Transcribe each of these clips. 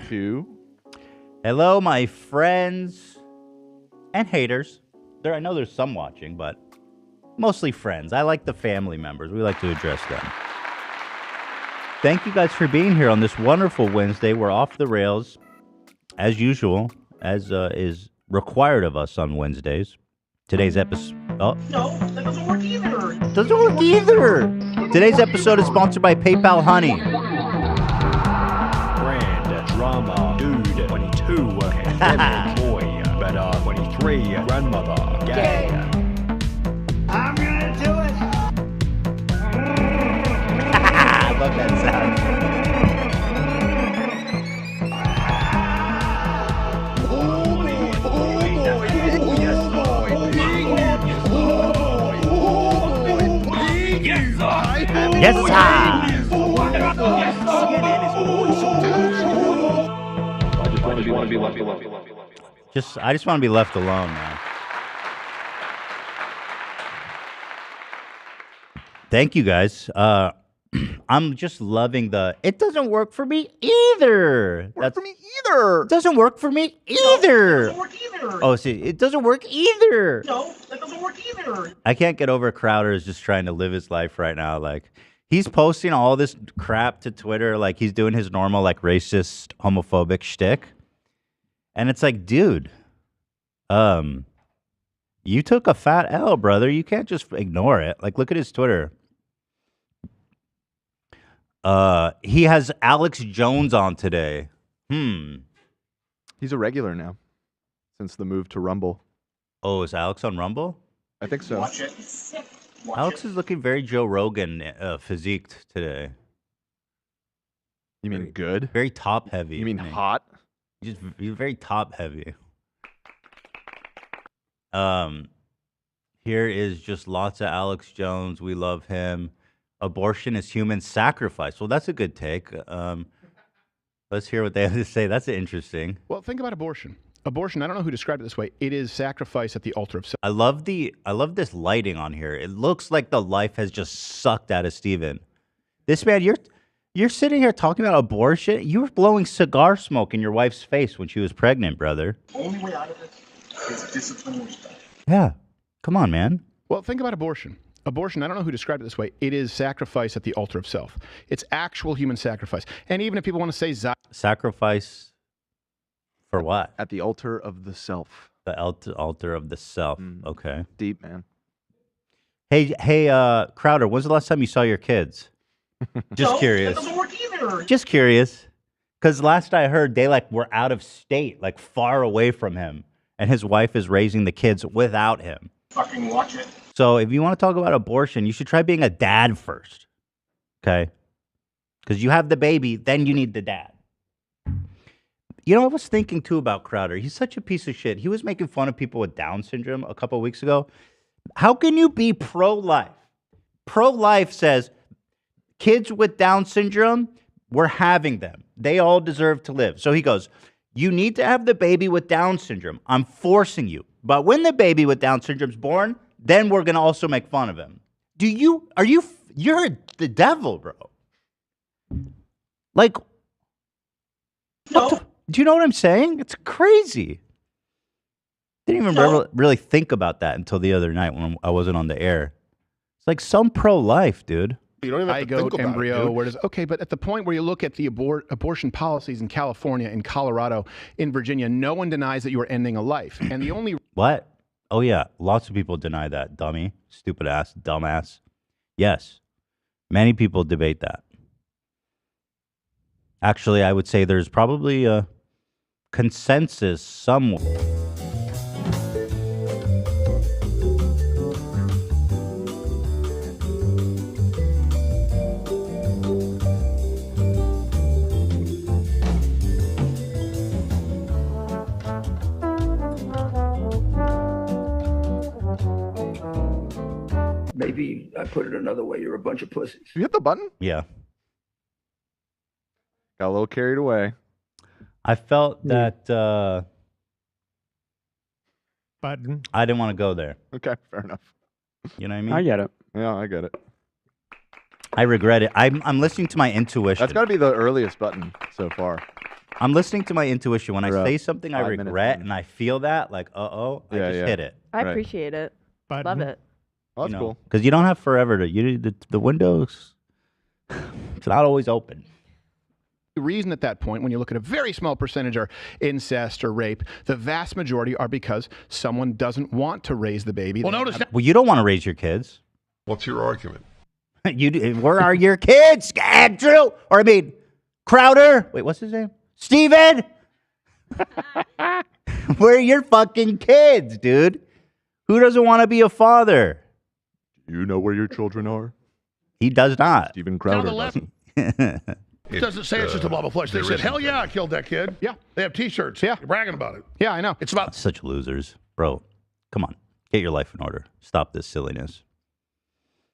2. Hello, my friends and haters. I know there's some watching, but mostly friends. I like the family members. We like to address them. Thank you guys for being here on this wonderful Wednesday. We're off the rails, as usual, as is required of us on Wednesdays. Today's episode... Oh. No, that doesn't work either. Doesn't work either. Today's episode is sponsored by PayPal Honey. Brand, drama, dude, 22, pandemic, boy, better, 23, grandmother, gay. I'm gonna do it. I love that sound. Yes, sir. I just want to be left alone, man. Thank you, guys. I'm just loving it doesn't work for me either. It doesn't work for me either. Doesn't work either. Oh, see, it doesn't work either. No, that doesn't work either. I can't get over Crowder is just trying to live his life right now. Like, he's posting all this crap to Twitter, like he's doing his normal, like, racist, homophobic shtick. And it's like, dude, you took a fat L, brother. You can't just ignore it. Like, look at his Twitter. He has Alex Jones on today. He's a regular now, since the move to Rumble. Oh, is Alex on Rumble? I think so. Watch it. Alex is looking very Joe Rogan physiqued today. You mean good? Very top heavy. You mean hot? He's very top heavy. Here is just lots of Alex Jones. We love him. Abortion is human sacrifice. Well, that's a good take. Let's hear what they have to say. That's interesting. Well, think about abortion. Abortion, I don't know who described it this way. It is sacrifice at the altar of self. I love this lighting on here. It looks like the life has just sucked out of Steven. This man, you're sitting here talking about abortion. You were blowing cigar smoke in your wife's face when she was pregnant, brother. The only way out of it is discipline and respect. Yeah. Come on, man. Well, think about abortion. Abortion, I don't know who described it this way. It is sacrifice at the altar of self. It's actual human sacrifice. And even if people want to say sacrifice for what? At the altar of the self. The altar of the self. Okay. Deep, man. Hey, Crowder, when's the last time you saw your kids? Just curious. That doesn't work either. Just curious. Because last I heard, they were out of state, far away from him. And his wife is raising the kids without him. Fucking watch it. So if you want to talk about abortion, you should try being a dad first. Okay? Because you have the baby, then you need the dad. You know, I was thinking, too, about Crowder. He's such a piece of shit. He was making fun of people with Down syndrome a couple of weeks ago. How can you be pro-life? Pro-life says kids with Down syndrome, we're having them. They all deserve to live. So he goes, you need to have the baby with Down syndrome. I'm forcing you. But when the baby with Down syndrome is born, then we're going to also make fun of him. You're the devil, bro. No. Do you know what I'm saying? It's crazy. Didn't even really think about that until the other night when I wasn't on the air. It's like some pro-life, dude. You don't even have to think about embryo, it, where does okay? But at the point where you look at the abortion policies in California, in Colorado, in Virginia, no one denies that you are ending a life. And the only what? Oh yeah, lots of people deny that. Dummy, stupid ass, dumbass. Yes, many people debate that. Actually, I would say there's probably a consensus somewhere. Maybe I put it another way. You're a bunch of pussies. You hit the button? Yeah. Got a little carried away. I felt that button. I didn't want to go there. Okay, fair enough. You know what I mean? I get it. Yeah, I get it. I regret it. I'm listening to my intuition. That's got to be the earliest button so far. I'm listening to my intuition. When I We're say something I 5 minutes regret in. and I feel that, like, I Yeah, just yeah. hit it. I Right. appreciate it. Love it. Well, that's cool. Because you don't have forever to. The windows. It's not always open. The reason at that point, when you look at a very small percentage are incest or rape, the vast majority are because someone doesn't want to raise the baby. Well, They notice have- Well, you don't want to raise your kids. What's your argument? Where are your kids, Andrew? Or I mean, Crowder. Wait, what's his name? Steven? Where are your fucking kids, dude? Who doesn't want to be a father? You know where your children are? He does not. Steven Crowder left. doesn't. It doesn't say it's just a blob of flesh. They there said, isn't hell yeah, I killed that kid. Yeah. They have T-shirts. Yeah. You're bragging about it. Yeah, I know. It's about Such losers. Bro, come on. Get your life in order. Stop this silliness.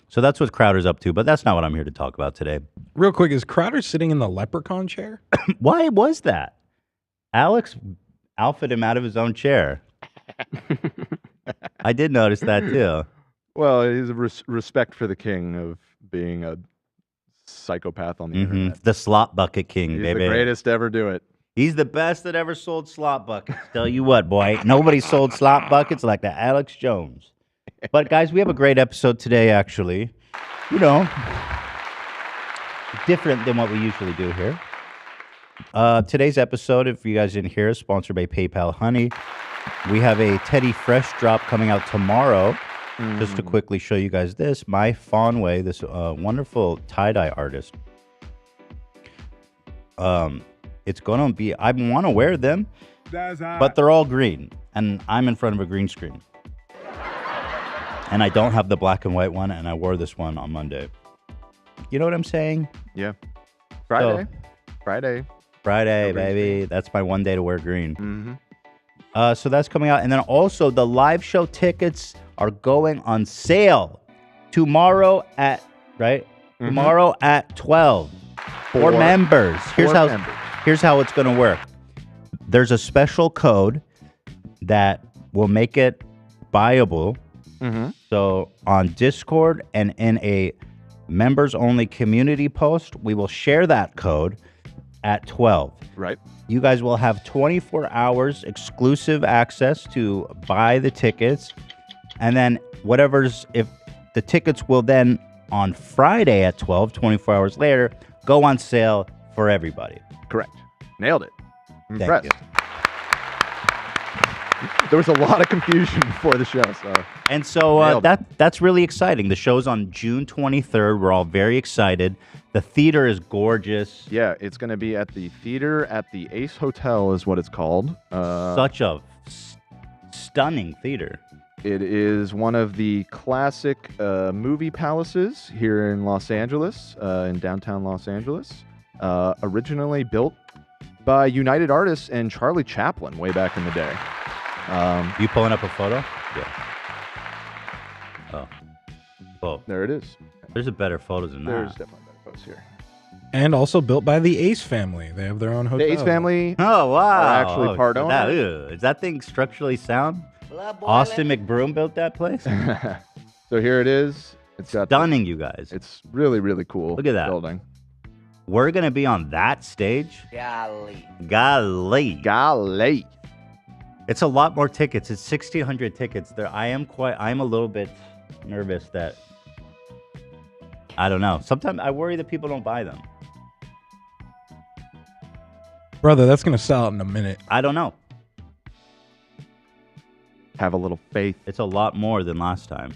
So that's what Crowder's up to, but that's not what I'm here to talk about today. Real quick, is Crowder sitting in the leprechaun chair? Why was that? Alex alphaed him out of his own chair. I did notice that too. Well, he's a respect for the king of being a psychopath on the internet. The slot bucket king, He's baby. the greatest to ever do it. He's the best that ever sold slot buckets. Tell you what, boy, nobody sold slot buckets like that Alex Jones. But guys, we have a great episode today, actually. You know, different than what we usually do here. Today's episode, if you guys didn't hear, is sponsored by PayPal Honey. We have a Teddy Fresh drop coming out tomorrow. Just to quickly show you guys this, my Fawnway, this wonderful tie-dye artist. It's going to be, I want to wear them, but they're all green, and I'm in front of a green screen. And I don't have the black and white one, and I wore this one on Monday. You know what I'm saying? Yeah. Friday. Friday. Friday, No green baby. That's my one day to wear green. Mm-hmm. So that's coming out. And then also the live show tickets are going on sale tomorrow at, right? Tomorrow at 12 for members. Here's how it's going to work. There's a special code that will make it buyable. So on Discord and in a members only community post, we will share that code at 12. Right. You guys will have 24 hours exclusive access to buy the tickets. And then if the tickets will then on Friday at 12, 24 hours later, go on sale for everybody. Correct. Nailed it. Thank Impressed. you. There was a lot of confusion before the show. And so Nailed it. that's really exciting. The show's on June 23rd. We're all very excited. The theater is gorgeous. Yeah, it's going to be at the theater at the Ace Hotel is what it's called. Such a stunning theater. It is one of the classic movie palaces here in Los Angeles, in downtown Los Angeles. Originally built by United Artists and Charlie Chaplin way back in the day. You pulling up a photo? Yeah. Oh. There it is. There's a better photos than There's that. definitely better posts here. And also built by the Ace family. They have their own hotel. The Ace family Oh, wow. are actually part so owner. Is that thing structurally sound? Austin McBroom built that place? So here it is. It's got Stunning, you guys. It's really, really cool. Look at that. building. We're going to be on that stage? Golly. Golly. It's a lot more tickets. It's 1,600 tickets. I'm a little bit nervous that, I don't know. Sometimes I worry that people don't buy them. Brother, that's going to sell out in a minute. I don't know. Have a little faith. It's a lot more than last time.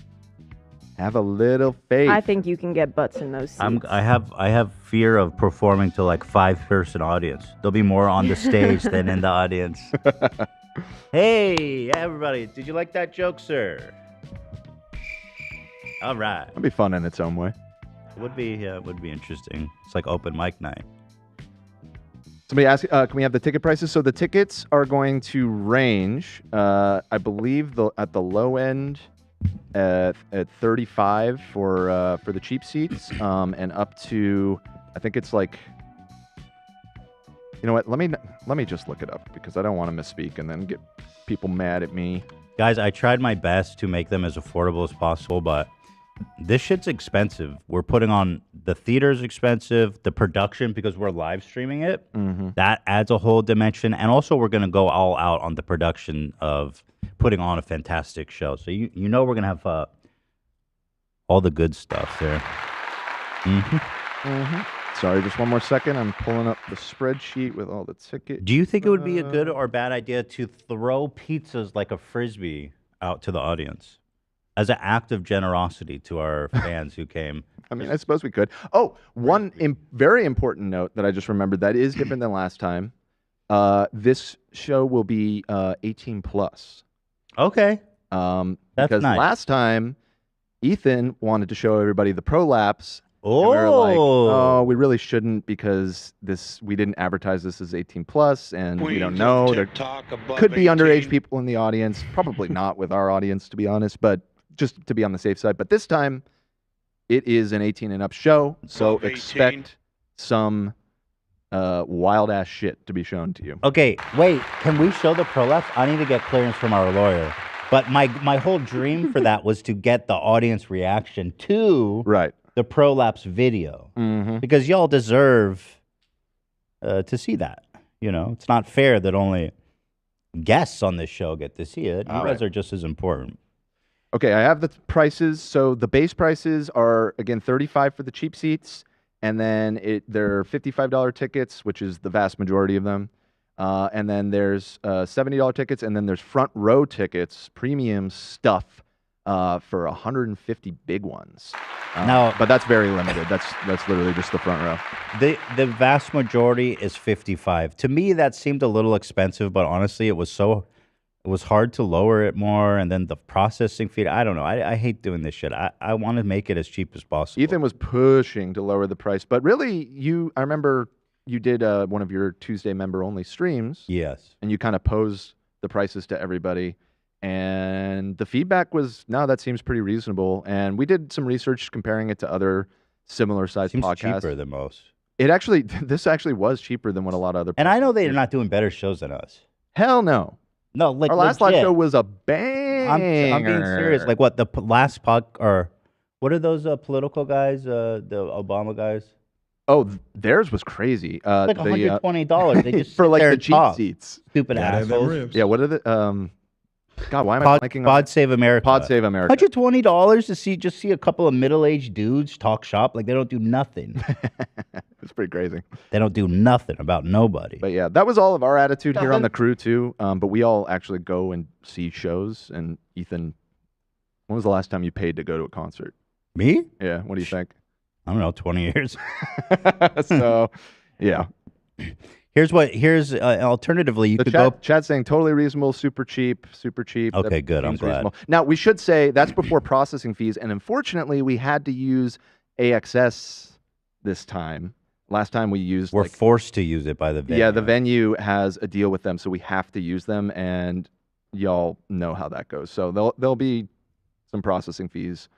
Have a little faith. I think you can get butts in those seats. I have fear of performing to like 5-person audience. There'll be more on the stage than in the audience. Hey, everybody. Did you like that joke, sir? All right. It'll be fun in its own way. It would be interesting. It's like open mic night. Somebody asked, can we have the ticket prices? So the tickets are going to range, I believe, at the low end at $35 for the cheap seats, and up to, I think it's like, you know what? Let me just look it up because I don't want to misspeak and then get people mad at me. Guys, I tried my best to make them as affordable as possible, but This shit's expensive. We're putting on the theater's expensive, the production because we're live streaming it. That adds a whole dimension, and also we're gonna go all out on the production of putting on a fantastic show. So you know we're gonna have all the good stuff there. Sorry, just one more second. I'm pulling up the spreadsheet with all the tickets. Do you think it would be a good or bad idea to throw pizzas like a frisbee out to the audience as an act of generosity to our fans who came? I mean, I suppose we could. Oh, one very important note that I just remembered that is different than last time. This show will be 18 plus. Okay. That's nice. Last time, Ethan wanted to show everybody the prolapse. Oh, and we were like, oh, we really shouldn't because we didn't advertise this as 18 plus, and we don't know. There could be underage people in the audience. Probably not with our audience, to be honest, but just to be on the safe side. But this time, it is an 18 and up show, so expect some wild ass shit to be shown to you. Okay, wait. Can we show the prolapse? I need to get clearance from our lawyer. But my whole dream for that was to get the audience reaction to the prolapse video, because y'all deserve to see that. You know, it's not fair that only guests on this show get to see it. You guys are just as important. Okay, I have the prices. So the base prices are, again, $35 for the cheap seats, and then they're $55 tickets, which is the vast majority of them. And then there's $70 tickets, and then there's front row tickets, premium stuff for 150 big ones. But that's very limited. That's literally just the front row. The vast majority is $55. To me, that seemed a little expensive, but honestly, it was hard to lower it more, and then the processing fee. I don't know. I hate doing this shit. I want to make it as cheap as possible. Ethan was pushing to lower the price, but really, I remember you did one of your Tuesday member-only streams. Yes. And you kind of posed the prices to everybody, and the feedback was, no, that seems pretty reasonable. And we did some research comparing it to other similar-sized podcasts. Seems cheaper than most. This actually was cheaper than what a lot of other. And I know they're not doing better shows than us. Hell no. No, like our last live show was a banger. I'm being serious. Like what the last or what are those political guys? The Obama guys. Oh, theirs was crazy. Like $120. They just for sit like there the and cheap talk. seats. Stupid assholes. Yeah. What are the God? Why am I blanking on Pod Save America? Pod Save America. $120 to see a couple of middle-aged dudes talk shop. Like they don't do nothing. It's pretty crazy. They don't do nothing about nobody. But yeah, that was all of our attitude here on the crew too. But we all actually go and see shows. And Ethan, when was the last time you paid to go to a concert? Me? Yeah. What do you think? I don't know. 20 years. So, yeah. Here's alternatively you could go. Chat's saying totally reasonable, super cheap. Okay, good. I'm glad. Reasonable. Now we should say that's before processing fees, and unfortunately we had to use AXS this time. Last time we used. We're forced to use it by the venue. Yeah, the venue has a deal with them, so we have to use them, and y'all know how that goes. So there'll be some processing fees.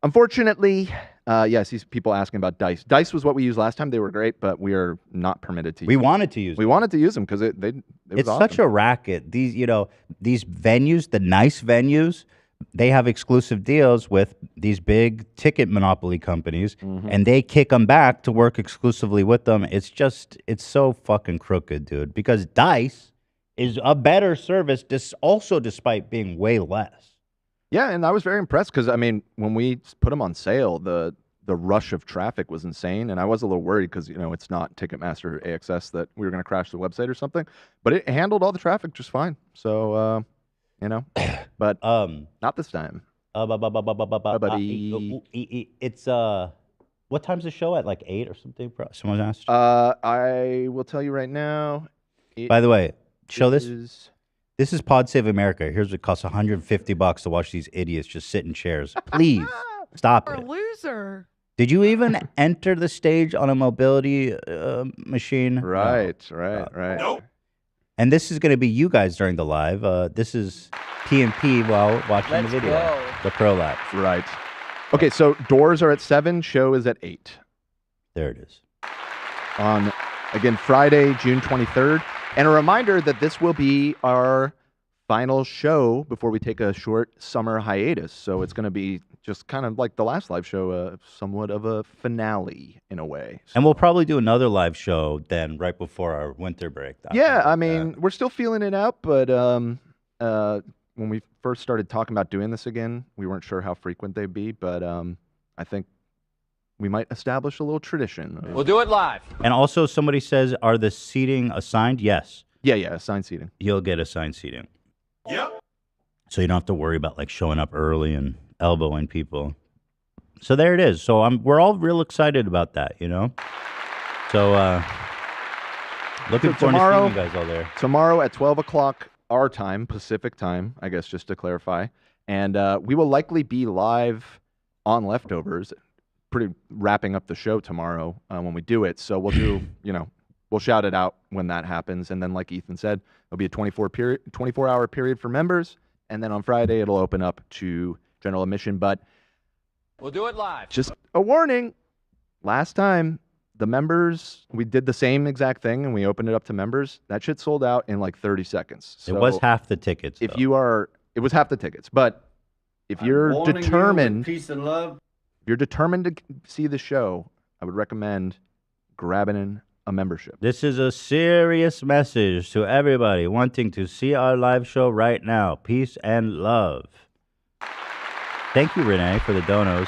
Unfortunately, I see people asking about Dice. Dice was what we used last time. They were great, but we are not permitted to use them. We wanted to use them. We wanted to use them because it was awesome. Such a racket. These venues, the nice venues, they have exclusive deals with these big ticket monopoly companies, and they kick them back to work exclusively with them. It's so fucking crooked, dude, because Dice is a better service, despite being way less. Yeah, and I was very impressed because, I mean, when we put them on sale, the rush of traffic was insane, and I was a little worried because, it's not Ticketmaster or AXS that we were going to crash the website or something, but it handled all the traffic just fine. So, but not this time. It's, what time's the show at, like 8 or something? Someone asked? I will tell you right now. By the way, This is Pod Save America. Here's what it costs $150 to watch these idiots just sit in chairs. Please stop it. Loser. Did you even enter the stage on a mobility machine? Right. Nope. And this is going to be you guys during the live. This is PMP while watching the video. The prolapse. Right. Okay, so doors are at 7. Show is at 8. There it is. On, again, Friday, June 23rd. And a reminder that this will be our final show before we take a short summer hiatus. So it's going to be just kind of like the last live show, somewhat of a finale in a way. And we'll probably do another live show then right before our winter break. Yeah, I mean, we're still feeling it out, but when we first started talking about doing this again, we weren't sure how frequent they'd be, but I think we might establish a little tradition. We'll do it live. And also, somebody says, are the seating assigned? Yes. Yeah, assigned seating. You'll get assigned seating. Yep. So you don't have to worry about like showing up early and elbowing people. So there it is. So we're all real excited about that, you know? So looking forward to seeing you guys all there. Tomorrow at 12 o'clock our time, Pacific time, I guess, just to clarify. And we will likely be live on Leftovers, wrapping up the show tomorrow when we do it. So we'll do, we'll shout it out when that happens. And then like Ethan said, there'll be a 24-hour period for members. And then on Friday, it'll open up to general admission. But we'll do it live. Just a warning. Last time, the members, we did the same exact thing and we opened it up to members. That shit sold out in like 30 seconds. So it was half the tickets. If you are, it was half the tickets. But if you're determined, peace and love. If you're determined to see the show, I would recommend grabbing a membership. This is a serious message to everybody wanting to see our live show right now. Peace and love. Thank you, Renee, for the donos.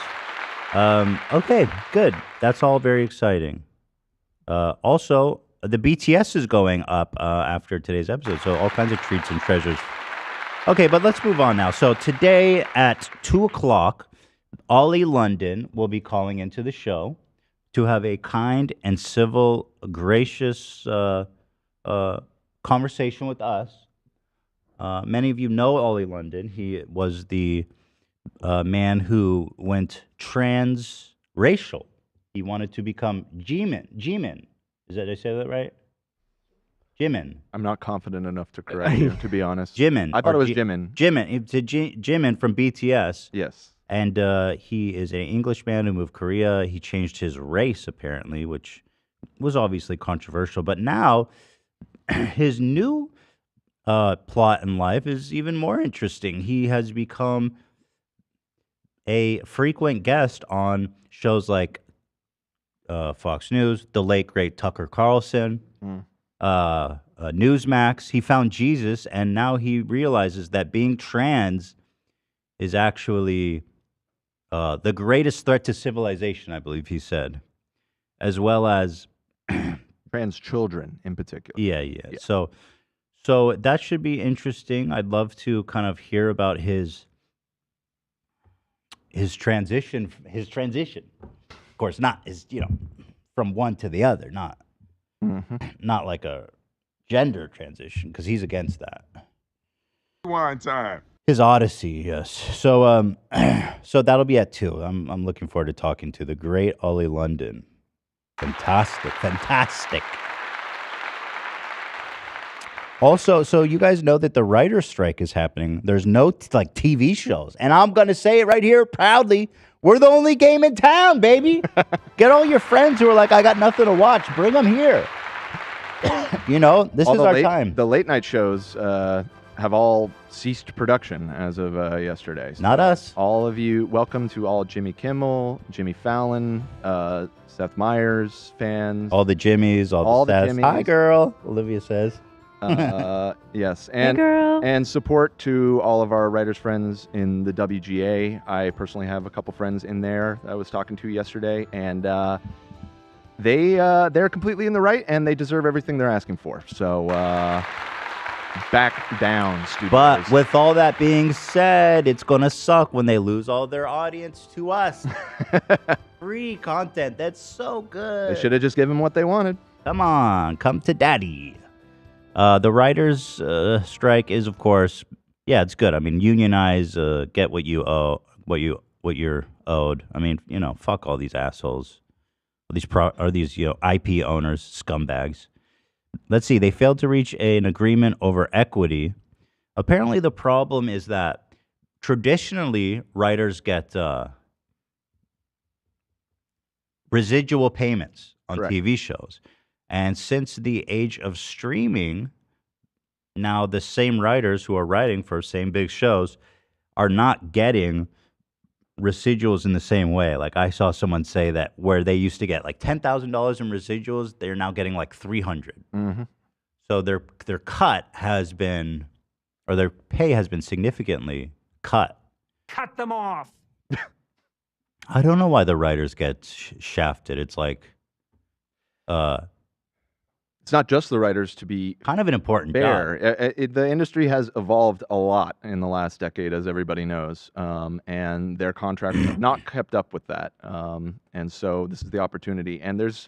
Okay, good. That's all very exciting. Also, the BTS is going up after today's episode, so all kinds of treats and treasures. Okay, but let's move on now. So today at 2 o'clock, Olie London will be calling into the show to have a kind and civil, gracious conversation with us. Many of you know Olie London. He was the man who went transracial. He wanted to become Jimin. Did I say that right? Jimin. I'm not confident enough to correct you, to be honest. Jimin. I thought it was Jimin. Jimin from BTS. Yes. And he is an Englishman who moved to Korea. He changed his race, apparently, which was obviously controversial. But now, his new plot in life is even more interesting. He has become a frequent guest on shows like Fox News, the late, great Tucker Carlson, Newsmax. He found Jesus, and now he realizes that being trans is actually the greatest threat to civilization, I believe he said, as well as trans children in particular. Yeah. So that should be interesting. I'd love to kind of hear about his transition. Of course, not from one to the other, not like a gender transition, because he's against that. One time. His Odyssey, yes. So so that'll be at 2. I'm looking forward to talking to the great Olie London. Fantastic. Also, so you guys know that the writer's strike is happening. There's no TV shows. And I'm going to say it right here proudly. We're the only game in town, baby. Get all your friends who are like, I got nothing to watch. Bring them here. This is our time. The late night shows have all ceased production as of yesterday. So not us. All of you, welcome to all Jimmy Kimmel, Jimmy Fallon, Seth Meyers fans. All the Jimmys, all the Seths. Hi, girl, Olivia says. Yes, and hey girl. And support to all of our writers friends in the WGA. I personally have a couple friends in there that I was talking to yesterday, and they're completely in the right, and they deserve everything they're asking for. So back down, studios. But with all that being said, it's gonna suck when they lose all their audience to us. Free content, that's so good. They should have just given what they wanted. Come on, come to daddy. The writers' strike is, of course, it's good. I mean, unionize, get what you owe, what you're owed. I mean, fuck all these assholes, these IP owners, scumbags. Let's see. They failed to reach an agreement over equity. Apparently, the problem is that traditionally writers get residual payments on Correct. TV shows. And since the age of streaming, now the same writers who are writing for same big shows are not getting residuals in the same way. Like I saw someone say that where they used to get like $10,000 in residuals, they're now getting like 300. Mm-hmm. So their cut has been, or their pay has been significantly cut. Cut them off. I don't know why the writers get shafted. It's like, it's not just the writers, to be kind of an important fair. The industry has evolved a lot in the last decade, as everybody knows, and their contracts have not kept up with that. And so this is the opportunity. And there's,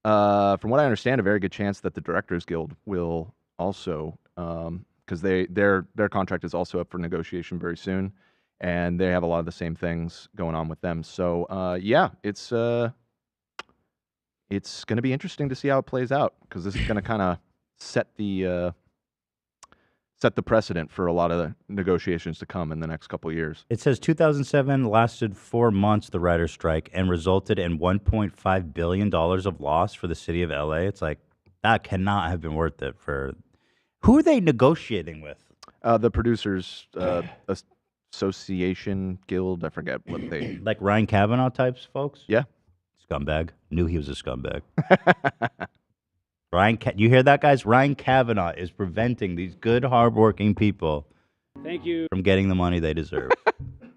from what I understand, a very good chance that the Directors Guild will also, because their contract is also up for negotiation very soon, and they have a lot of the same things going on with them. So yeah, it's going to be interesting to see how it plays out, because this is going to kind of set the precedent for a lot of the negotiations to come in the next couple of years. It says 2007 lasted 4 months, the writer's strike, and resulted in $1.5 billion of loss for the city of LA. It's like, that cannot have been worth it for... Who are they negotiating with? The Producers Association Guild, I forget what they... Like Ryan Kavanaugh types, folks? Yeah. Scumbag. Knew he was a scumbag. You hear that, guys? Ryan Kavanaugh is preventing these good, hardworking people from getting the money they deserve.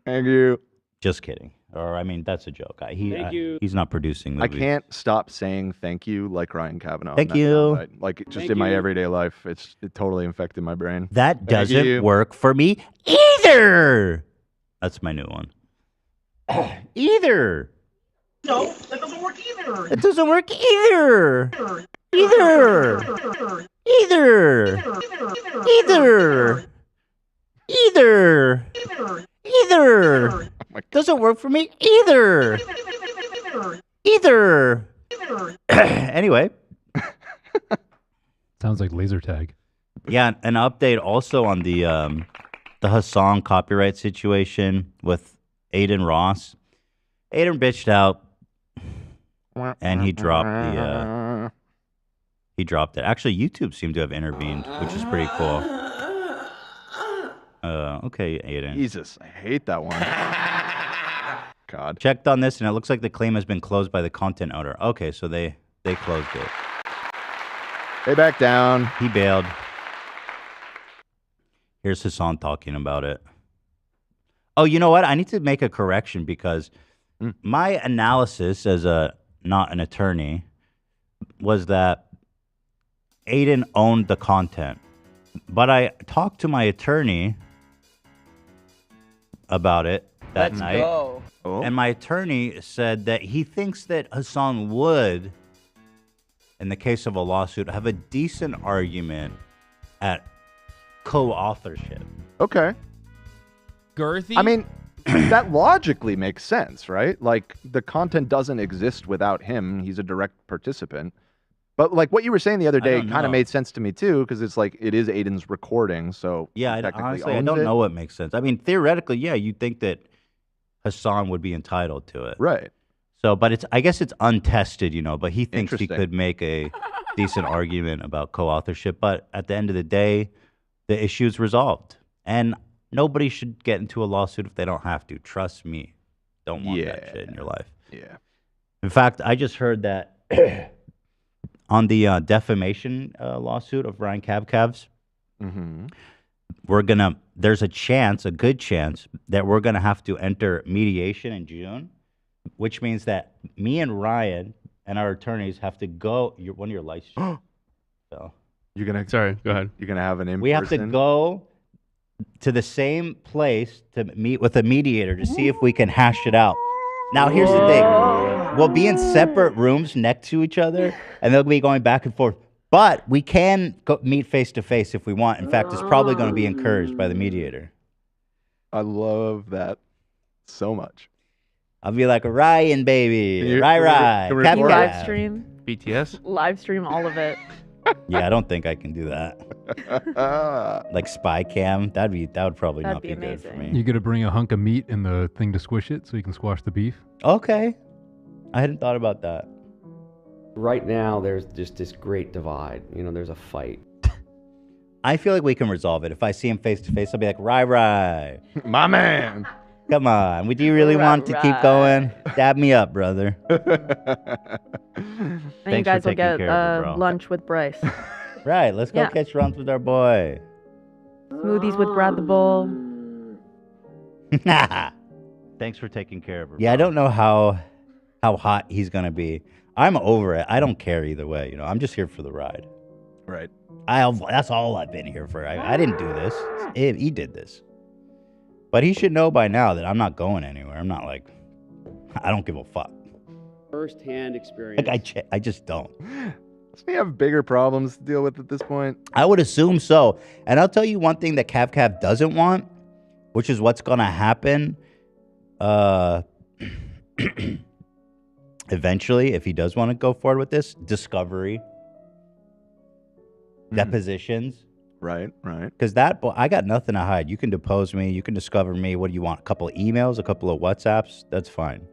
Thank you. Just kidding. Or, I mean, that's a joke. He's not producing movies. I can't stop saying thank you like Ryan Kavanaugh. Thank you. Like, just in my everyday life, it totally infected my brain. That doesn't work for me either. That's my new one. Either. No, that doesn't work either. It doesn't work either. Either. Either. Either. Either. Doesn't work for me either. Either. Anyway. Sounds like laser tag. Yeah, an update also on the Hasan copyright situation with Adin Ross. Adin bitched out. And he dropped it. Actually, YouTube seemed to have intervened, which is pretty cool. Okay, Adin. Jesus, I hate that one. God. Checked on this, and it looks like the claim has been closed by the content owner. Okay, so they closed it. They backed down. He bailed. Here's Hasan talking about it. Oh, you know what? I need to make a correction, because my analysis as not an attorney was that Adin owned the content. But I talked to my attorney about it that night. Go. And my attorney said that he thinks that Hasan would, in the case of a lawsuit, have a decent argument at co-authorship. Okay. Girthy? I mean, that logically makes sense, right? Like, the content doesn't exist without him. He's a direct participant. But like what you were saying the other day kind of made sense to me too, because it's like it is Adin's recording, so yeah, honestly, I don't know what makes sense. I mean, theoretically, yeah, you'd think that Hasan would be entitled to it, right? So, but I guess it's untested, you know. But he thinks he could make a decent argument about co-authorship. But at the end of the day, the issue's resolved, and nobody should get into a lawsuit if they don't have to. Trust me, don't want that shit in your life. Yeah. In fact, I just heard that. On the defamation lawsuit of Ryan Cavs, there's a good chance that we're going to have to enter mediation in June, which means that me and Ryan and our attorneys have to go. One of your lights. So you're going to. Sorry, go ahead. You're going to have an in-person. We have to go to the same place to meet with a mediator to see if we can hash it out. Now, here's the thing. We'll be in separate rooms next to each other, and they'll be going back and forth. But we can meet face-to-face if we want. In fact, it's probably going to be encouraged by the mediator. I love that so much. I'll be like, Ryan, baby. Right. Can you live stream? BTS? Live stream all of it. Yeah, I don't think I can do that. Like spy cam, that would probably not be good for me. You got to bring a hunk of meat in the thing to squish it so you can squash the beef? Okay. I hadn't thought about that. Right now, there's just this great divide. You know, there's a fight. I feel like we can resolve it. If I see him face to face, I'll be like, right. My man. Come on. Would you really want to keep going? Dab me up, brother. And you Thanks guys for will taking get care of it, bro. lunch with Bryce. Right. Let's go Yeah. catch runs with our boy. Smoothies with Brad the Bull. Thanks for taking care of her. Yeah, I don't know how hot he's gonna be. I'm over it. I don't care either way. You know, I'm just here for the ride. Right. That's all I've been here for. I didn't do this. He did this. But he should know by now that I'm not going anywhere. I'm not like, I don't give a fuck. First-hand experience. Like I just don't. Doesn't he have bigger problems to deal with at this point? I would assume so. And I'll tell you one thing that Cav doesn't want, which is what's gonna happen. Eventually, if he does want to go forward with this, discovery, depositions. Right. Because I got nothing to hide. You can depose me. You can discover me. What do you want? A couple of emails, a couple of WhatsApps? That's fine.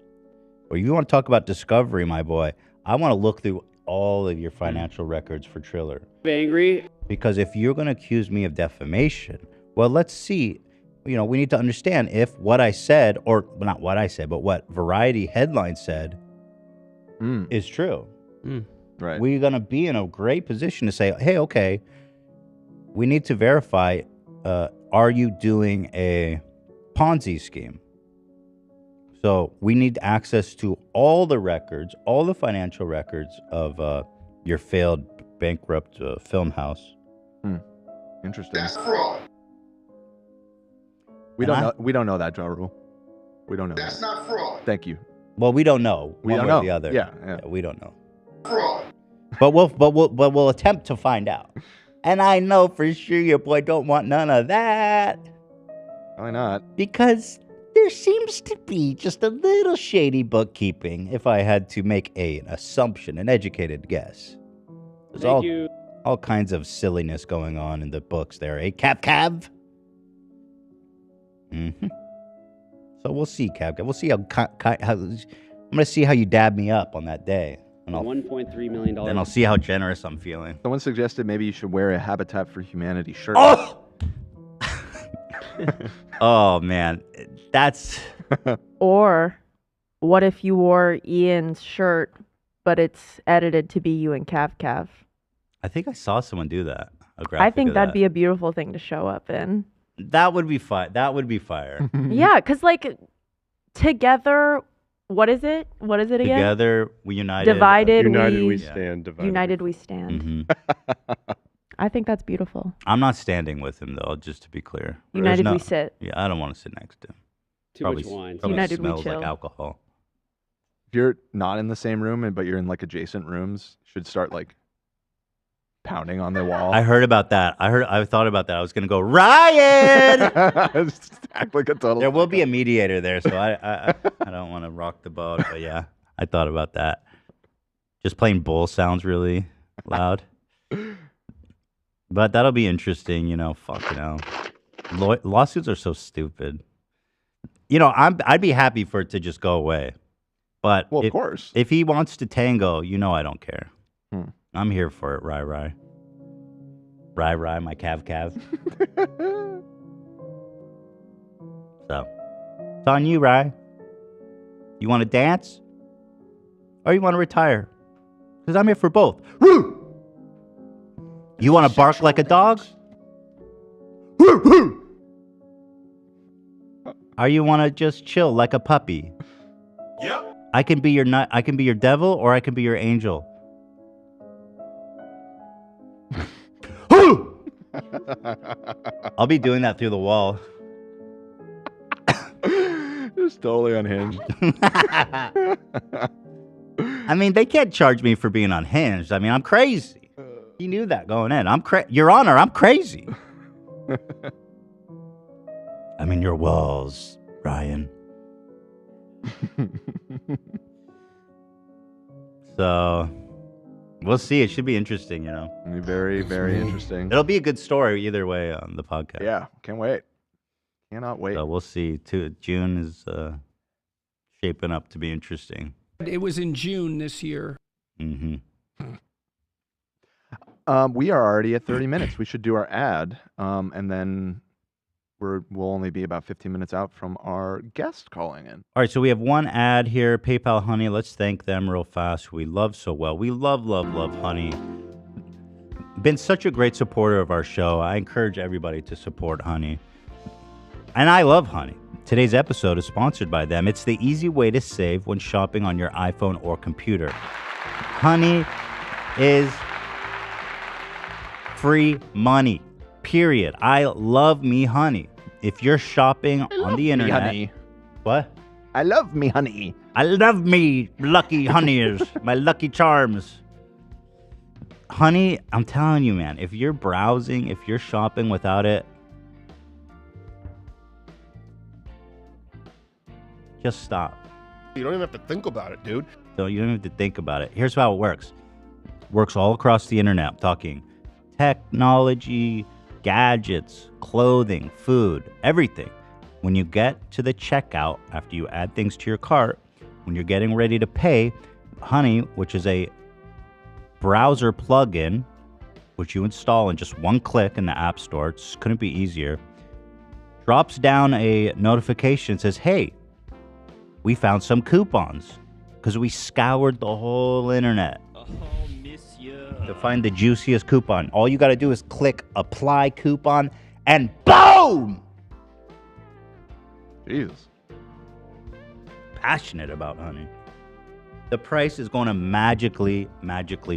But if you want to talk about discovery, my boy, I want to look through all of your financial records for Triller. Angry? Because if you're going to accuse me of defamation, well, let's see. You know, we need to understand if what I said, or not what I said, but what Variety headline said is true. Right. We're going to be in a great position to say, hey, okay, we need to verify, are you doing a Ponzi scheme? So we need access to all the records, all the financial records of your failed, bankrupt film house. Interesting. That's fraud. We don't know that, Ja Rule. We don't know. That's that. not fraud. Thank you. Well, we don't know. We one don't way or know. the other. Yeah. We don't know. Fraud. But we'll attempt to find out. And I know for sure your boy don't want none of that. Why not? Because there seems to be just a little shady bookkeeping, if I had to make an assumption, an educated guess. There's all kinds of silliness going on in the books there, eh, Cav? Mm-hmm. So we'll see, Cav. We'll see I'm going to see how you dab me up on that day. And $1.3 million. Then I'll see how generous I'm feeling. Someone suggested maybe you should wear a Habitat for Humanity shirt. Oh! Oh, man. That's... Or what if you wore Ian's shirt, but it's edited to be you and Cav? I think I saw someone do that. I think that'd be a beautiful thing to show up in. That would be fun. That would be fire. Yeah, because like together, what is it? What is it again? Together, we united. United we stand. Divided. United we stand. Mm-hmm. I think that's beautiful. I'm not standing with him though. Just to be clear. United we sit. Yeah, I don't want to sit next to him. Too much wine. United we smells chill. like alcohol. If you're not in the same room, but you're in like adjacent rooms, you should start like pounding on the wall. I heard about that. I thought about that. I was gonna go, Ryan. Act like a total. There will be a mediator there, so I don't want to rock the boat. But yeah, I thought about that. Just playing bull sounds really loud. But that'll be interesting, you know. Fuck, you know, lawsuits are so stupid. You know, I'd be happy for it to just go away. But well, of course, if he wants to tango, you know, I don't care. I'm here for it, Rai. Rai, my Cav. So, it's on you, Rai. You want to dance? Or you want to retire? Because I'm here for both. Woo! You want to bark like a dog? Or you want to just chill like a puppy? Yep. I can be your devil, or I can be your angel. I'll be doing that through the wall. Just totally unhinged. I mean, they can't charge me for being unhinged. I mean, I'm crazy. You knew that going in. Your Honor, I'm crazy. I'm in your walls, Ryan. So, we'll see. It should be interesting, you know. Very, very interesting. It'll be a good story either way on the podcast. Yeah, can't wait. Cannot wait. So we'll see. June is shaping up to be interesting. It was in June this year. Mm-hmm. We are already at 30 minutes. We should do our ad, and then we'll only be about 15 minutes out from our guest calling in. All right, so we have one ad here, PayPal Honey. Let's thank them real fast. We love so well. We love Honey. Been such a great supporter of our show. I encourage everybody to support Honey. And I love Honey. Today's episode is sponsored by them. It's the easy way to save when shopping on your iPhone or computer. Honey is free money, period. I love me Honey. If you're shopping on the internet... honey. What? I love me honey. I love me lucky honeys, my lucky charms. Honey, I'm telling you, man, if you're browsing, if you're shopping without it, just stop. You don't even have to think about it, dude. So you don't have to think about it. Here's how it works. Works all across the internet. I'm talking technology, gadgets, clothing, food, everything. When you get to the checkout, after you add things to your cart, when you're getting ready to pay, Honey, which is a browser plugin, which you install in just one click in the App Store, it couldn't be easier, drops down a notification that says, hey, we found some coupons, because we scoured the whole internet to find the juiciest coupon. All you got to do is click apply coupon, and boom! Jesus. Passionate about Honey. The price is going to magically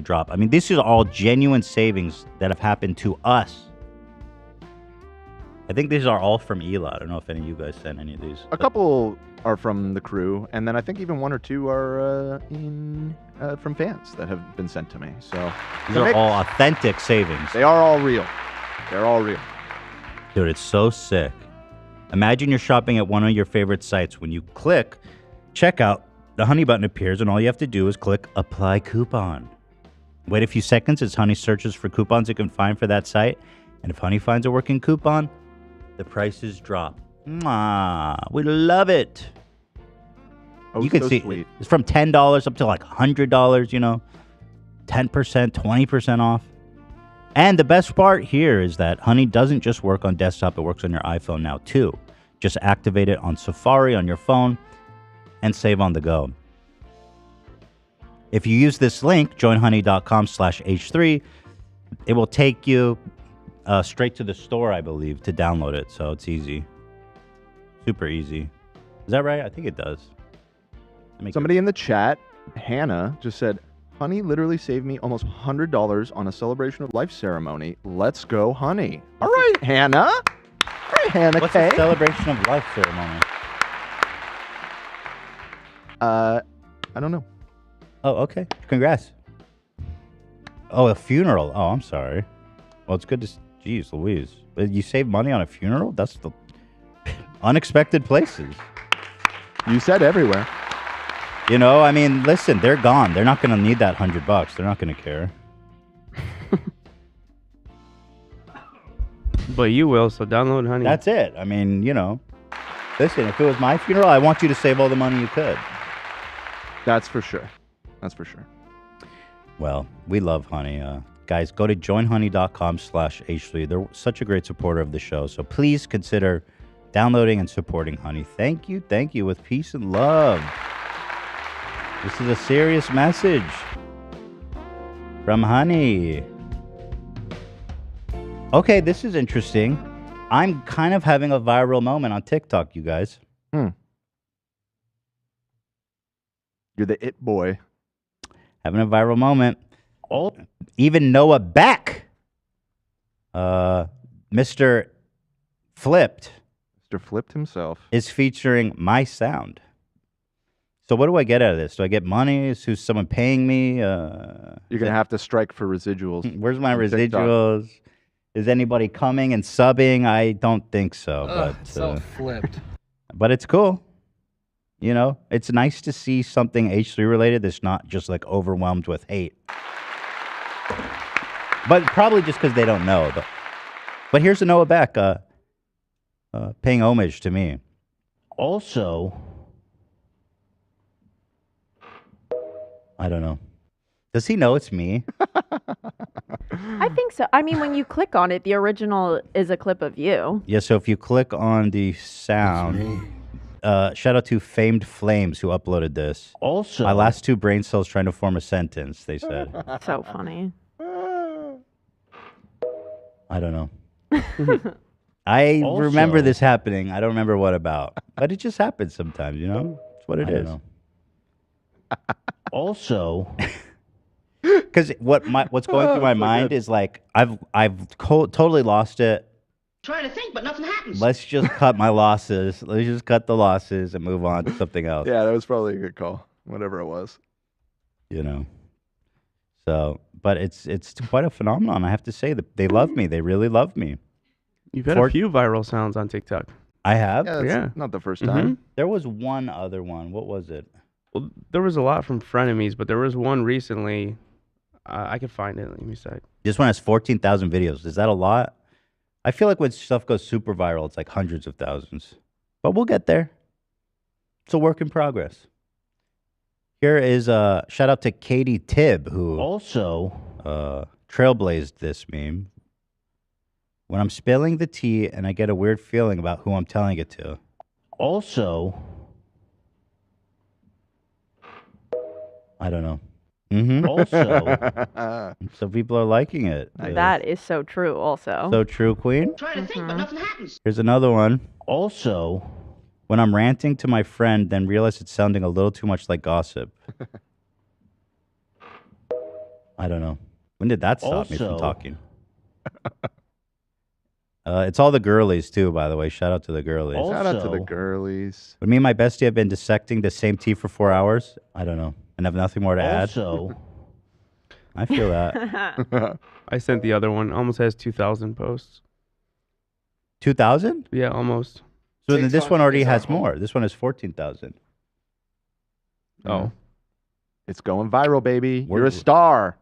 drop. I mean, this is all genuine savings that have happened to us. I think these are all from Eli. I don't know if any of you guys sent any of these. A couple are from the crew, and then I think even one or two are from fans that have been sent to me. So these are all authentic savings. They are all real. They're all real. Dude, it's so sick. Imagine you're shopping at one of your favorite sites. When you click checkout, the Honey button appears, and all you have to do is click apply coupon. Wait a few seconds as Honey searches for coupons it can find for that site. And if Honey finds a working coupon, the prices drop. Mwah, we love it. Oh, you can so see sweet. it's from $10 up to like $100, 10%, 20% off. And the best part here is that Honey doesn't just work on desktop, it works on your iPhone now too. Just activate it on Safari on your phone and save on the go. If you use this link, joinhoney.com/H3, it will take you straight to the store, I believe, to download it. So it's easy. Super easy. Is that right? I think it does. Somebody in the chat, Hannah, just said, Honey literally saved me almost $100 on a celebration of life ceremony. Let's go, Honey. All right, Hannah. All right, Hannah. What's a celebration of life ceremony? I don't know. Oh, okay. Congrats. Oh, a funeral. Oh, I'm sorry. Well, it's good to... Jeez Louise. You save money on a funeral? That's the unexpected places. You said everywhere. I mean, listen, they're gone. They're not going to need that $100. They're not going to care. But you will, so download Honey. That's it. I mean, listen, if it was my funeral, I want you to save all the money you could. That's for sure. That's for sure. Well, we love Honey. Guys, go to joinhoney.com/H3. They're such a great supporter of the show. So please consider downloading and supporting Honey. Thank you with peace and love. This is a serious message from Honey. Okay, this is interesting. I'm kind of having a viral moment on TikTok, you guys. You're the it boy. Having a viral moment. Even Noah Beck, Mr. Flipped himself, is featuring my sound. So what do I get out of this? Do I get money? Is someone paying me? You're going to have to strike for residuals. Where's my residuals? Is anybody coming and subbing? I don't think so. But so flipped. But it's cool. It's nice to see something H3 related that's not just like overwhelmed with hate. But probably just because they don't know. But here's a Noah Beck paying homage to me. Also, I don't know. Does he know it's me? I think so. I mean, when you click on it, the original is a clip of you. Yeah, so if you click on the sound, shout out to Famed Flames who uploaded this. Also, my last two brain cells trying to form a sentence, they said. So funny. I don't know. I remember this happening. I don't remember what about. But it just happens sometimes, you know? It's what it is. Also, because what's going through my mind is like I've totally lost it. Trying to think, but nothing happens. Let's just cut my losses. Let's just cut the losses and move on to something else. Yeah, that was probably a good call. Whatever it was. You know. So, but it's quite a phenomenon. I have to say that they love me. They really love me. You've had a few viral sounds on TikTok. I have. Yeah, that's not the first time. There was one other one. What was it? Well, there was a lot from frenemies, but there was one recently. I could find it. Let me see. This one has 14,000 videos. Is that a lot? I feel like when stuff goes super viral, it's like hundreds of thousands. But we'll get there. It's a work in progress. Here is a shout out to Katie Tibb, who also trailblazed this meme. When I'm spilling the tea and I get a weird feeling about who I'm telling it to. Also, I don't know. Also, so people are liking it. That is so true also. So true, Queen. Trying to think, but nothing happens. Here's another one. Also, when I'm ranting to my friend, then realize it's sounding a little too much like gossip. I don't know. When did that stop me from talking? It's all the girlies, too, by the way. Shout out to the girlies. Shout out to the girlies. When me and my bestie have been dissecting the same tea for 4 hours, I don't know, and have nothing more to add. Also, I feel that. I sent the other one. Almost has 2,000 posts. 2,000? Yeah, almost. So then this one already has more. This one has 14,000. Oh. It's going viral, baby. You're a star.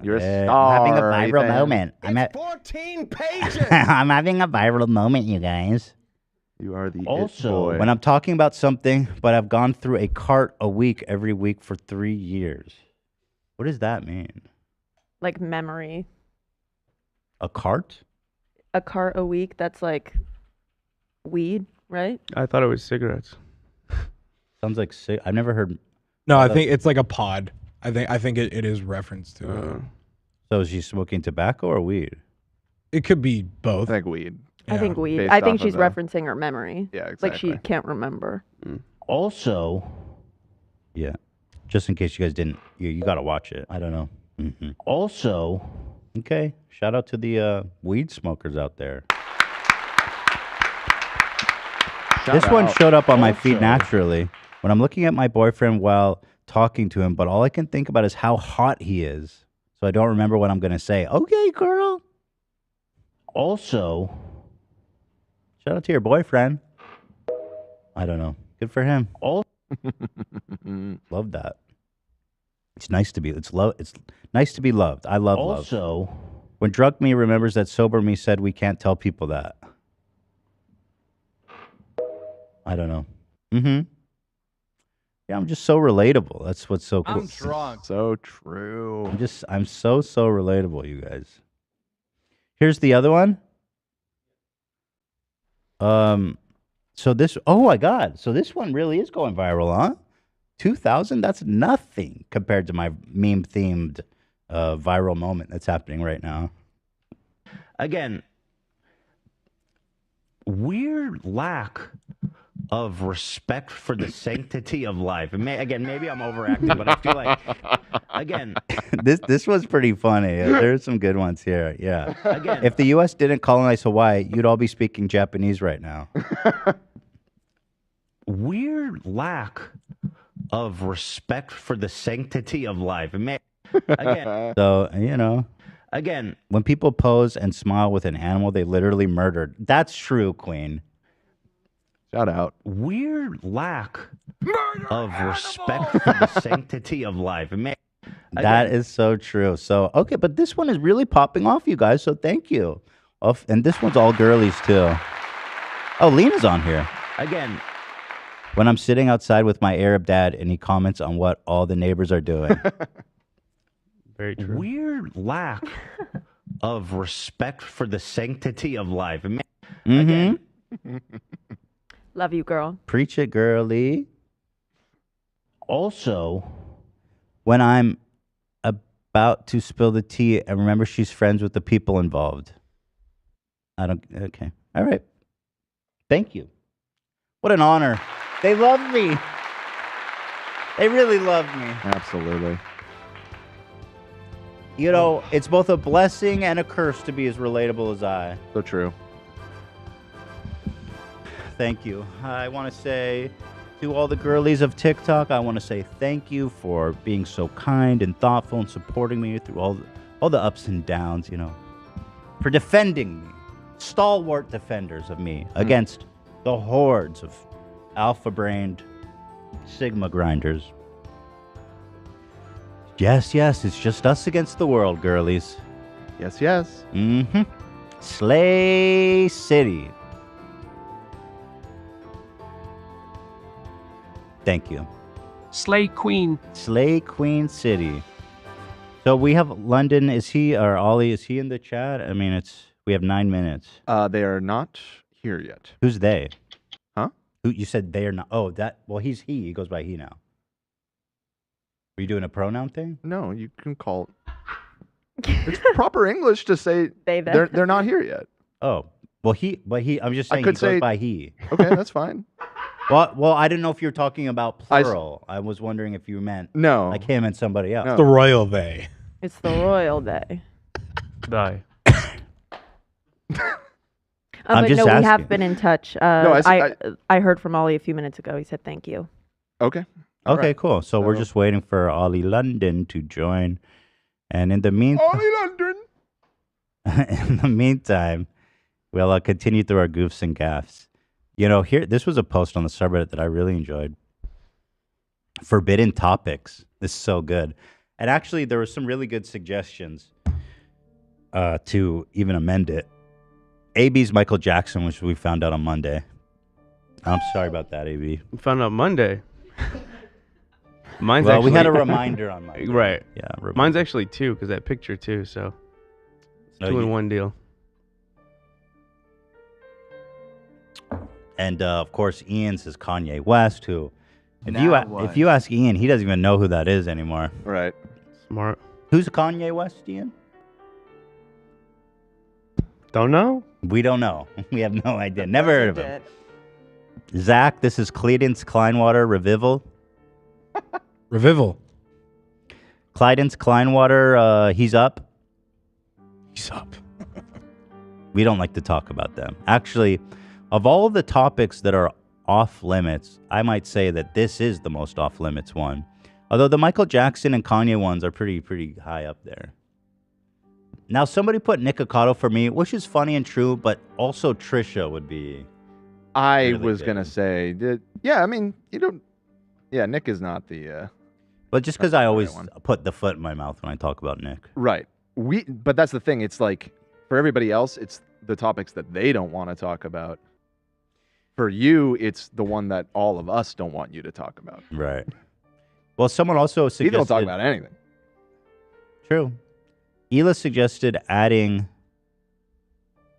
You're a star. I'm having a viral Ethan. moment. I'm at 14 pages. I'm having a viral moment, you guys. You are the Also, it boy. When I'm talking about something, but I've gone through a cart a week every week for 3 years. What does that mean? Like memory. A cart? A cart a week, that's like weed, right? I thought it was cigarettes. Sounds like I've never heard. No, I think it's like a pod. I think it is reference to it. So is she smoking tobacco or weed? It could be both. I think weed. I think weed. Based I think off of she's the- referencing her memory. Yeah, Like exactly. she can't remember. also, Yeah. Just in case you guys didn't, you got to watch it. I don't know. also, Okay. Shout out to the weed smokers out there. This one showed up on my feed naturally. When I'm looking at my boyfriend while talking to him, but all I can think about is how hot he is. So I don't remember what I'm going to say. Okay, girl. also, Shout out to your boyfriend. I don't know. Good for him. also, Love that. It's nice to be. It's nice to be loved. I love love. also, When drunk me remembers that sober me said we can't tell people that. I don't know. Yeah, I'm just so relatable. That's what's so cool. I'm drunk. So true. I'm so relatable, you guys. Here's the other one. So this, oh my God. So this one really is going viral, huh? 2,000? That's nothing compared to my meme-themed viral moment that's happening right now. again, weird lack of respect for the sanctity of life. And maybe I'm overacting, but I feel like, again, this was pretty funny. There's some good ones here. Yeah. Again. If the U.S. didn't colonize Hawaii, you'd all be speaking Japanese right now. weird lack of respect for the sanctity of life. Again, So, you know, again, when people pose and smile with an animal they literally murdered. That's true, Queen. Shout out. Weird lack of respect for the sanctity of life. That is so true. So, okay, but this one is really popping off, you guys, so thank you. And this one's all girlies, too. Oh, Lena's on here. Again, when I'm sitting outside with my Arab dad and he comments on what all the neighbors are doing. Very true. weird lack of respect for the sanctity of life. Mm-hmm. Love you, girl. Preach it, girly. Also, when I'm about to spill the tea, and remember she's friends with the people involved. Okay. All right. Thank you. What an honor. They love me. They really love me. Absolutely. You know, it's both a blessing and a curse to be as relatable as I. So true. Thank you. I want to say to all the girlies of TikTok, I want to say thank you for being so kind and thoughtful and supporting me through all the ups and downs, you know, for defending me, stalwart defenders of me against the hordes of alpha-brained Sigma grinders. Yes, it's just us against the world, girlies. Yes, yes. Mm-hmm. Slay City. Thank you. Slay Queen. Slay Queen City. So we have London. Is he or Ollie? Is he in the chat? I mean, we have 9 minutes. They are not here yet. Who's they? Huh? Who you said they are not? Oh, that. Well, he's he. He goes by he now. Are you doing a pronoun thing? No, you can call. It's proper English to say they them. They're not here yet. Oh, well, I'm just saying I could he say, goes by he. Okay, that's fine. Well, I didn't know if you were talking about plural. I was wondering if you meant like him and somebody else. No. The royal they. It's the royal day. Die. I'm but just no, we have asking. been in touch. No, I heard from Ollie a few minutes ago. He said thank you. Okay. Okay, right. cool. So we're just waiting for Olie London to join. And in the meantime, Olie London. in the meantime, we'll continue through our goofs and gaffs. You know, this was a post on the subreddit that I really enjoyed. Forbidden topics. This is so good. And actually, there were some really good suggestions to even amend it. AB's Michael Jackson, which we found out on Monday. I'm sorry about that, AB. We found out Monday. Mine's well, actually, we had a reminder on Monday. Right. Yeah. Mine's actually 2 because that picture too. So it's 2 in 1 deal. And of course, Ian's is Kanye West, who, if you ask Ian, he doesn't even know who that is anymore. Right. Smart. Who's Kanye West, Ian? Don't know. We don't know. We have no idea. Never heard of him. Zach, this is Cledence Kleinwater Revival. Revival. Cledence Kleinwater, he's up. He's up. We don't like to talk about them. Actually, of all of the topics that are off limits, I might say that this is the most off limits one. Although the Michael Jackson and Kanye ones are pretty high up there. Now, somebody put Nick Ocado for me, which is funny and true, but also Trisha would be. I really was good. gonna say that. Yeah, I mean, you don't. Yeah, Nick is not the. But just because I always put the foot in my mouth when I talk about Nick. Right. But that's the thing. It's like for everybody else, it's the topics that they don't want to talk about. For you, it's the one that all of us don't want you to talk about. Right. Well, someone also suggested. You don't talk about anything. True. Hila suggested adding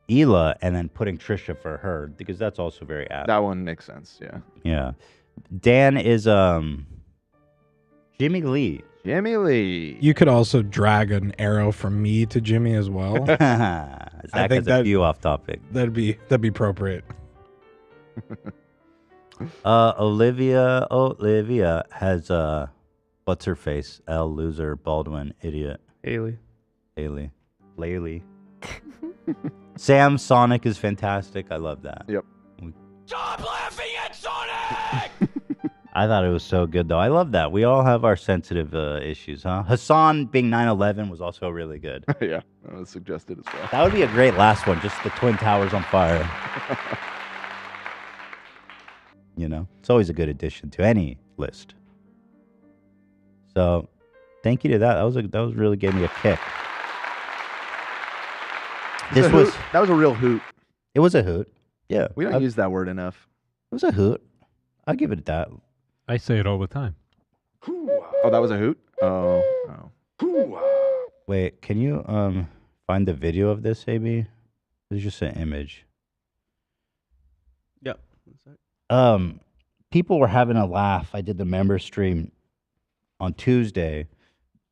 Hila and then putting Trisha for her because that's also very apt. That one makes sense. Yeah. Yeah. Dan is Jimmy Lee. Jimmy Lee. You could also drag an arrow from me to Jimmy as well. Zach has a few off topic. That'd be appropriate. Olivia has what's her face? L loser Baldwin idiot. Haley. Sam Sonic is fantastic. I love that. Yep. Stop laughing at Sonic! I thought it was so good though. I love that. We all have our sensitive issues, huh? Hasan being 9/11 was also really good. Yeah, that was suggested as well. That would be a great last one. Just the Twin Towers on fire. You know, it's always a good addition to any list. So, thank you to that. That was really gave me a kick. That was a real hoot. It was a hoot. Yeah. We don't use that word enough. It was a hoot. I'll give it that. I say it all the time. Oh, that was a hoot? Oh. Wait, can you find the video of this, AB? It's just an image. Yep. People were having a laugh. I did the member stream on Tuesday,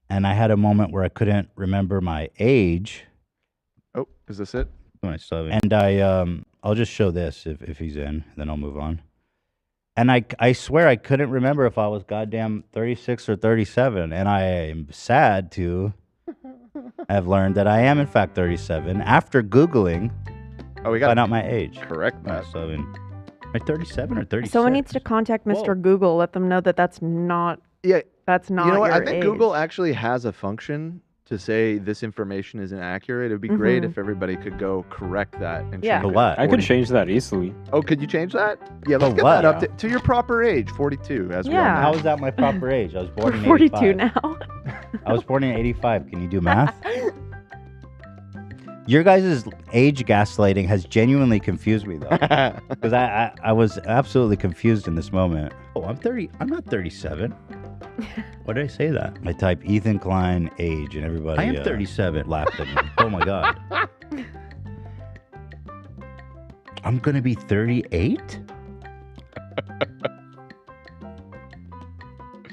and I had a moment where I couldn't remember my age. Oh, is this it? And I'll just show this if he's in, then I'll move on. And I swear I couldn't remember if I was goddamn 36 or 37, and I am sad to have learned that I am in fact 37 after Googling. Oh, we got find out my age. Correct that. So am I 37 or 36? Someone needs to contact Mr. Google. Let them know that that's not. Yeah, that's not. You know what? Your I think age. Google actually has a function to say this information is inaccurate. It would be great Mhm. if everybody could go correct that. And Yeah. change The it. what? I could change that easily. Oh, could you change that? Yeah, let's The get what? that up to your proper age, 42. As we all Yeah. know. How is that my proper age? I was born in 42 85. now. I was born in 85. Can you do math? Your guys' age gaslighting has genuinely confused me though, because I was absolutely confused in this moment. Oh, I'm 30. I'm not 37. Why did I say that? I type Ethan Klein age, and everybody. I am 37. Laughed at me. Oh my god. I'm gonna be 38.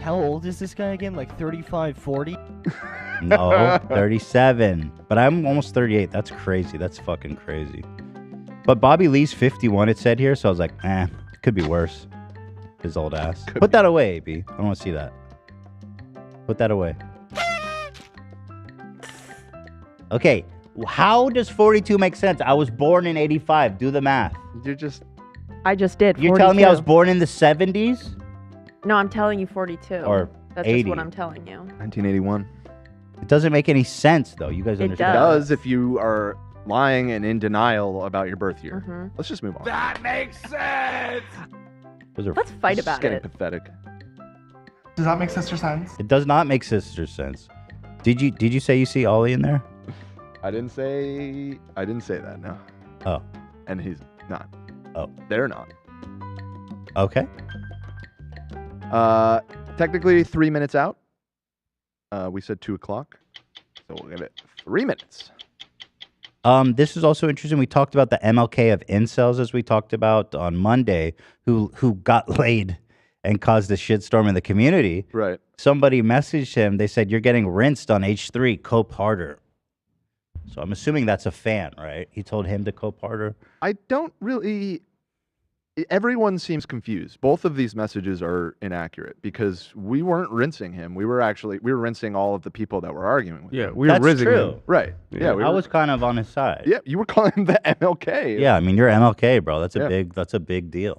How old is this guy again? Like 35, 40? No, 37. But I'm almost 38. That's crazy. That's fucking crazy. But Bobby Lee's 51, it said here, so I was like, it could be worse. His old ass. Put that away, AB. I don't want to see that. Put that away. Okay, how does 42 make sense? I was born in 85. Do the math. You're just... I just did. You're telling me I was 42. born in the 70s? No, I'm telling you 42. Or That's 80. just what I'm telling you. 1981. It doesn't make any sense, though. You guys It understand? It does if you are lying and in denial about your birth year. Mhm. Let's just move on. That makes sense. Those are Let's fight This is about getting it. pathetic. Does that make sister sense? It does not make sister sense. Did you say you see Ollie in there? I didn't say that, no. Oh. And he's not. Oh. They're not. Okay. Technically 3 minutes out. We said 2 o'clock. So we'll give it 3 minutes. This is also interesting. We talked about the MLK of incels, as we talked about on Monday, who got laid and caused a shitstorm in the community. Right. Somebody messaged him. They said, "You're getting rinsed on H3. Cope harder." So I'm assuming that's a fan, right? He told him to cope harder. I don't really... Everyone seems confused. Both of these messages are inaccurate because we weren't rinsing him. We were rinsing all of the people that were arguing with him. we were rinsing him. Right. Yeah, I was kind of on his side. Yeah, you were calling him the MLK. Yeah, I mean, you're MLK, bro. That's Yeah. a big deal.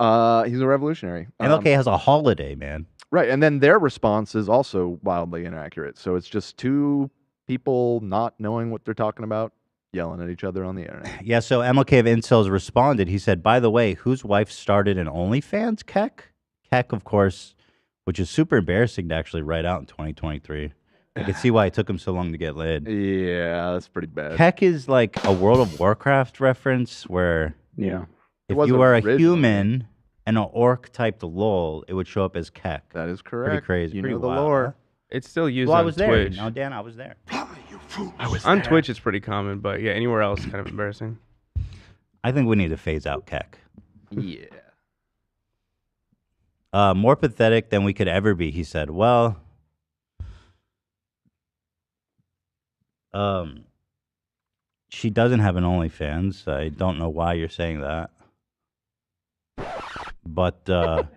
He's a revolutionary. MLK has a holiday, man. Right, and then their response is also wildly inaccurate. So it's just two people not knowing what they're talking about, yelling at each other on the internet. Yeah, so MLK of Incels responded. He said, "By the way, whose wife started an OnlyFans? Keck? Keck, of course, which is super embarrassing to actually write out in 2023. I can see why it took him so long to get laid. Yeah, that's pretty bad. Keck is like a World of Warcraft reference where Yeah. if was you were a originally. human and an orc typed LOL, it would show up as Keck. That is correct. Pretty crazy. You pretty know the wild, lore. huh? It's still used Well, I on was there. Twitch. No, Dan, I was there. On Twitch, it's pretty common, but yeah, anywhere else, kind of embarrassing. I think we need to phase out Keck. Yeah. More pathetic than we could ever be, he said. Well, she doesn't have an OnlyFans. I don't know why you're saying that. But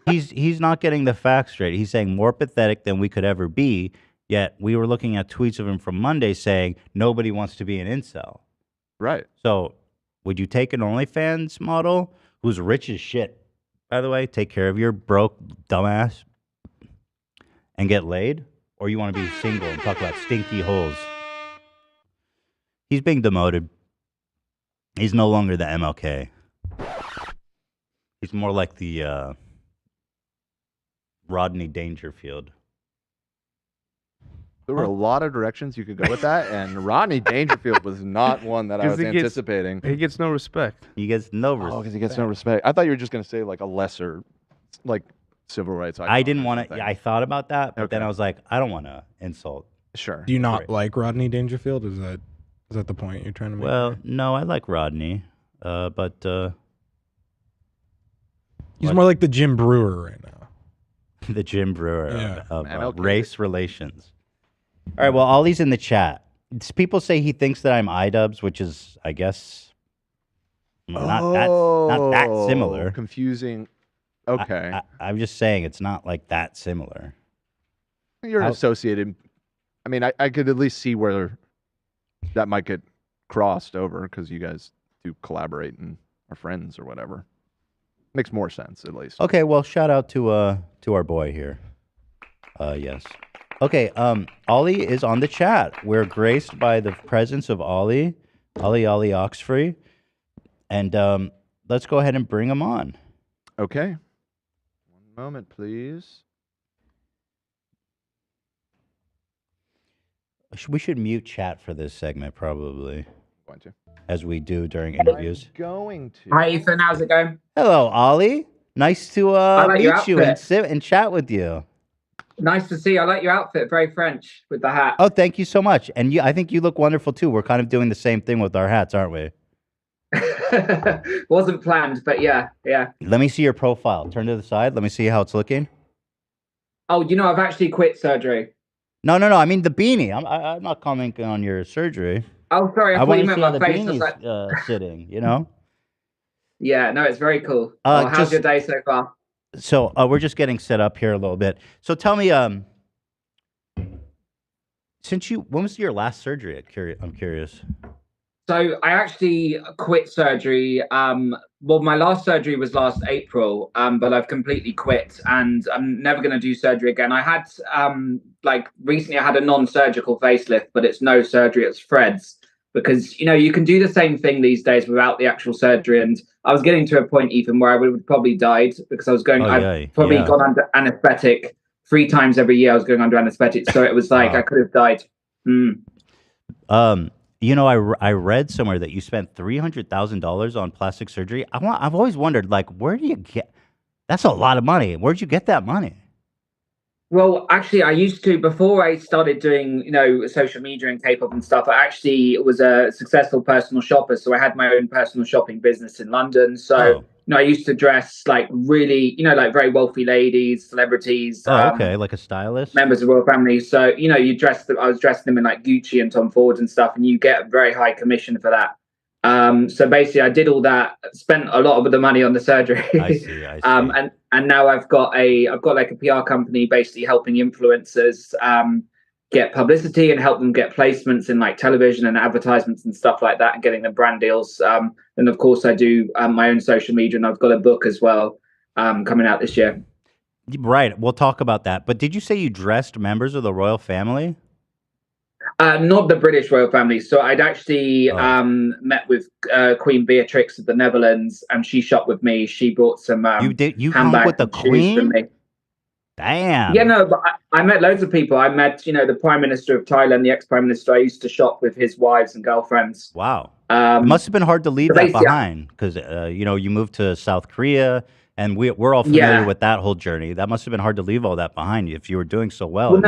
he's not getting the facts straight. He's saying more pathetic than we could ever be, yet we were looking at tweets of him from Monday saying nobody wants to be an incel. Right. So would you take an OnlyFans model who's rich as shit, by the way, take care of your broke dumbass, and get laid? Or you want to be single and talk about stinky holes? He's being demoted. He's no longer the MLK. He's more like the Rodney Dangerfield. There were a lot of directions you could go with that, and Rodney Dangerfield was not one that I was anticipating. He gets no respect. He gets no respect. Oh, because he gets no respect. I thought you were just going to say like a lesser, like civil rights. I didn't want to. I thought about that, but then I was like, I don't want to insult Sure. Do you not like Rodney Dangerfield? Is that the point you're trying to make? Well, no, I like Rodney, but he's more like the Jim Brewer right now. the Jim Brewer Yeah. of race relations. All right, well, Ollie's in the chat. People say he thinks that I'm iDubbbz, which is, I guess, not that similar. Confusing. Okay. I'm just saying it's not like that similar. You're associated. I mean, I could at least see where that might get crossed over because you guys do collaborate and are friends or whatever. Makes more sense, at least. Okay, well, shout out to our boy here. Yes. Okay, Olie is on the chat. We're graced by the presence of Olie Oxfrey. And let's go ahead and bring him on. Okay. One moment, please. We should mute chat for this segment, probably. Going to. As we do during interviews. Going to. Hi, Ethan. How's it going? Hello, Olie. Nice to like your meet you and outfit. sit and chat with you. Nice to see you. I like your outfit. Very French with the hat. Oh, thank you so much. And I think you look wonderful too. We're kind of doing the same thing with our hats, aren't we? Wasn't planned, but yeah. Let me see your profile. Turn to the side. Let me see how it's looking. Oh, I've actually quit surgery. No. I mean the beanie. I'm not commenting on your surgery. Oh, sorry. I thought want you to see meant how my the face. I was beanie's like, sitting. You know. yeah, no, it's very cool. How's your day so far? So we're just getting set up here a little bit. So tell me, when was your last surgery? I'm curious. So I actually quit surgery. Well, my last surgery was last April, but I've completely quit, and I'm never going to do surgery again. I had recently I had a non-surgical facelift, but it's no surgery. It's Fred's, because you can do the same thing these days without the actual surgery. And I was getting to a point even where I would have probably died because I was going. I've probably gone under anesthetic 3 times every year. I was going under anesthetic, so it was like I could have died. I read somewhere that you spent $300,000 on plastic surgery. I've always wondered, where do you get? That's a lot of money. Where'd you get that money? Well, actually, I used to, before I started doing, social media and K-pop and stuff, I actually was a successful personal shopper. So I had my own personal shopping business in London. So, I used to dress really, very wealthy ladies, celebrities. Okay, like a stylist? Members of royal family. So, I was dressing them in like Gucci and Tom Ford and stuff, and you get a very high commission for that. So basically I did all that, spent a lot of the money on the surgery. I see. And now I've got like a PR company basically helping influencers get publicity and help them get placements in like television and advertisements and stuff like that, and getting them brand deals. And of course I do my own social media, and I've got a book as well coming out this year. Right. We'll talk about that. But did you say you dressed members of the royal family? Not the British royal family. So I'd actually met with Queen Beatrix of the Netherlands, and she shopped with me. She brought some you hung with the Queen? Damn. Yeah, no, but I met loads of people. I met, the Prime Minister of Thailand, the ex-Prime Minister. I used to shop with his wives and girlfriends. Wow. It must have been hard to leave that behind because, you moved to South Korea, and we're all familiar with that whole journey. That must have been hard to leave all that behind if you were doing so well.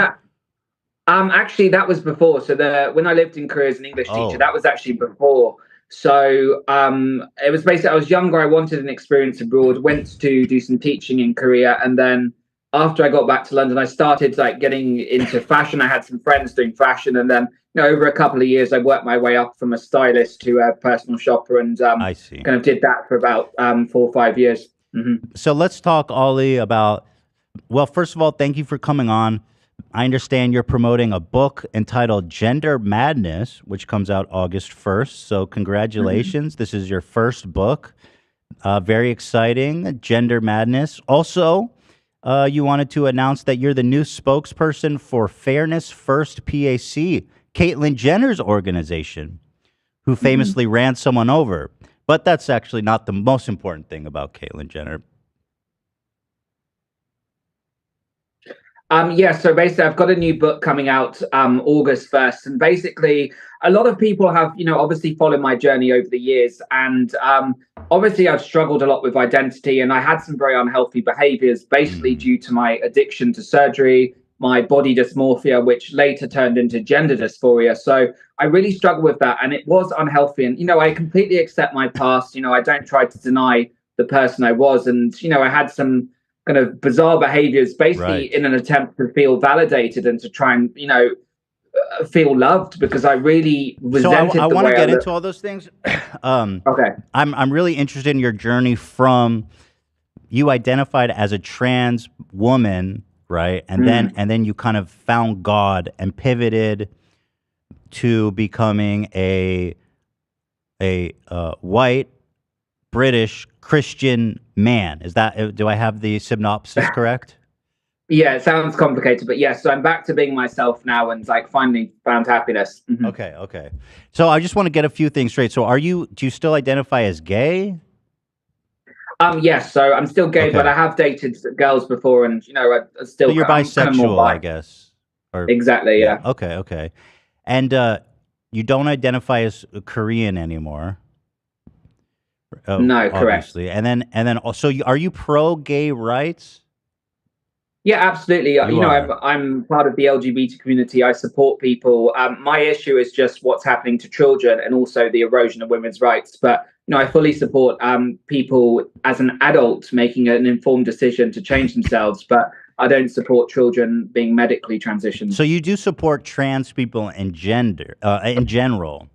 Actually, that was before. So when I lived in Korea as an English teacher, that was actually before. So it was basically, I was younger. I wanted an experience abroad, went to do some teaching in Korea. And then after I got back to London, I started getting into fashion. I had some friends doing fashion. And then over a couple of years, I worked my way up from a stylist to a personal shopper, and I see. Kind of did that for about 4 or 5 years. Mm-hmm. So let's talk, Olie, about, well, first of all, thank you for coming on. I understand you're promoting a book entitled Gender Madness, which comes out August 1st. So congratulations. This is your first book. Very exciting. Gender Madness. Also, you wanted to announce that you're the new spokesperson for Fairness First PAC, Caitlyn Jenner's organization, who famously ran someone over. But that's actually not the most important thing about Caitlyn Jenner. So basically I've got a new book coming out August 1st, and basically a lot of people have, obviously followed my journey over the years, and obviously I've struggled a lot with identity, and I had some very unhealthy behaviors basically due to my addiction to surgery, my body dysmorphia, which later turned into gender dysphoria. So I really struggled with that, and it was unhealthy. And, you know, I completely accept my past. You know, I don't try to deny the person I was. And, you know, I had some kind of bizarre behaviors, basically in an attempt to feel validated and to try and, you know, feel loved, because I really resented I the want way to I get looked. into all those things. Okay. I'm really interested in your journey from you identified as a trans woman, right? And then you kind of found God and pivoted to becoming a white British Christian man. Is that, do I have the synopsis correct? Yeah, it sounds complicated, but yes, so I'm back to being myself now and like finally found happiness. Okay. So I just want to get a few things straight. So do you still identify as gay? Yes, so I'm still gay, but I have dated girls before, and you know, I still. So you're I'm kind of more bisexual, I guess. Exactly. Yeah. Okay. And you don't identify as Korean anymore. No, correct. Obviously. And then also, are you pro gay rights? Yeah, absolutely. You know, I'm part of the LGBT community. I support people. My issue is just what's happening to children and also the erosion of women's rights. But you know, I fully support people as an adult making an informed decision to change themselves. But I don't support children being medically transitioned. So you do support trans people in general.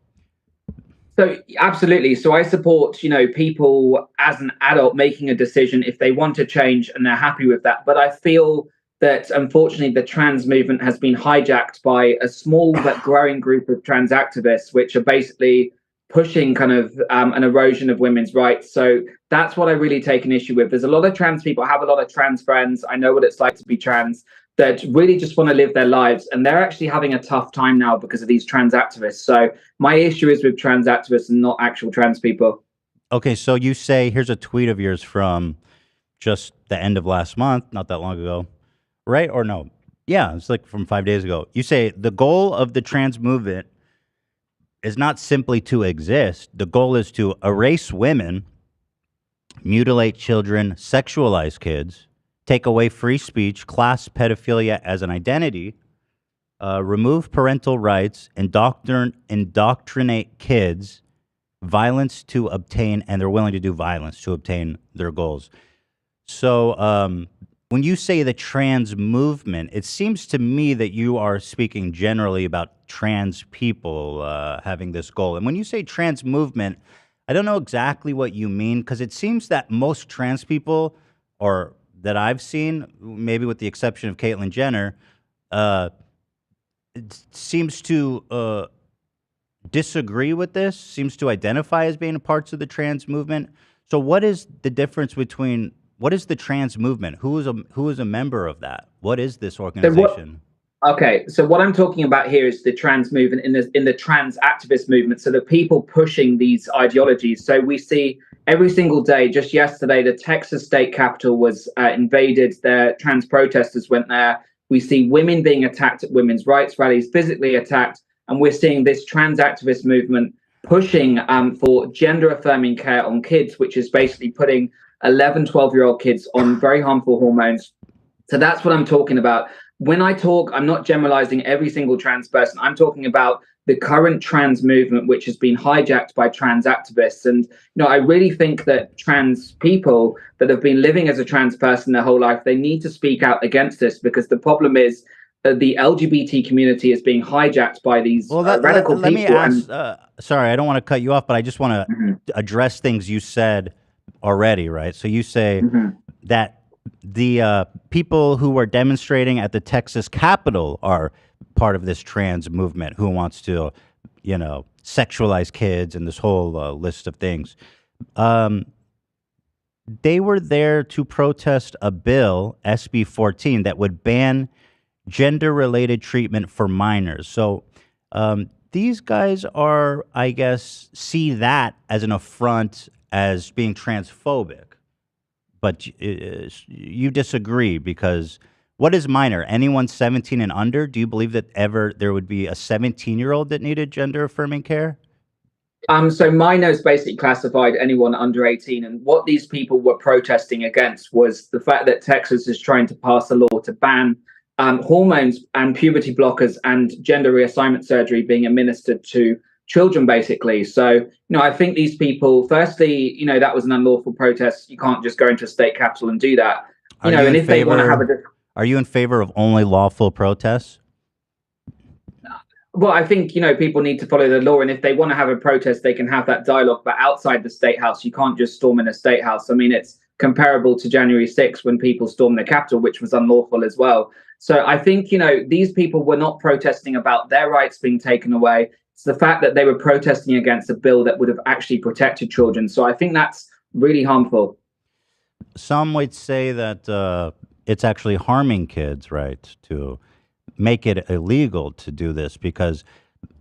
So absolutely. So I support, you know, people as an adult making a decision if they want to change and they're happy with that. But I feel that unfortunately the trans movement has been hijacked by a small but growing group of trans activists, which are basically pushing kind of an erosion of women's rights. So that's what I really take an issue with. There's a lot of trans people. I have a lot of trans friends. I know what it's like to be trans, that really just want to live their lives, and they're actually having a tough time now because of these trans activists. So my issue is with trans activists and not actual trans people. Okay, so you say, here's a tweet of yours from just the end of last month, not that long ago, right? Or no? Yeah, it's like from 5 days ago. You say, the goal of the trans movement is not simply to exist. The goal is to erase women, mutilate children, sexualize kids, take away free speech, class pedophilia as an identity, remove parental rights, indoctrinate kids, violence to obtain, and they're willing to do violence to obtain their goals. So when you say the trans movement, it seems to me that you are speaking generally about trans people having this goal. And when you say trans movement, I don't know exactly what you mean, because it seems that most trans people, or that I've seen, maybe with the exception of Caitlyn Jenner, it seems to disagree with this, seems to identify as being parts of the trans movement. So what is the difference between, what is the trans movement? Who is a member of that? What is this organization? Okay, so what I'm talking about here is the trans movement in the trans activist movement. So the people pushing these ideologies. So we see every single day, just yesterday, the Texas state capitol was invaded. The trans protesters went there. We see women being attacked at women's rights rallies, physically attacked. And we're seeing this trans activist movement pushing for gender affirming care on kids, which is basically putting 11, 12-year-old kids on very harmful hormones. So that's what I'm talking about. When I talk, I'm not generalizing every single trans person. I'm talking about the current trans movement, which has been hijacked by trans activists. And, you know, I really think that trans people that have been living as a trans person their whole life, they need to speak out against this, because the problem is that the LGBT community is being hijacked by these radical people. Let me ask, sorry, I don't want to cut you off, but I just want to address things you said already, right? So you say that the people who were demonstrating at the Texas Capitol are part of this trans movement who wants to, you know, sexualize kids and this whole list of things. They were there to protest a bill, SB 14, that would ban gender-related treatment for minors. So these guys are, I guess, see that as an affront, as being transphobic. But you disagree, because what is minor? Anyone 17 and under? Do you believe that ever there would be a 17-year-old that needed gender-affirming care? So minor is basically classified anyone under 18. And what these people were protesting against was the fact that Texas is trying to pass a law to ban hormones and puberty blockers and gender reassignment surgery being administered to children, basically. So, I think these people, firstly, that was an unlawful protest. You can't just go into a state capitol and do that. And if they want to have Are you in favor of only lawful protests? Well, I think, people need to follow the law. And if they want to have a protest, they can have that dialogue. But outside the State House, you can't just storm in a State House. I mean, it's comparable to January 6th when people stormed the Capitol, which was unlawful as well. So I think, these people were not protesting about their rights being taken away. It's the fact that they were protesting against a bill that would have actually protected children. So I think that's really harmful. Some would say that it's actually harming kids, right, to make it illegal to do this, because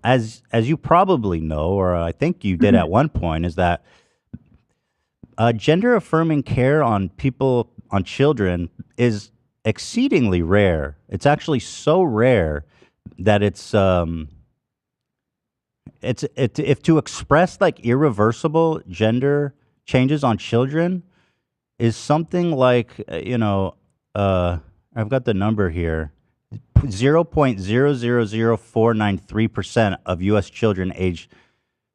as you probably know, or I think you did at one point, is that gender affirming care on children is exceedingly rare. It's actually so rare that if to express like irreversible gender changes on children is something like, I've got the number here, 0.000493% of U.S. children aged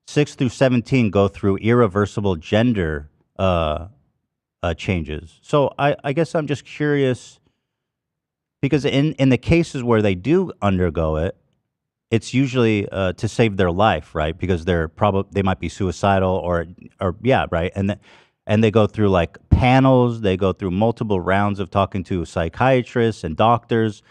6 through 17 go through irreversible gender changes. So I guess I'm just curious, because in the cases where they do undergo it, it's usually to save their life, right? Because they might be suicidal or yeah, right? And they go through like panels, they go through multiple rounds of talking to psychiatrists and doctors.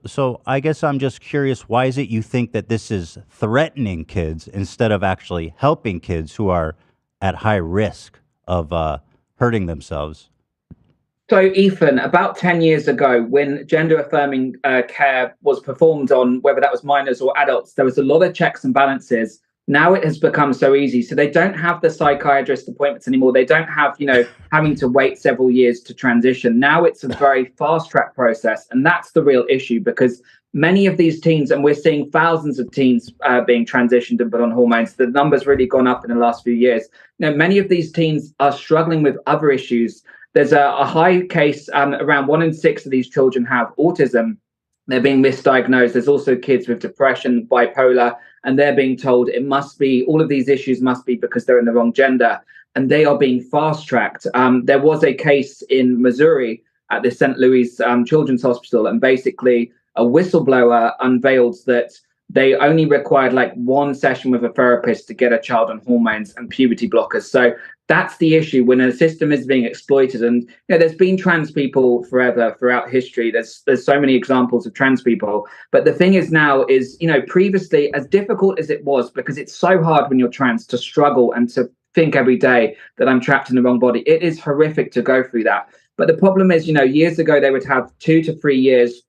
So I guess I'm just curious, why is it you think that this is threatening kids instead of actually helping kids who are at high risk of hurting themselves? So, Ethan, about 10 years ago, when gender-affirming care was performed on whether that was minors or adults, there was a lot of checks and balances. Now it has become so easy. So they don't have the psychiatrist appointments anymore. They don't have, having to wait several years to transition. Now it's a very fast-track process. And that's the real issue, because many of these teens, and we're seeing thousands of teens being transitioned and put on hormones. The number's really gone up in the last few years. Many of these teens are struggling with other issues. There's a high case, around 1 in 6 of these children have autism. They're being misdiagnosed. There's also kids with depression, bipolar, and they're being told all of these issues must be because they're in the wrong gender, and they are being fast-tracked. There was a case in Missouri at the St. Louis Children's Hospital, and basically a whistleblower unveiled that they only required like 1 session with a therapist to get a child on hormones and puberty blockers. So that's the issue when a system is being exploited. And there's been trans people forever throughout history. There's so many examples of trans people. But the thing is now is, previously, as difficult as it was, because it's so hard when you're trans to struggle and to think every day that I'm trapped in the wrong body. It is horrific to go through that. But the problem is, years ago, they would have 2 to 3 years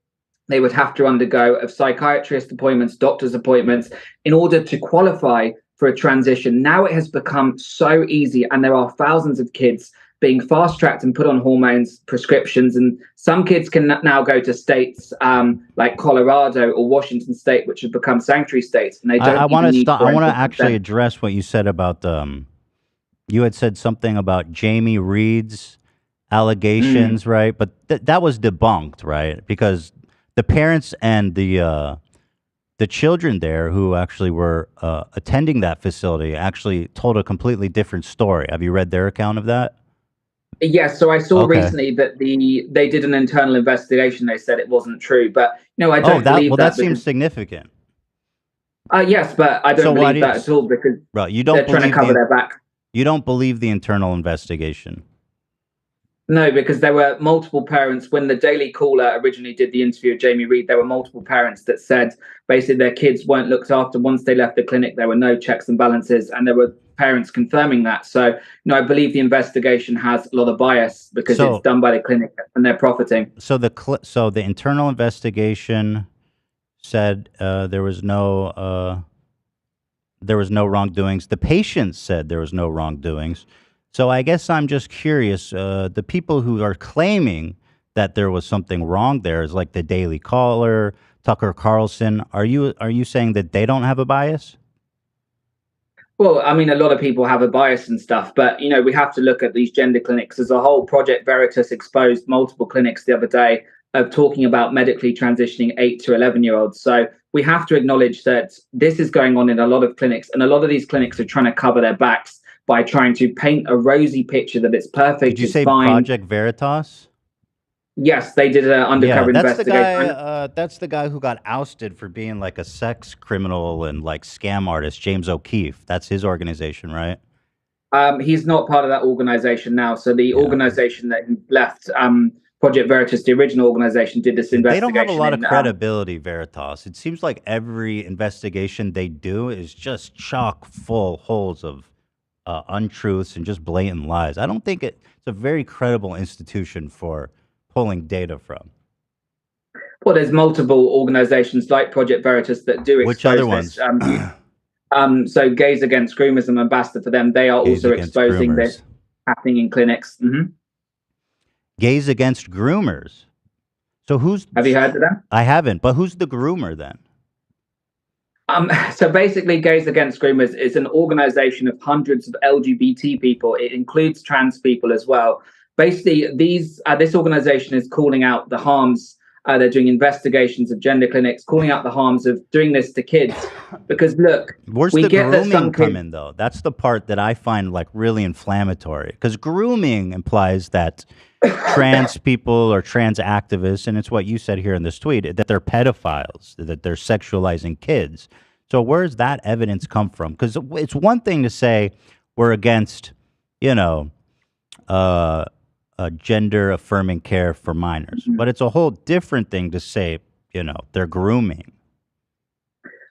they would have to undergo of psychiatrist appointments, doctor's appointments in order to qualify for a transition. Now it has become so easy, and there are thousands of kids being fast-tracked and put on hormones, prescriptions, and some kids can now go to states like Colorado or Washington State, which have become sanctuary states, and they don't. I want to actually address what you said about you had said something about Jamie Reed's allegations, right? But that was debunked, right? Because the parents and the children there who actually were attending that facility actually told a completely different story. Have you read their account of that? Yes. So I saw recently that they did an internal investigation. They said it wasn't true, but I don't believe that. Well, that seems significant. Yes, but I don't believe that at all, because they're trying to cover their back. You don't believe the internal investigation? No, because there were multiple parents. When the Daily Caller originally did the interview with Jamie Reed, there were multiple parents that said basically their kids weren't looked after. Once they left the clinic, there were no checks and balances, and there were parents confirming that. So, I believe the investigation has a lot of bias because it's done by the clinic and they're profiting. So the internal investigation said there was no wrongdoings. The patients said there was no wrongdoings. So I guess I'm just curious, the people who are claiming that there was something wrong there is like the Daily Caller, Tucker Carlson. Are you saying that they don't have a bias? Well, I mean, a lot of people have a bias and stuff, but, we have to look at these gender clinics as a whole. Project Veritas exposed multiple clinics the other day of talking about medically transitioning 8 to 11-year-olds. So we have to acknowledge that this is going on in a lot of clinics, and a lot of these clinics are trying to cover their backs by trying to paint a rosy picture that it's perfect. Did you it's say fine. Project Veritas? Yes, they did an undercover that's the investigation. guy. That's the guy who got ousted for being like a sex criminal and like scam artist, James O'Keefe. That's his organization, right? He's not part of that organization now. So the organization that he left, Project Veritas, the original organization, did this investigation. They don't have a lot of credibility, Veritas. It seems like every investigation they do is just chock full holes of untruths and just blatant lies. I don't think it's a very credible institution for pulling data from. Well, there's multiple organizations like Project Veritas that do expose Which other this. ones? So Gays Against Groomers, I'm ambassador for them. They are Gays also Against exposing Groomers. this happening in clinics. Gays Against Groomers. So who's... Have you heard of them? I haven't, but who's the groomer then? So basically, Gays Against Groomers is an organization of hundreds of LGBT people. It includes trans people as well. Basically, this organization is calling out the harms. They're doing investigations of gender clinics, calling out the harms of doing this to kids. Because look, where's the grooming come in, though? That's the part that I find like really inflammatory. Because grooming implies that trans people or trans activists, and it's what you said here in this tweet, that they're pedophiles, that they're sexualizing kids. So where's that evidence come from? Because it's one thing to say we're against, gender affirming care for minors, but it's a whole different thing to say, they're grooming.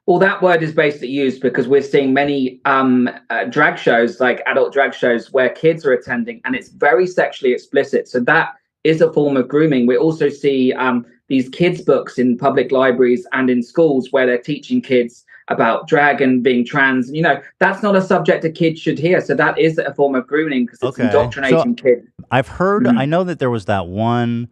Well, that word is basically used because we're seeing many drag shows, like adult drag shows, where kids are attending, and it's very sexually explicit. So that is a form of grooming. We also see these kids' books in public libraries and in schools where they're teaching kids about drag and being trans. That's not a subject a kid should hear. So that is a form of grooming because it's indoctrinating kids. I've heard, I know that there was that one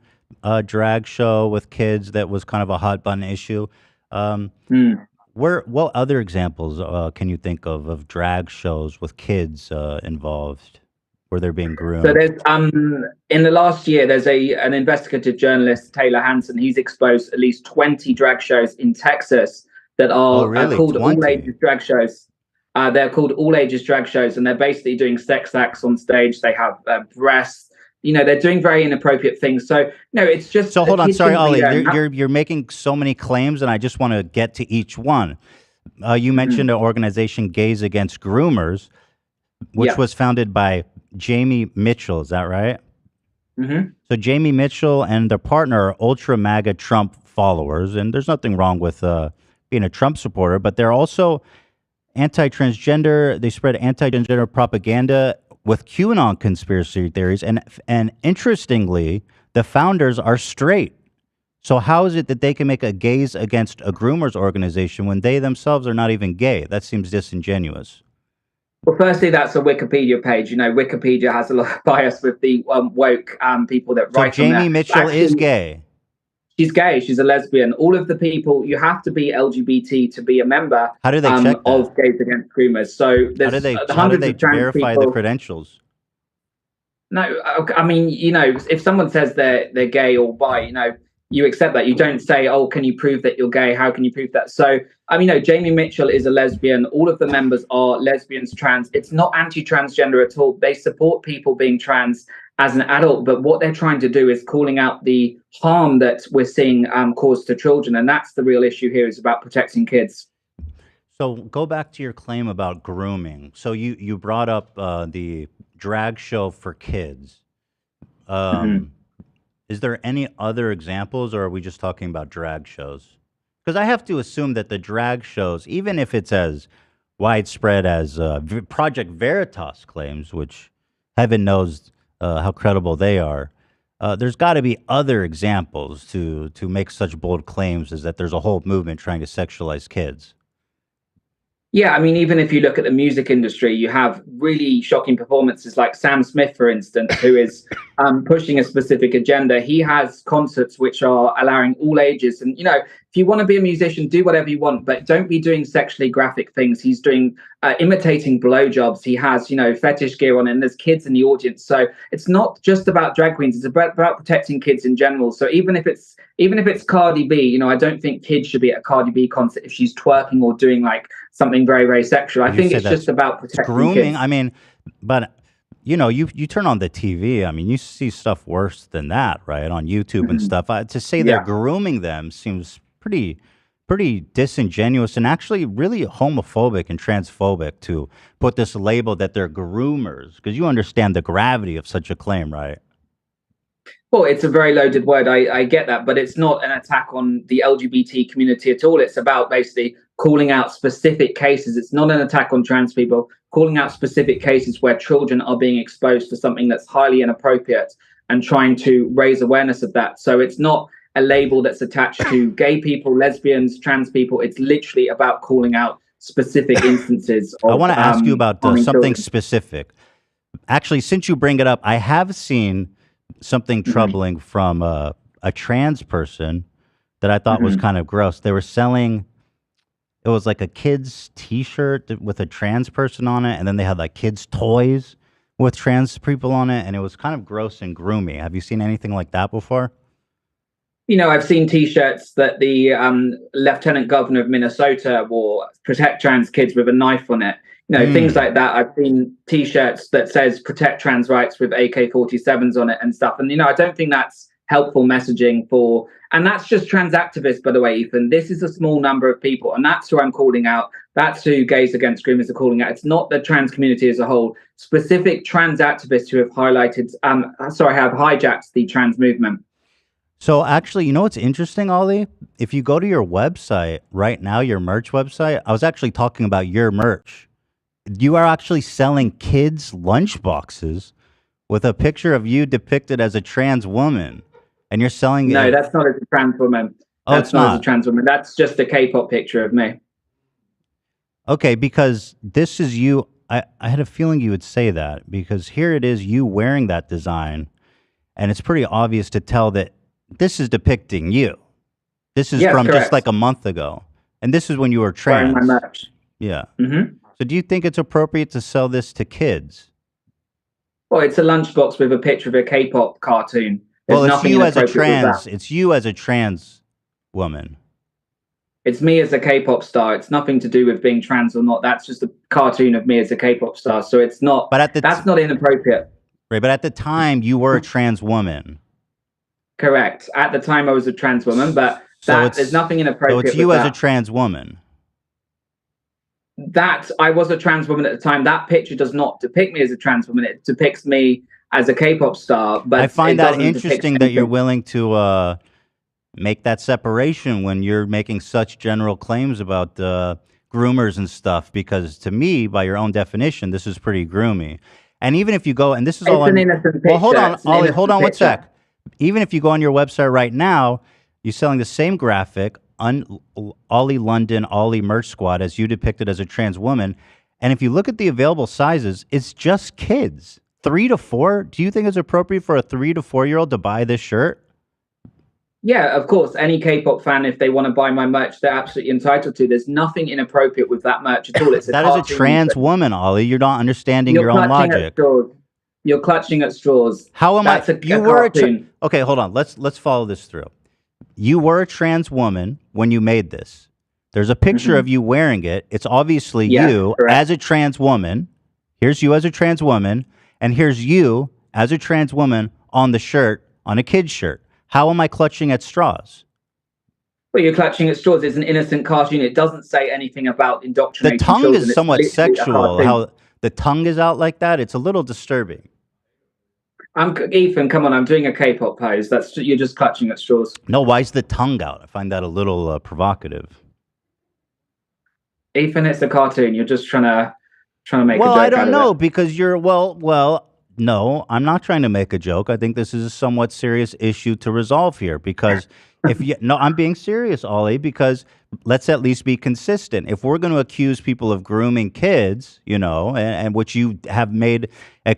drag show with kids that was kind of a hot button issue. What other examples can you think of drag shows with kids involved where they're being groomed? So there's in the last year, there's an investigative journalist, Taylor Hasan. He's exposed at least 20 drag shows in Texas that are called all ages drag shows. They're called all ages drag shows, and they're basically doing sex acts on stage. They have breasts. They're doing very inappropriate things. So it's just. So hold on, sorry, Olie, you're making so many claims, and I just want to get to each one. You mentioned an organization, Gays Against Groomers, which was founded by Jamie Mitchell. Is that right? So Jamie Mitchell and their partner are ultra MAGA Trump followers, and there's nothing wrong with being a Trump supporter, but they're also anti-transgender. They spread anti-transgender propaganda with QAnon conspiracy theories, and interestingly, the founders are straight. So how is it that they can make a Gays Against a Groomers organization when they themselves are not even gay? That seems disingenuous. Well, firstly, that's a Wikipedia page. Wikipedia has a lot of bias with the woke people that write. So Jamie Mitchell is gay. She's gay. She's a lesbian. All of the people, you have to be LGBT to be a member. How do they check of Gays Against Groomers? So there's how do they verify the credentials? No, I mean, if someone says they're gay or bi, you accept that. You don't say, "Oh, can you prove that you're gay? How can you prove that?" So, Jamie Mitchell is a lesbian. All of the members are lesbians, trans. It's not anti-transgender at all. They support people being trans as an adult, but what they're trying to do is calling out the harm that we're seeing caused to children, and that's the real issue here, is about protecting kids. So go back to your claim about grooming. So you brought up the drag show for kids. Is there any other examples, or are we just talking about drag shows? Because I have to assume that the drag shows, even if it's as widespread as Project Veritas claims, which heaven knows how credible they are, there's got to be other examples to make such bold claims as that there's a whole movement trying to sexualize kids. Yeah, I mean, even if you look at the music industry, you have really shocking performances like Sam Smith, for instance, who is pushing a specific agenda. He has concerts which are allowing all ages. And, if you want to be a musician, do whatever you want, but don't be doing sexually graphic things. He's doing imitating blowjobs. He has, fetish gear on, and there's kids in the audience. So it's not just about drag queens. It's about protecting kids in general. So even if it's Cardi B, I don't think kids should be at a Cardi B concert if she's twerking or doing like something very, very sexual. I think it's just about protecting grooming. kids. I mean, but you turn on the TV. I mean, you see stuff worse than that, right? On YouTube and stuff. To say they're grooming them seems pretty disingenuous and actually really homophobic and transphobic to put this label that they're groomers, because you understand the gravity of such a claim, right? Well, it's a very loaded word. I get that, but it's not an attack on the LGBT community at all. It's about basically calling out specific cases. It's not an attack on trans people, calling out specific cases where children are being exposed to something that's highly inappropriate and trying to raise awareness of that. So it's not a label that's attached to gay people, lesbians, trans people. It's literally about calling out specific instances. I want to ask you about something children. specific. Actually, since you bring it up, I have seen something troubling from a trans person that I thought was kind of gross. They were selling, it was like a kid's t-shirt with a trans person on it, and then they had like kids' toys with trans people on it, and it was kind of gross and groomy. Have you seen anything like that before? I've seen T-shirts that the Lieutenant Governor of Minnesota wore, protect trans kids, with a knife on it. Things like that. I've seen T-shirts that says protect trans rights with AK-47s on it and stuff. And, I don't think that's helpful messaging for, and that's just trans activists, by the way, Ethan. This is a small number of people, and that's who I'm calling out. That's who Gays Against Groomers are calling out. It's not the trans community as a whole. Specific trans activists who have have hijacked the trans movement. So actually, what's interesting, Olie? If you go to your website right now, your merch website, I was actually talking about your merch. You are actually selling kids' lunchboxes with a picture of you depicted as a trans woman, and you're selling. No, that's not as a trans woman. That's not as a trans woman. That's just a K-pop picture of me. Okay, because this is you. I had a feeling you would say that, because here it is, you wearing that design, and it's pretty obvious to tell that this is depicting you. This is from just like a month ago. And this is when you were trans. Wearing my merch. Yeah. So do you think it's appropriate to sell this to kids? Well, it's a lunchbox with a picture of a K-pop cartoon. Well, it's you as a trans. It's you as a trans woman. It's me as a K-pop star. It's nothing to do with being trans or not. That's just a cartoon of me as a K-pop star. So it's not. But that's not inappropriate. Right. But at the time, you were a trans woman. Correct. At the time, I was a trans woman, but there's nothing inappropriate. So it's you as a trans woman. That I was a trans woman at the time. That picture does not depict me as a trans woman. It depicts me as a K-pop star. But I find that interesting that you're willing to make that separation when you're making such general claims about groomers and stuff. Because to me, by your own definition, this is pretty groomy. And even if you go, and this is all an innocent picture. Well, hold on, Olie, hold on one sec. Even if you go on your website right now, you're selling the same graphic, Olie London, Olie Merch Squad, as you depicted as a trans woman. And if you look at the available sizes, it's just kids. 3 to 4. Do you think it's appropriate for a 3 to 4-year-old to buy this shirt? Yeah, of course. Any K-pop fan, if they want to buy my merch, they're absolutely entitled to. There's nothing inappropriate with that merch at all. It's that is a trans woman, Olie. You're not understanding your own logic. You're clutching at straws. How am I? You were okay. Hold on. Let's follow this through. You were a trans woman when you made this. There's a picture of you wearing it. It's obviously you as a trans woman. Here's you as a trans woman, and here's you as a trans woman on the shirt, on a kid's shirt. How am I clutching at straws? Well, you're clutching at straws. It's an innocent cartoon. It doesn't say anything about indoctrinating The tongue children. is somewhat sexual. How the tongue is out like that. It's a little disturbing. Ethan, come on, I'm doing a K-pop pose. You're just clutching at straws. No, why is the tongue out? I find that a little provocative. Ethan, it's a cartoon. You're just trying to make a joke. Well, I don't out of know it. because you're no, I'm not trying to make a joke. I think this is a somewhat serious issue to resolve here because I'm being serious, Olie, because let's at least be consistent. If we're going to accuse people of grooming kids, and which you have made a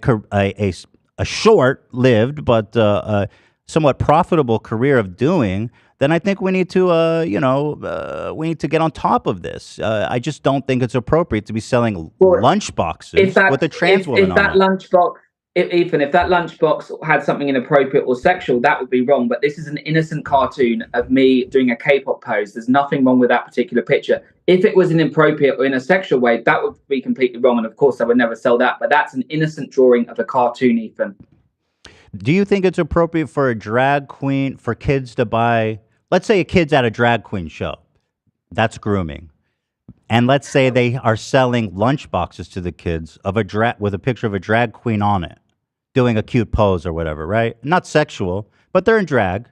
short-lived but somewhat profitable career of doing, then I think we need to, we need to get on top of this. I just don't think it's appropriate to be selling lunch boxes with a trans woman on it. Lunchbox, Ethan, if that lunchbox had something inappropriate or sexual, that would be wrong. But this is an innocent cartoon of me doing a K-pop pose. There's nothing wrong with that particular picture. If it was inappropriate or in a sexual way, that would be completely wrong. And of course, I would never sell that. But that's an innocent drawing of a cartoon, Ethan. Do you think it's appropriate for a drag queen, for kids to buy, let's say a kid's at a drag queen show, that's grooming. And let's say they are selling lunch boxes to the kids of with a picture of a drag queen on it, doing a cute pose or whatever, right? Not sexual, but they're in drag.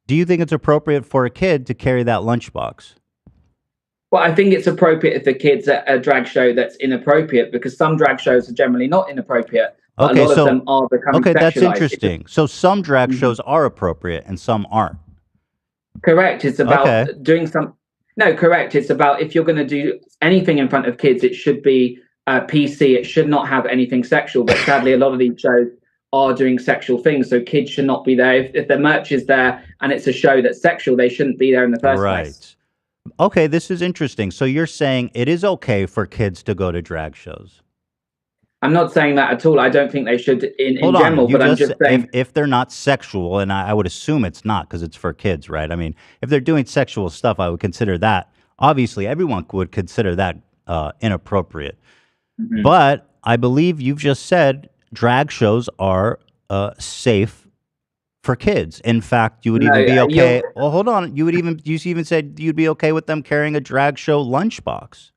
Do you think it's appropriate for a kid to carry that lunchbox? Well, I think it's appropriate if the kid's at a drag show that's inappropriate, because some drag shows are generally not inappropriate. But a lot of them are becoming sexualized. That's interesting. So some drag shows are appropriate and some aren't. Correct. It's about doing some. No, correct. It's about if you're going to do anything in front of kids, it should be PC. It should not have anything sexual. But sadly, a lot of these shows are doing sexual things, so kids should not be there. If their merch is there and it's a show that's sexual, they shouldn't be there in the first place. Okay, this is interesting. So you're saying it is okay for kids to go to drag shows? I'm not saying that at all. I don't think they should in general, but I'm just saying if they're not sexual, and I would assume it's not because it's for kids, right? I mean, if they're doing sexual stuff, I would consider that. Obviously, everyone would consider that inappropriate. Mm-hmm. But I believe you've just said drag shows are safe for kids. In fact, you would even be okay. Well, hold on. You even said you'd be okay with them carrying a drag show lunchbox.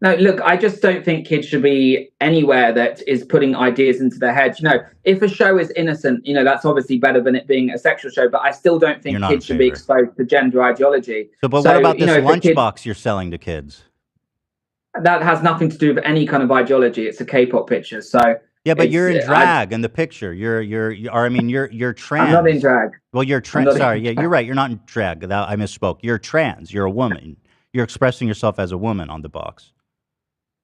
No, look, I just don't think kids should be anywhere that is putting ideas into their heads. If a show is innocent, that's obviously better than it being a sexual show. But I still don't think kids should be exposed to gender ideology. But what about this lunchbox you're selling to kids? That has nothing to do with any kind of ideology. It's a K-pop picture. So yeah, but you're in drag in the picture. You're trans. I'm not in drag. Well, you're trans. Sorry, yeah, you're right. You're not in drag. I misspoke. You're trans. You're a woman. You're expressing yourself as a woman on the box.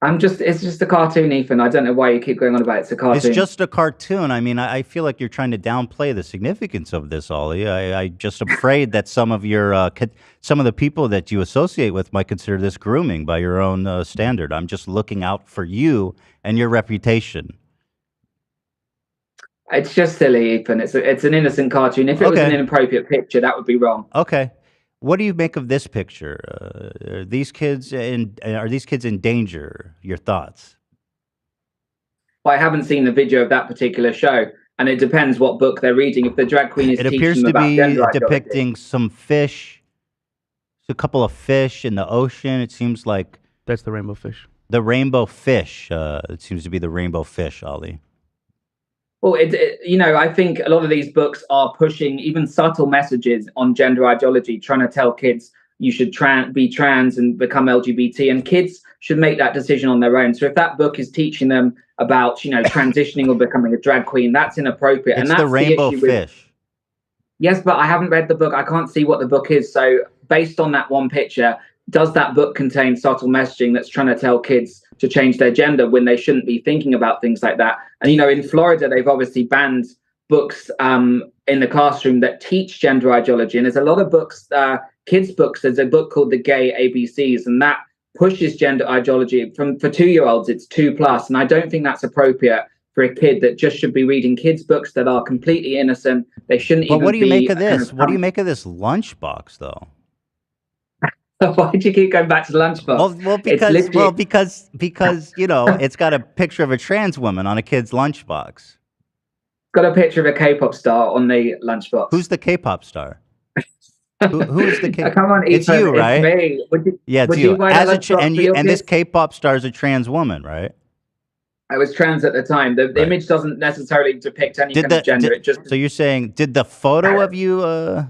It's just a cartoon, Ethan. I don't know why you keep going on about it's a cartoon. It's just a cartoon. I mean, I feel like you're trying to downplay the significance of this, Olie. I just afraid that some of the people that you associate with might consider this grooming by your own standard. I'm just looking out for you and your reputation. It's just silly, Ethan. It's an innocent cartoon. If it was an inappropriate picture, that would be wrong. Okay. What do you make of this picture? Are these kids in danger? Your thoughts? Well, I haven't seen the video of that particular show, and it depends what book they're reading. If the drag queen is teaching them about gender ideology. It appears to be depicting some fish. A couple of fish in the ocean. It seems like that's the rainbow fish. The rainbow fish. It seems to be the rainbow fish, Olie. Well, I think a lot of these books are pushing even subtle messages on gender ideology, trying to tell kids you should be trans and become LGBT, and kids should make that decision on their own. So if that book is teaching them about, transitioning or becoming a drag queen, that's inappropriate. It's and that's the rainbow fish. Yes, but I haven't read the book. I can't see what the book is. So based on that one picture, does that book contain subtle messaging that's trying to tell kids to change their gender when they shouldn't be thinking about things like that? And, in Florida, they've obviously banned books in the classroom that teach gender ideology. And there's a lot of books, kids' books. There's a book called The Gay ABCs, and that pushes gender ideology. For 2-year-olds, it's 2+. And I don't think that's appropriate for a kid that just should be reading kids' books that are completely innocent. They shouldn't even be... But what do you make of this? What do you make of this lunchbox, though? Why do you keep going back to the lunchbox? Well, because it's got a picture of a trans woman on a kid's lunchbox. Got a picture of a K-pop star on the lunchbox. Who's the K-pop star? Who's the K-pop? Come on, Ethan, it's you, right? It's me. It's you. And this K-pop star is a trans woman, right? I was trans at the time. The image doesn't necessarily depict any kind of gender. So you're saying, did the photo of you?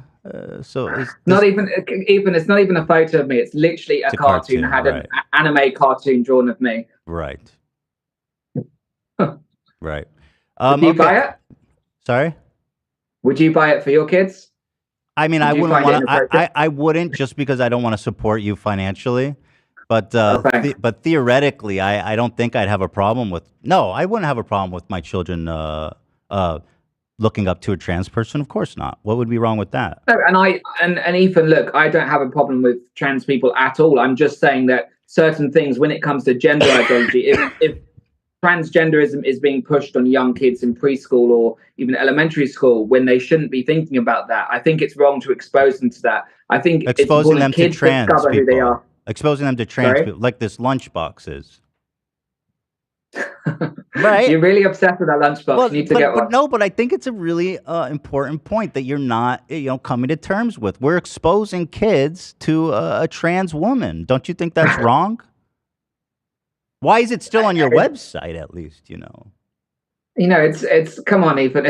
Not even it's not even a photo of me. It's literally a cartoon. I had an anime cartoon drawn of me. Right. Right. Would you buy it? Sorry? Would you buy it for your kids? I mean, Would I you wouldn't find it want to. inappropriate? I wouldn't just because I don't want to support you financially. But but theoretically, I don't think I'd have a problem with. No, I wouldn't have a problem with my children looking up to a trans person. Of course not. What would be wrong with that? No, and Ethan, look, I don't have a problem with trans people at all. I'm just saying that certain things, when it comes to gender ideology, if transgenderism is being pushed on young kids in preschool or even elementary school when they shouldn't be thinking about that, I think it's wrong to expose them to that. I think Exposing them it's to important kids trans discover who they people. are. Exposing them to trans Sorry? people, like this lunchbox is. Right? You're really obsessed with that lunchbox. You need to get one. No, but I think it's a really important point that you're not, coming to terms with. We're exposing kids to a trans woman. Don't you think that's wrong? Why is it still on your website, at least, It's come on, Ethan.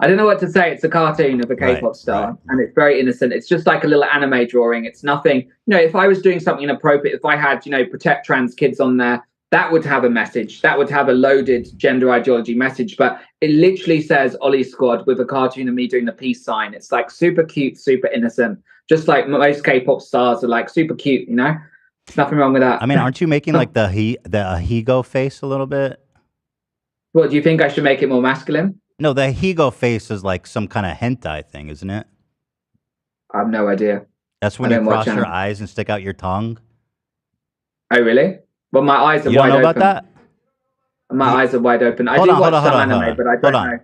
I don't know what to say. It's a cartoon of a K-pop star, and it's very innocent. It's just like a little anime drawing. It's nothing. If I was doing something inappropriate, if I had, protect trans kids on there, that would have a message. That would have a loaded gender ideology message. But it literally says Olie Squad with a cartoon of me doing the peace sign. It's like super cute, super innocent. Just like most K-pop stars are like super cute, There's nothing wrong with that. I mean, aren't you making like the Higo face a little bit? What, do you think I should make it more masculine? No, the Higo face is like some kind of hentai thing, isn't it? I have no idea. That's when you cross your eyes and stick out your tongue. Oh, really? Well, my eyes are You wide don't know open. about that? My eyes are wide open. I Hold do on, watch hold on, some hold on, anime, hold on. but I don't Hold on. know.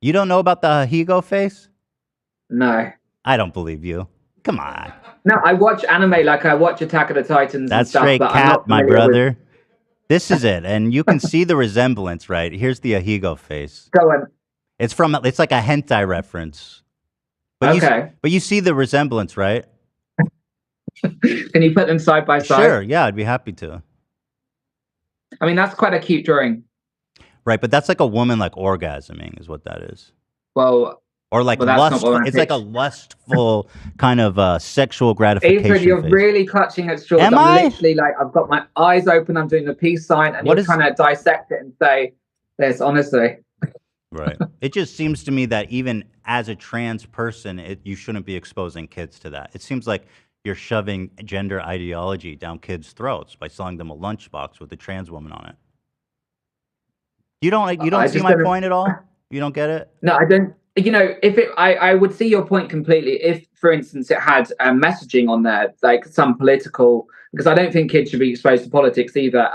You don't know about the Higo face? No. I don't believe you. Come on. No, I watch anime like I watch Attack of the Titans and That's stuff. straight but I'm cap, not my familiar brother. This is it, and you can see the resemblance, right? Here's the Ahigo face. Go on. It's like a hentai reference. But Okay. But you see the resemblance, right? Can you put them side by side? Sure, yeah, I'd be happy to. I mean, that's quite a cute drawing. Right, but that's like a woman like orgasming is what that is. Well, or like that's not lustful. what I It's like a lustful kind of sexual gratification. Adrian, you're face. really clutching at straws. Am I'm I? literally like, I've got my eyes open. I'm doing the peace sign, and you're trying to dissect it and say this. Honestly, Right. It just seems to me that even as a trans person, you shouldn't be exposing kids to that. It seems like you're shoving gender ideology down kids' throats by selling them a lunchbox with a trans woman on it. You don't see my point at all? You don't get it? No, I don't. I would see your point completely if, for instance, it had messaging on there, like some political, because I don't think kids should be exposed to politics either.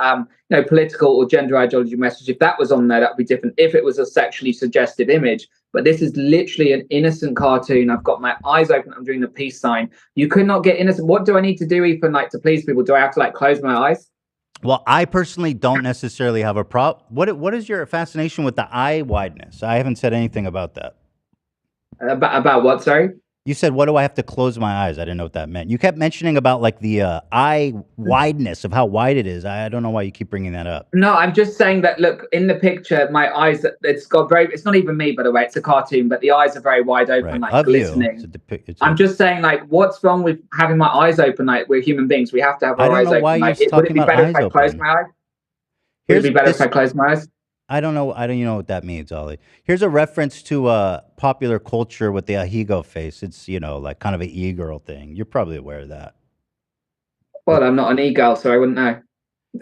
Political or gender ideology message. If that was on there, that would be different. If it was a sexually suggestive image, but this is literally an innocent cartoon. I've got my eyes open. I'm doing the peace sign. You could not get innocent. What do I need to do, Ethan, to please people? Do I have to close my eyes? Well, I personally don't necessarily have a problem. What is your fascination with the eye wideness? I haven't said anything about that. About what, sorry? You said, what do I have to close my eyes? I didn't know what that meant. You kept mentioning about the eye wideness of how wide it is. I don't know why you keep bringing that up. No, I'm just saying that, look, in the picture, my eyes, it's not even me, by the way, it's a cartoon, but the eyes are very wide open, glistening. I'm just saying, what's wrong with having my eyes open? We're human beings. We have to have our eyes open. Why you're would it talking be about better eyes if I close my eyes? Would it be better if I close my eyes? I don't know. I don't know what that means, Ollie. Here's a reference to popular culture with the Ahigo face. It's, kind of an e-girl thing. You're probably aware of that. Well, I'm not an e-girl, so I wouldn't know.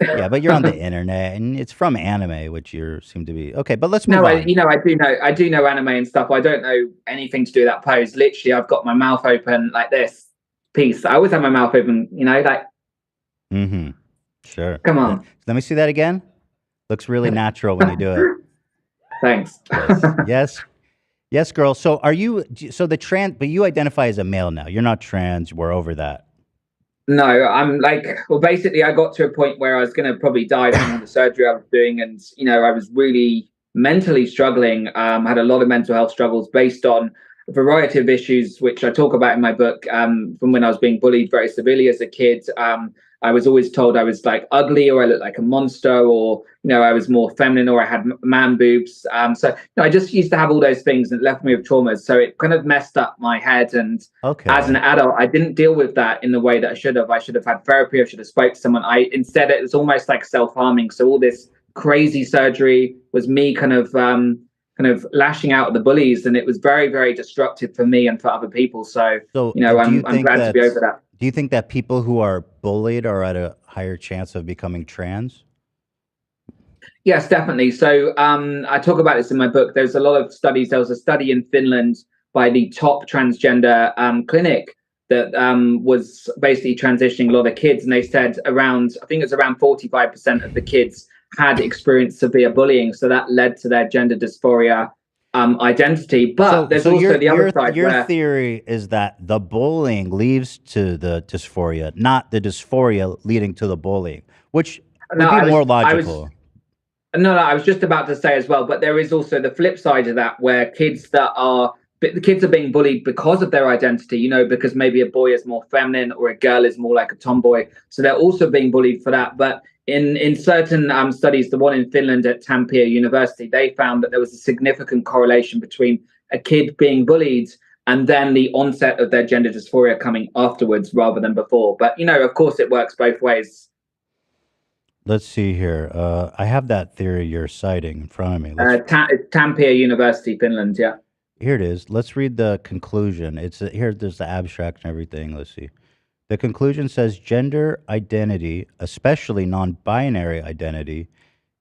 Yeah, but you're on the internet, and it's from anime, which you seem to be. Okay, but let's move on. I do know anime and stuff. I don't know anything to do with that pose. Literally, I've got my mouth open like this. Peace. I always have my mouth open, Mm-hmm. Sure. Come on. Let me see that again. Looks really natural when you do it. Thanks. Yes, girl. So but you identify as a male now. You're not trans. We're over that. No, I'm basically I got to a point where I was going to probably die from all the surgery I was doing. And, I was really mentally struggling. Had a lot of mental health struggles based on a variety of issues, which I talk about in my book, from when I was being bullied very severely as a kid. I was always told I was ugly, or I looked like a monster, or I was more feminine, or I had man boobs. So I just used to have all those things, and it left me with traumas. So it kind of messed up my head. And as an adult, I didn't deal with that in the way that I should have. I should have had therapy. I should have spoke to someone. Instead, it was almost like self-harming. So all this crazy surgery was me kind of kind of lashing out at the bullies, and it was very, very destructive for me and for other people. So, So, you know, do you I'm think glad to be over that. Do you think that people who are bullied are at a higher chance of becoming trans? Yes, definitely. So I talk about this in my book. There's a lot of studies. There was a study in Finland by the top transgender clinic that was basically transitioning a lot of kids. And they said I think it's around 45% of the kids had experienced severe bullying. So that led to their gender dysphoria identity. But there's also the other side. Your theory is that the bullying leads to the dysphoria, not the dysphoria leading to the bullying, which would be more logical. No, I was just about to say as well, but there is also the flip side of that, where the kids are being bullied because of their identity, you know, because maybe a boy is more feminine or a girl is more like a tomboy. So they're also being bullied for that. But in certain studies, the one in Finland at Tampere University, they found that there was a significant correlation between a kid being bullied and then the onset of their gender dysphoria coming afterwards rather than before. But, you know, of course, it works both ways. Let's see here. I have that theory you're citing in front of me. Tampere University, Finland, yeah. Here it is. Let's read the conclusion. Here, there's the abstract and everything. Let's see. The conclusion says gender identity, especially non-binary identity,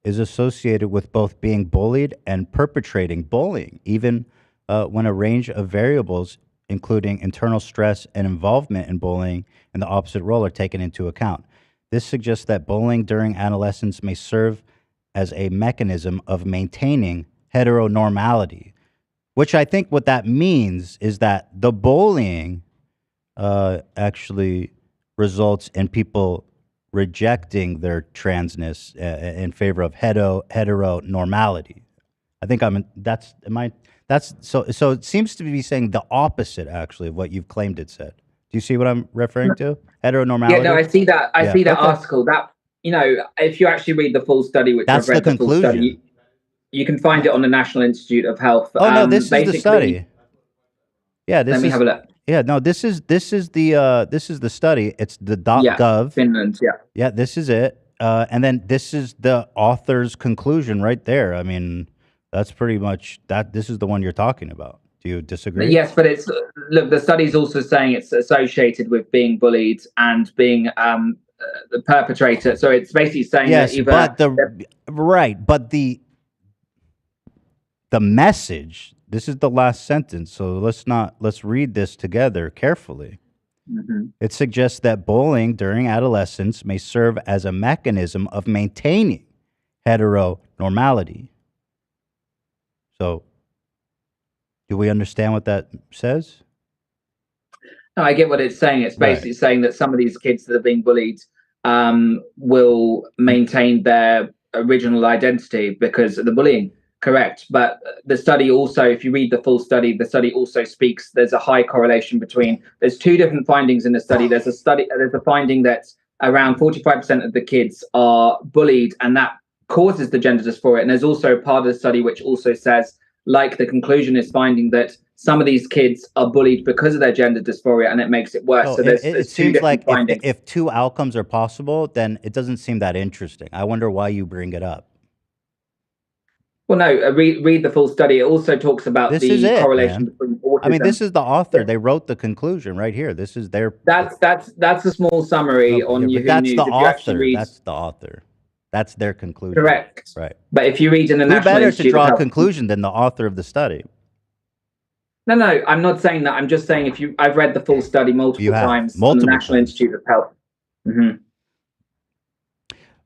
is associated with both being bullied and perpetrating bullying, even when a range of variables, including internal stress and involvement in bullying and the opposite role, are taken into account. This suggests that bullying during adolescence may serve as a mechanism of maintaining heteronormality, which I think what that means is that the bullying actually results in people rejecting their transness in favor of heteronormality. I think so it seems to be saying the opposite actually of what you've claimed it said. Do you see what I'm referring to? Heteronormality? Yeah, no, I see that. I see that article. That, you know, if you actually read the full study, which that's I've read the the full conclusion. study, you can find it on the National Institute of Health. Oh no, this is the study. Yeah, let me have a look. Yeah, no, this is the study. It's the .gov. Finland, yeah. Yeah, this is it. And then this is the author's conclusion right there. I mean, that's pretty much that. This is the one you're talking about. Do you disagree? Yes, but the study's also saying it's associated with being bullied and being the perpetrator. So it's basically saying that either but the message. This is the last sentence. So let's read this together carefully. Mm-hmm. It suggests that bullying during adolescence may serve as a mechanism of maintaining heteronormality. So, do we understand what that says? No, I get what it's saying. It's basically saying that some of these kids that are being bullied will maintain their original identity because of the bullying. Correct. But the study also, if you read the full study, the study also speaks, there's a high correlation between, there's two different findings in the study. There's a finding that around 45% of the kids are bullied, and that causes the gender dysphoria. And there's also part of the study which also says, like the conclusion is finding that some of these kids are bullied because of their gender dysphoria, and it makes it worse. So it seems like if two outcomes are possible, then it doesn't seem that interesting. I wonder why you bring it up. Well, no, read the full study. It also talks about the correlation between autism. I mean, this is the author. They wrote the conclusion right here. This is their. That's a small summary on Yahoo That's News. The author. That's the author. That's their conclusion. Correct. Right. But if you read in the National better Institute to draw of a conclusion than the author of the study. No, I'm not saying that. I'm just saying I've read the full study multiple times on the National Institute of Health. Mm-hmm.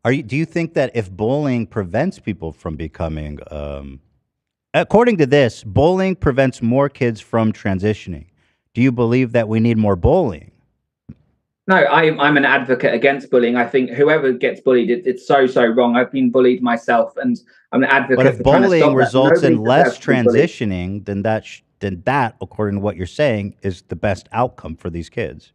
Do you think that if bullying prevents people from becoming, according to this, bullying prevents more kids from transitioning? Do you believe that we need more bullying? No, I'm an advocate against bullying. I think whoever gets bullied, it's so wrong. I've been bullied myself, and I'm an advocate. But if bullying results in less transitioning, then that, according to what you're saying, is the best outcome for these kids.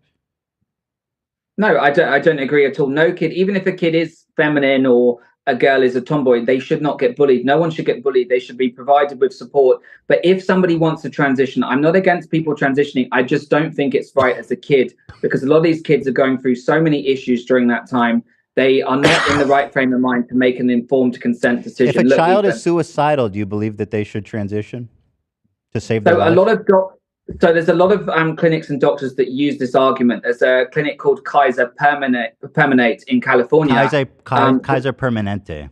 No, I don't agree at all. No kid, even if a kid is feminine or a girl is a tomboy, they should not get bullied. No one should get bullied. They should be provided with support. But if somebody wants to transition, I'm not against people transitioning. I just don't think it's right as a kid, because a lot of these kids are going through so many issues during that time. they are not in the right frame of mind to make an informed consent decision. If a Look, child Ethan, is suicidal, do you believe that they should transition to save their so life? so there's a lot of clinics and doctors that use this argument. There's a clinic called Kaiser Permanente in California. Kaiser Permanente.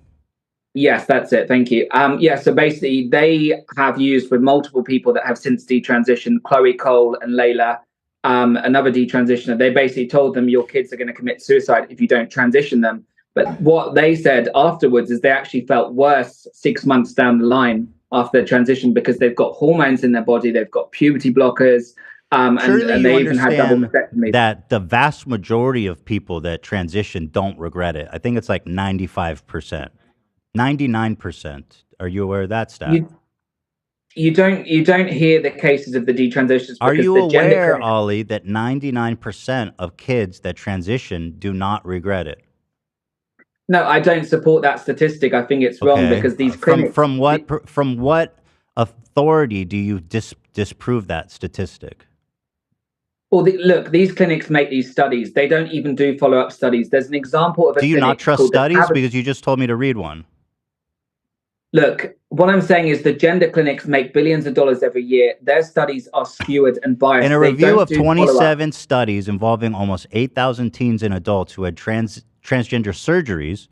Yes, that's it. Thank you. Yeah, so basically they have used with multiple people that have since detransitioned, Chloe Cole and Layla, another detransitioner. They basically told them your kids are going to commit suicide if you don't transition them. But what they said afterwards is they actually felt worse 6 months down the line after their transition because they've got hormones in their body, they've got puberty blockers, and they even had double mastectomy. That the vast majority of people that transition don't regret it. I think it's like 95%. 99%. Are you aware of that stat? You don't hear the cases of the detransitions. Are you aware, Ollie, that 99% of kids that transition do not regret it? No, I don't support that statistic. I think it's wrong because these clinics. From what authority do you disprove that statistic? Well, look, these clinics make these studies. They don't even do follow-up studies. There's an example of a. Do you not trust studies? Because you just told me to read one. Look, what I'm saying is the gender clinics make billions of dollars every year. Their studies are skewed and biased. In a review of 27 studies involving almost 8,000 teens and adults who had transgender surgeries,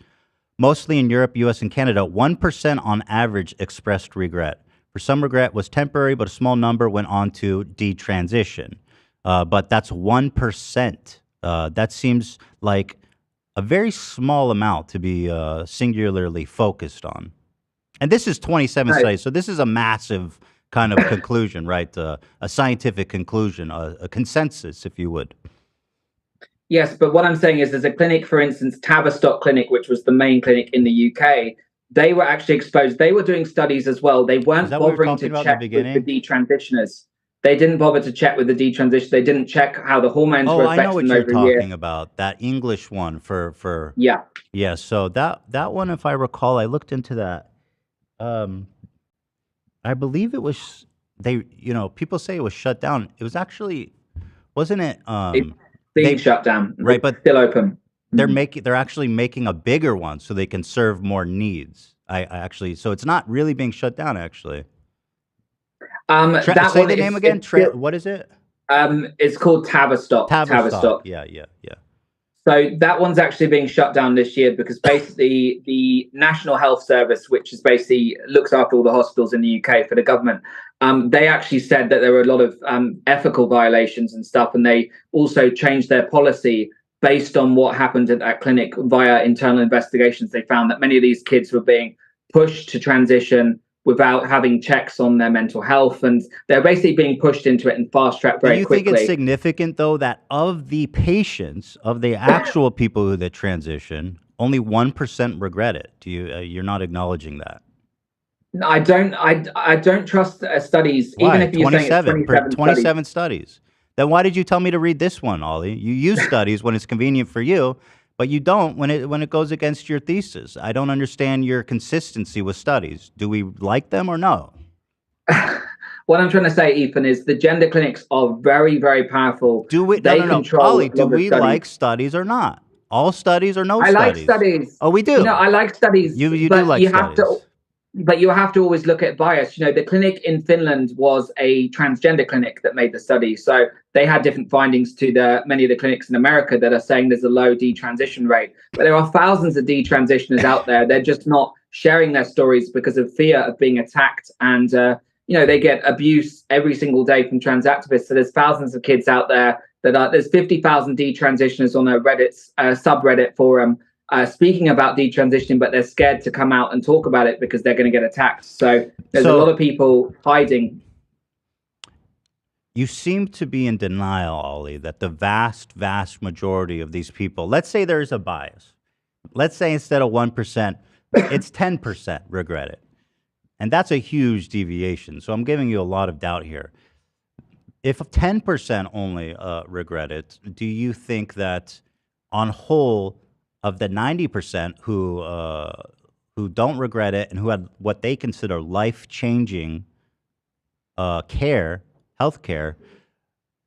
mostly in Europe, US, and Canada, 1% on average expressed regret. For some, regret was temporary, but a small number went on to detransition. But that's 1%. That seems like a very small amount to be singularly focused on. And this is 27 studies, so this is a massive kind of conclusion, right? A scientific conclusion, a consensus, if you would. Yes, but what I'm saying is there's a clinic, for instance, Tavistock Clinic, which was the main clinic in the UK. They were actually exposed. They were doing studies as well. They weren't bothering to check with the detransitioners. They didn't bother to check with the detransition. They didn't check how the hormones were affecting them over a year. I know what you're talking about. That English one for yeah. Yeah, so that one, if I recall, I looked into that. I believe it was people say it was shut down. It was actually, wasn't it? It's being shut down, right? But still open. They're actually making a bigger one so they can serve more needs. I actually, so it's not really being shut down actually. Say the name again. What is it? It's called Tavistock. Tavistock. Yeah. So that one's actually being shut down this year because basically the National Health Service, which is basically looks after all the hospitals in the UK for the government, they actually said that there were a lot of ethical violations and stuff, and they also changed their policy based on what happened at that clinic via internal investigations. They found that many of these kids were being pushed to transition without having checks on their mental health, and they're basically being pushed into it in fast track very quickly. Do you think it's significant, though, that of the patients, of the actual people that transition, only 1% regret it? Do you? You're not acknowledging that. No, I don't. I don't trust studies. Why? Even if you're 27 studies. Then why did you tell me to read this one, Ollie? You use studies when it's convenient for you, but you don't when it goes against your thesis. I don't understand your consistency with studies. Do we like them or no? What I'm trying to say, Ethan, is the gender clinics are very, very powerful. Do we? No. Ollie, do we like studies or not? All studies or no studies? I like studies. Oh, we do. No, I like studies. You do like studies. But you have to always look at bias. The clinic in Finland was a transgender clinic that made the study. So they had different findings to many of the clinics in America that are saying there's a low detransition rate. But there are thousands of detransitioners out there. They're just not sharing their stories because of fear of being attacked. And, they get abuse every single day from trans activists. So there's thousands of kids out there there's 50,000 detransitioners on a Reddit subreddit forum speaking about detransitioning, but they're scared to come out and talk about it because they're going to get attacked. So there's a lot of people hiding. You seem to be in denial, Ollie, that the vast, vast majority of these people, let's say there's a bias. Let's say instead of 1%, it's 10% regret it. And that's a huge deviation. So I'm giving you a lot of doubt here. If 10% only regret it, do you think that on whole, of the 90% who don't regret it and who had what they consider life-changing health care,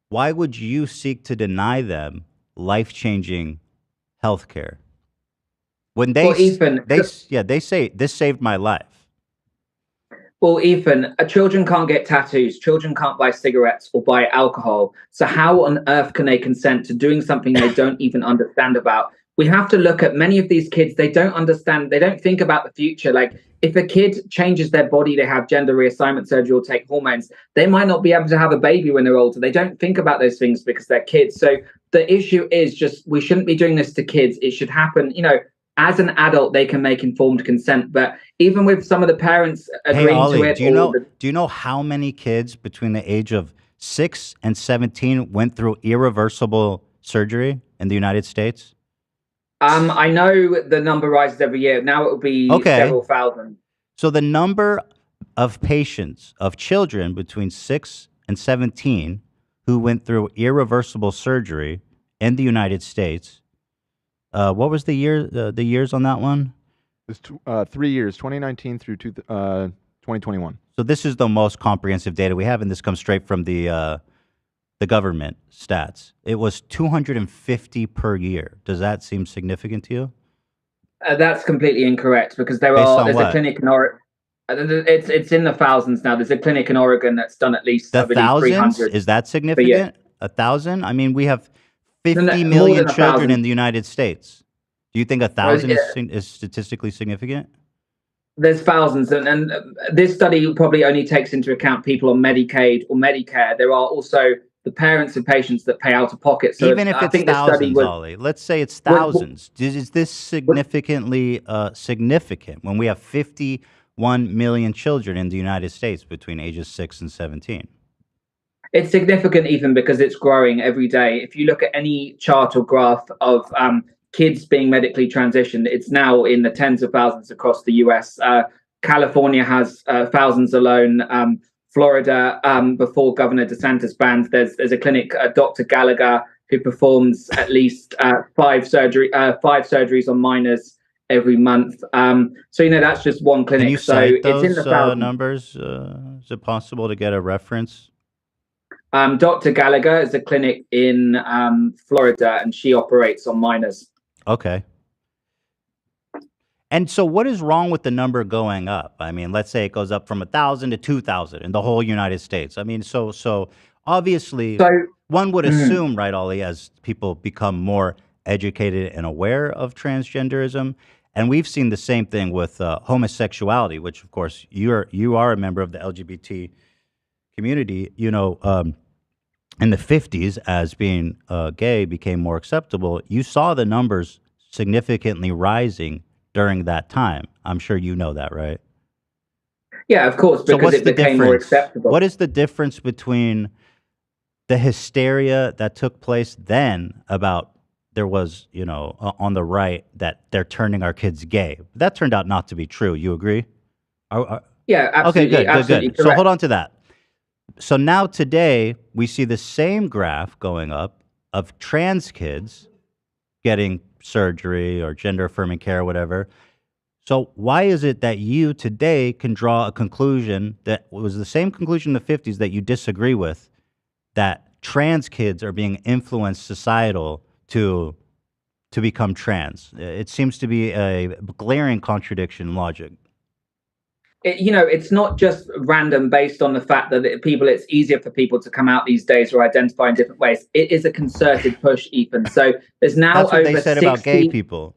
why would you seek to deny them life-changing health care? When they Well, Ethan, they say this saved my life. Well, Ethan, children can't get tattoos. Children can't buy cigarettes or buy alcohol. So how on earth can they consent to doing something they don't even understand about? We have to look at many of these kids. They don't understand. They don't think about the future. Like if a kid changes their body, they have gender reassignment surgery or take hormones, they might not be able to have a baby when they're older. They don't think about those things because they're kids. So the issue is just we shouldn't be doing this to kids. It should happen, as an adult, they can make informed consent. But even with some of the parents agreeing Hey, Olie, to it, do you know how many kids between the age of 6 and 17 went through irreversible surgery in the United States? I know the number rises every year. Now it will be several thousand. So the number of patients, of children between 6 and 17 who went through irreversible surgery in the United States, what was the years on that one? It's 3 years, 2019 through 2021. So this is the most comprehensive data we have, and this comes straight from the government stats. It was 250 per year. Does that seem significant to you? That's completely incorrect because there's a clinic in Oregon. It's in the thousands now. There's a clinic in Oregon that's done at least the thousands. Is that significant? 1,000? I mean, we have 50 million children in the United States. Do you think 1,000 is statistically significant? There's thousands, and this study probably only takes into account people on Medicaid or Medicare. There are also the parents of patients that pay out of pocket. So even if it's thousands, Olie, let's say it's thousands. Is this significantly significant when we have 51 million children in the United States between ages 6 and 17? It's significant even because it's growing every day. If you look at any chart or graph of kids being medically transitioned, it's now in the tens of thousands across the US. California has thousands alone. Florida, before Governor DeSantis banned, there's a clinic, Dr. Gallagher, who performs at least 5 surgeries on minors every month. So that's just one clinic. Can you so cite it's those in the thousands. Numbers? Is it possible to get a reference? Dr. Gallagher is a clinic in Florida, and she operates on minors. Okay. And so what is wrong with the number going up? I mean, let's say it goes up from 1,000 to 2,000 in the whole United States. I mean, so obviously one would assume, right, Olie, as people become more educated and aware of transgenderism, and we've seen the same thing with homosexuality, which of course you are a member of the LGBT community, in the 50s, as being gay became more acceptable, you saw the numbers significantly rising during that time. I'm sure you know that, right? Yeah, of course, because it became more acceptable. What is the difference between the hysteria that took place then about there was, on the right, that they're turning our kids gay? That turned out not to be true. You agree? Yeah, absolutely. Okay, good. Absolutely So hold on to that. So now today, we see the same graph going up of trans kids getting surgery or gender affirming care or whatever. So why is it that you today can draw a conclusion that was the same conclusion in the 50s that you disagree with, that trans kids are being influenced societal to become trans? It seems to be a glaring contradiction in logic. It's not just random based on the fact that it's easier for people to come out these days or identify in different ways. It is a concerted push, Ethan. So there's now That's what over they said 60, about gay people.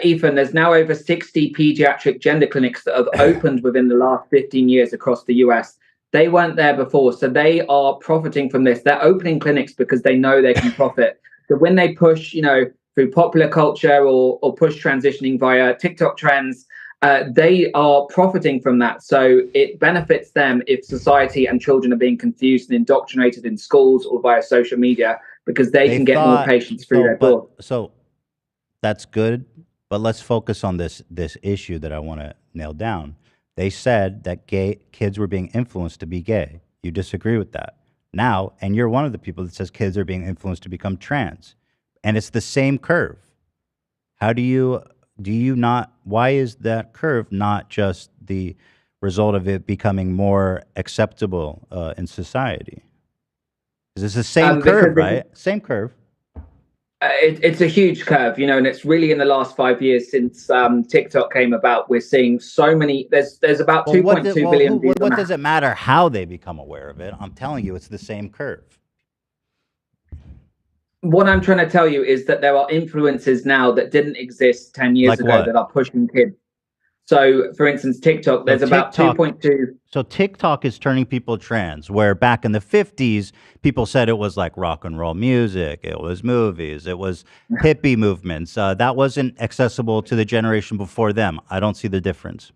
Ethan, there's now over 60 pediatric gender clinics that have opened within the last 15 years across the US. They weren't there before, so they are profiting from this. They're opening clinics because they know they can profit. So when they push, through popular culture or push transitioning via TikTok trends, they are profiting from that. So it benefits them if society and children are being confused and indoctrinated in schools or via social media, because they can get more patients through their door. So that's good, but let's focus on this issue that I want to nail down. They said that gay kids were being influenced to be gay. You disagree with that now, and you're one of the people that says kids are being influenced to become trans, and it's the same curve. How do you not, why is that curve not just the result of it becoming more acceptable in society? Because it's the same curve, right? Same curve. It's a huge curve, you know, and it's really in the last 5 years since TikTok came about. We're seeing so many. There's about 2.2 billion views. What does it matter how they become aware of it? I'm telling you, it's the same curve. What I'm trying to tell you is that there are influences now that didn't exist 10 years Like ago what? that are pushing kids. So, for instance, TikTok, there's about 2.2. So TikTok is turning people trans, where back in the 50s, people said it was like rock and roll music, it was movies, it was hippie movements. That wasn't accessible to the generation before them. I don't see the difference.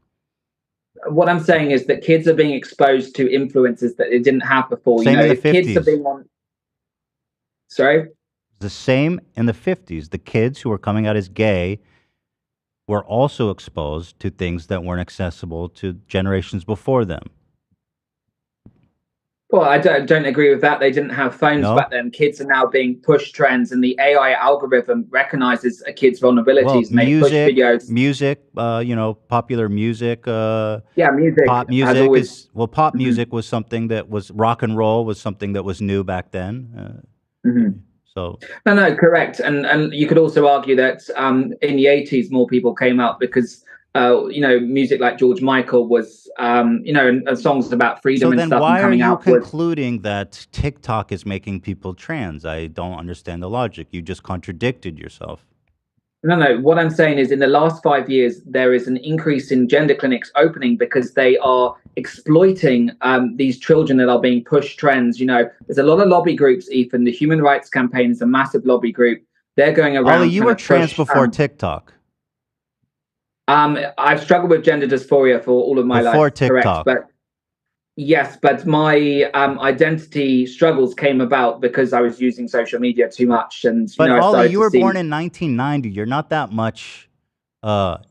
What I'm saying is that kids are being exposed to influences that they didn't have before. Same you know, in the if kids are 50s. being on. Sorry? The same in the 50s. The kids who were coming out as gay were also exposed to things that weren't accessible to generations before them. Well, I don't agree with that. They didn't have phones No? back then. Kids are now being pushed trends, and the AI algorithm recognizes a kid's vulnerabilities, Well, and they push videos. music, you know, popular music. Yeah, music. Pop has music always, is pop music was something that was rock and roll was something that was new back then. So No, correct. And you could also argue that in the 80s, more people came out because, you know, music like George Michael was, you know, and songs about freedom and then stuff. why and are coming you out was, concluding that TikTok is making people trans? I don't understand the logic. You just contradicted yourself. No. What I'm saying is, in the last 5 years, there is an increase in gender clinics opening because they are exploiting these children that are being pushed trends. You know, there's a lot of lobby groups. Ethan, the Human Rights Campaign is a massive lobby group. They're going around. Ollie, you were trans before TikTok. I've struggled with gender dysphoria for all of my life. Before TikTok. Correct, but yes, but my identity struggles came about because I was using social media too much, and But I Ollie, started you to were see. born in 1990. You're not that much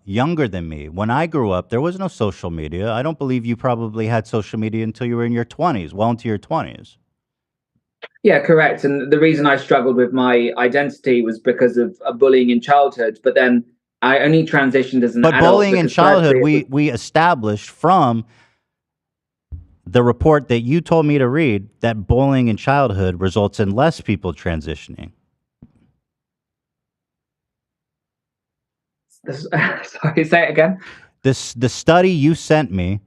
younger than me. When I grew up, there was no social media. I don't believe you probably had social media until you were in your 20s, well into your 20s. Yeah, correct. And the reason I struggled with my identity was because of bullying in childhood. But then I only transitioned as an But adult. bullying in because childhood, firstly, we established from the report that you told me to read that bullying in childhood results in less people transitioning. Sorry, say it again. The study you sent me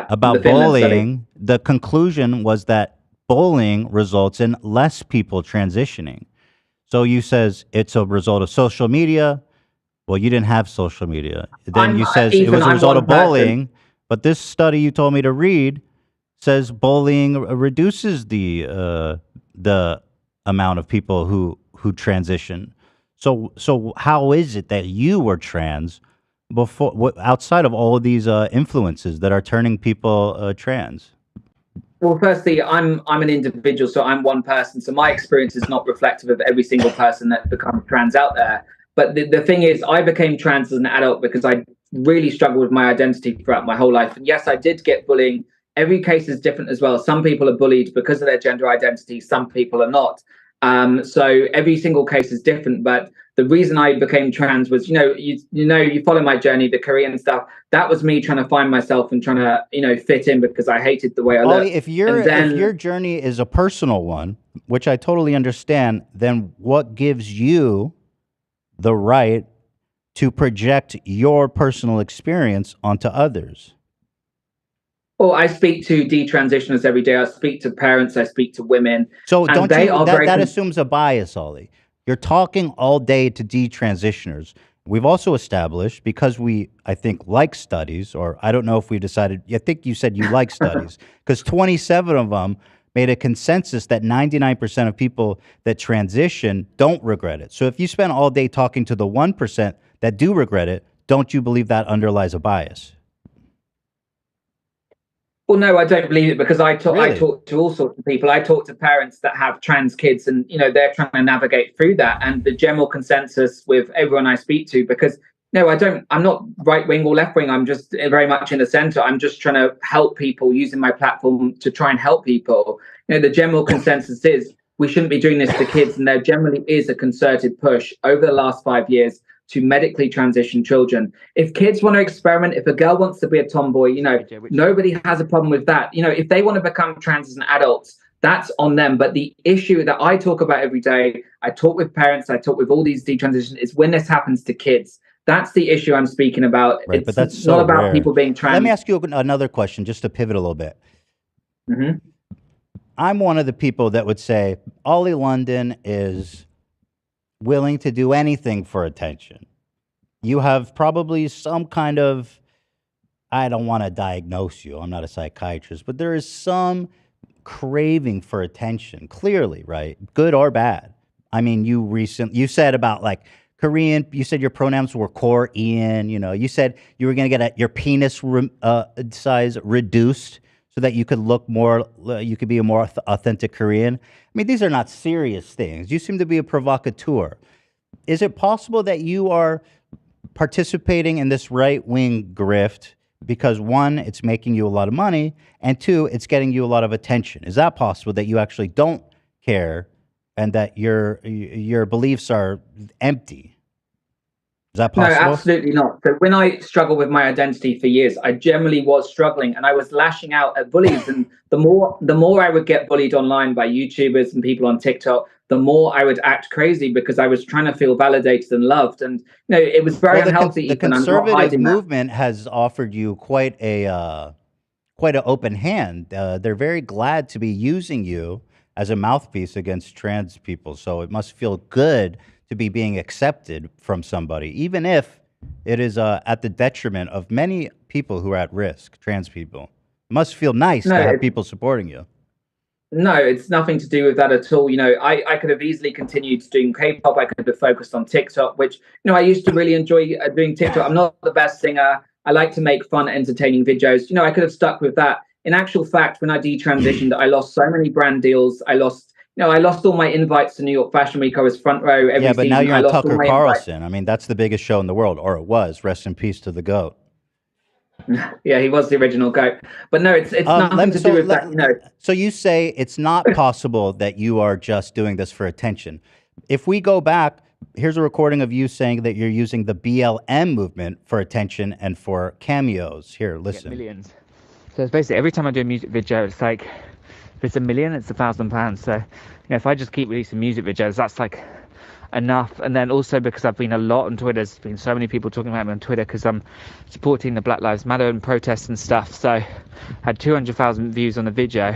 about the Finland study. bullying, the conclusion was that bullying results in less people transitioning. So you says it's a result of social media. Well, you didn't have social media. Then you says it was a result of bullying. But this study you told me to read says bullying reduces the amount of people who transition. So how is it that you were trans before, outside of all of these influences that are turning people trans? Well, firstly, I'm an individual, so I'm one person. So my experience is not reflective of every single person that becomes trans out there. But the thing is, I became trans as an adult because I really struggled with my identity throughout my whole life. And yes, I did get bullying. Every case is different as well. Some people are bullied because of their gender identity. Some people are not. So every single case is different. But the reason I became trans was, you follow my journey, the Korean stuff. That was me trying to find myself and trying to, fit in because I hated the way I looked. If your journey is a personal one, which I totally understand, then what gives you the right to project your personal experience onto others? Well, I speak to detransitioners every day. I speak to parents. I speak to women. So don't you? That assumes a bias, Ollie. You're talking all day to detransitioners. We've also established, because we, I think, like studies, or I don't know if we decided, I think you said you like studies, because 27 of them made a consensus that 99% of people that transition don't regret it. So if you spend all day talking to the 1% that do regret it, don't you believe that underlies a bias? Well, no, I don't believe it because I talk to all sorts of people. I talk to parents that have trans kids and, they're trying to navigate through that. And the general consensus with everyone I speak to, because I'm not right wing or left wing. I'm just very much in the center. I'm just trying to help people using my platform to try and help people. The general consensus is we shouldn't be doing this to kids. And there generally is a concerted push over the last 5 years to medically transition children. If kids want to experiment, if a girl wants to be a tomboy, nobody has a problem with that. If they want to become trans as an adult, that's on them. But the issue that I talk about every day, I talk with parents, I talk with all these detransitions, is when this happens to kids. That's the issue I'm speaking about. Right, It's but that's not so about rare. people being trans. Let me ask you another question, just to pivot a little bit. Mhm. I'm one of the people that would say Olie London is willing to do anything for attention. You have probably some kind of, I don't want to diagnose you, I'm not a psychiatrist, but there is some craving for attention, clearly, right? Good or bad. I mean, you said about like Korean, you said your pronouns were core Ian, you know, you said you were going to get your penis size reduced so that you could look more, you could be a more authentic Korean. I mean, these are not serious things. You seem to be a provocateur. Is it possible that you are participating in this right-wing grift because one, it's making you a lot of money, and two, it's getting you a lot of attention? Is that possible, that you actually don't care and that your beliefs are empty? Is that possible? No, absolutely not. So when I struggled with my identity for years, I generally was struggling and I was lashing out at bullies. And the more I would get bullied online by YouTubers and people on TikTok, the more I would act crazy because I was trying to feel validated and loved. And you know, it was very unhealthy. The conservative movement has offered you quite an open hand. They're very glad to be using you as a mouthpiece against trans people. So it must feel good to be being accepted from somebody, even if it is at the detriment of many people who are at risk, trans people. It must feel nice to have people supporting you. No, it's nothing to do with that at all. You know, I could have easily continued doing K-pop. I could have focused on TikTok, which, you know, I used to really enjoy doing TikTok. I'm not the best singer. I like to make fun, entertaining videos. You know, I could have stuck with that. In actual fact, when I detransitioned, I lost so many brand deals. I lost all my invites to New York Fashion Week. I was front row every season. Yeah, but now you're I on lost all Tucker my Carlson. I mean, that's the biggest show in the world, or it was. Rest in peace to the GOAT. Yeah, he was the original GOAT. But no, it's nothing to do with that. You know. So you say it's not possible that you are just doing this for attention. If we go back, here's a recording of you saying that you're using the BLM movement for attention and for cameos. Here, listen. Millions. So it's basically every time I do a music video, it's like, if it's $1 million, it's £1,000. So, you know, if I just keep releasing music videos, that's like enough. And then also because I've been a lot on Twitter, there's been so many people talking about me on Twitter because I'm supporting the Black Lives Matter and protests and stuff. So I had 200,000 views on the video.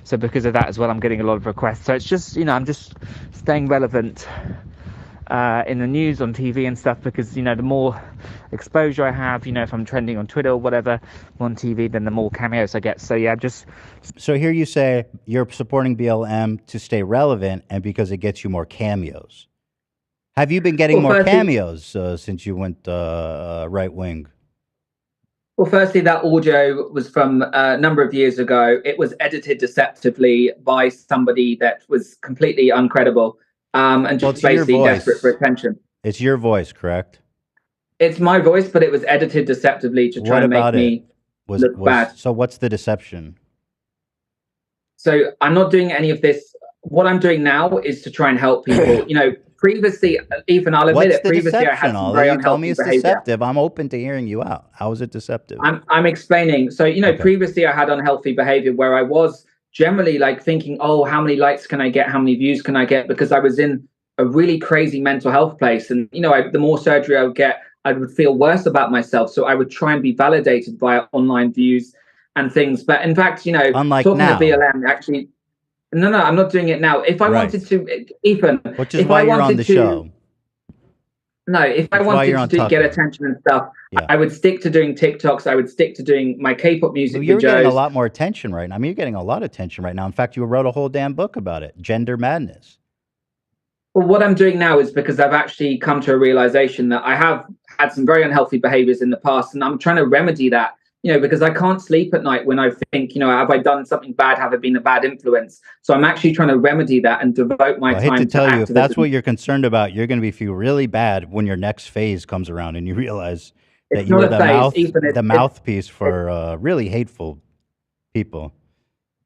So because of that as well, I'm getting a lot of requests. So it's just, you know, I'm just staying relevant in the news, on TV and stuff, because, you know, the more exposure I have, you know, if I'm trending on Twitter or whatever on TV, then the more cameos I get. So yeah, just... So here you say you're supporting BLM to stay relevant and because it gets you more cameos. Have you been getting more cameos since you went right wing? Well, firstly, that audio was from a number of years ago. It was edited deceptively by somebody that was completely uncredible. And just basically desperate for attention. It's your voice, correct? It's my voice, but it was edited deceptively to try and make me look bad. So what's the deception? So I'm not doing any of this. What I'm doing now is to try and help people. You know, previously, Ethan, I'll admit it. Previously, I had some very unhealthy tell me it's behavior. deceptive. I'm open to hearing you out. How is it deceptive? I'm explaining. So, you know, previously I had unhealthy behavior where I was generally like thinking, oh, how many likes can I get? How many views can I get? Because I was in a really crazy mental health place. And, you know, the more surgery I would get, I would feel worse about myself. So I would try and be validated via online views and things. But in fact, you know, unlike talking now. to BLM, actually, no, I'm not doing it now. If I wanted to, Ethan, which is why you're on the show. No, if I wanted to get attention and stuff, I would stick to doing TikToks. I would stick to doing my K-pop music videos. You're getting a lot more attention right now. I mean, you're getting a lot of attention right now. In fact, you wrote a whole damn book about it, Gender Madness. Well, what I'm doing now is because I've actually come to a realization that I have had some very unhealthy behaviors in the past, and I'm trying to remedy that. You know, because I can't sleep at night when I think, you know, have I done something bad? Have I been a bad influence? So I'm actually trying to remedy that and devote my time to I hate to tell you, activism. if that's what you're concerned about, you're going to feel really bad when your next phase comes around and you realize that you were the mouthpiece for really hateful people.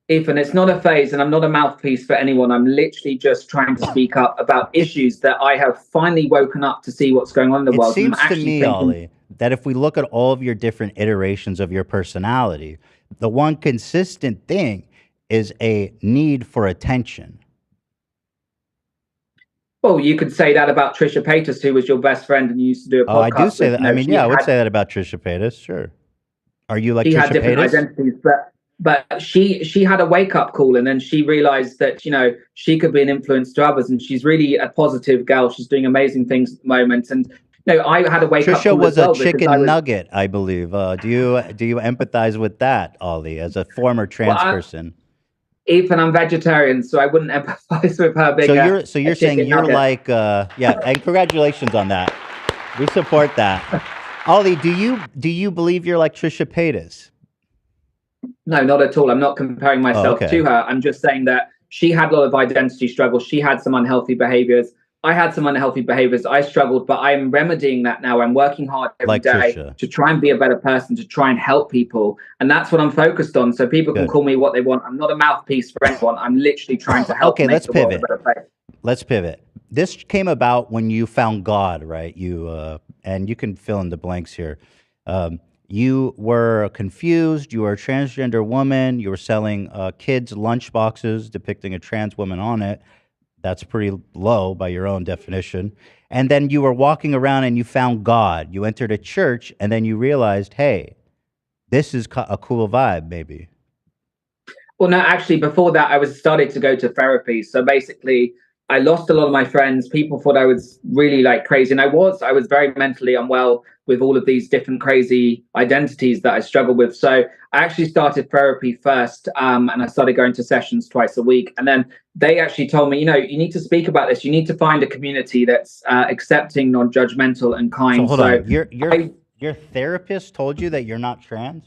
Ethan, it's not a phase, and I'm not a mouthpiece for anyone. I'm literally just trying to speak up about issues that I have finally woken up to see what's going on in the world. It seems to me, Olie, that if we look at all of your different iterations of your personality, the one consistent thing is a need for attention. Well, you could say that about Trisha Paytas, who was your best friend and you used to do a podcast Oh, I do say with. that. I mean, yeah, I would say that about Trisha Paytas. Sure. Are you like She had Trisha different Paytas? identities, but she had a wake up call, and then she realized that she could be an influence to others, and she's really a positive girl. She's doing amazing things at the moment, and I had a wake up Trisha call was as well a chicken because nugget, I believe. Do you empathize with that, Ollie, as a former trans person? Ethan, I'm vegetarian, so I wouldn't empathize with her being So you're saying you're nugget. like yeah, and congratulations on that. We support that. Ollie, do you believe you're like Trisha Paytas? No, not at all. I'm not comparing myself okay. to her. I'm just saying that she had a lot of identity struggles. She had some unhealthy behaviors. I had some unhealthy behaviors. I struggled, but I'm remedying that now. I'm working hard every day to try and be a better person, to try and help people. And that's what I'm focused on. So people can call me what they want. I'm not a mouthpiece for anyone. I'm literally trying to help make let's the world pivot. a better place. Let's pivot. This came about when you found God, right? You and you can fill in the blanks here. You were confused. You were a transgender woman. You were selling kids' lunch boxes depicting a trans woman on it. That's pretty low by your own definition. And then you were walking around and you found God. You entered a church and then you realized, hey, this is a cool vibe, maybe. Well, no, actually, before that, I started to go to therapy. So basically, I lost a lot of my friends. People thought I was really crazy. And I was very mentally unwell with all of these different crazy identities that I struggled with. So I actually started therapy first, and I started going to sessions twice a week. And then they actually told me, you need to speak about this. You need to find a community that's accepting, non-judgmental, and kind. So hold on. Your therapist told you that you're not trans?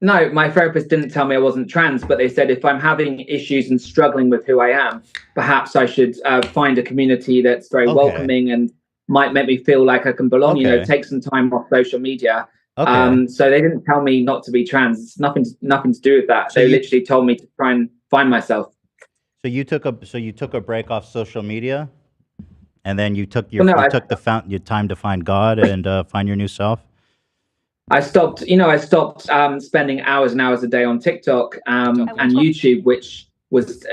No, my therapist didn't tell me I wasn't trans, but they said if I'm having issues and struggling with who I am, perhaps I should find a community that's very welcoming and might make me feel like I can belong. Take some time off social media. So they didn't tell me not to be trans. It's nothing to do with that. They literally told me to try and find myself. So you took a break off social media, and then you took your time to find God and find your new self. I stopped spending hours and hours a day on TikTok and YouTube, which was,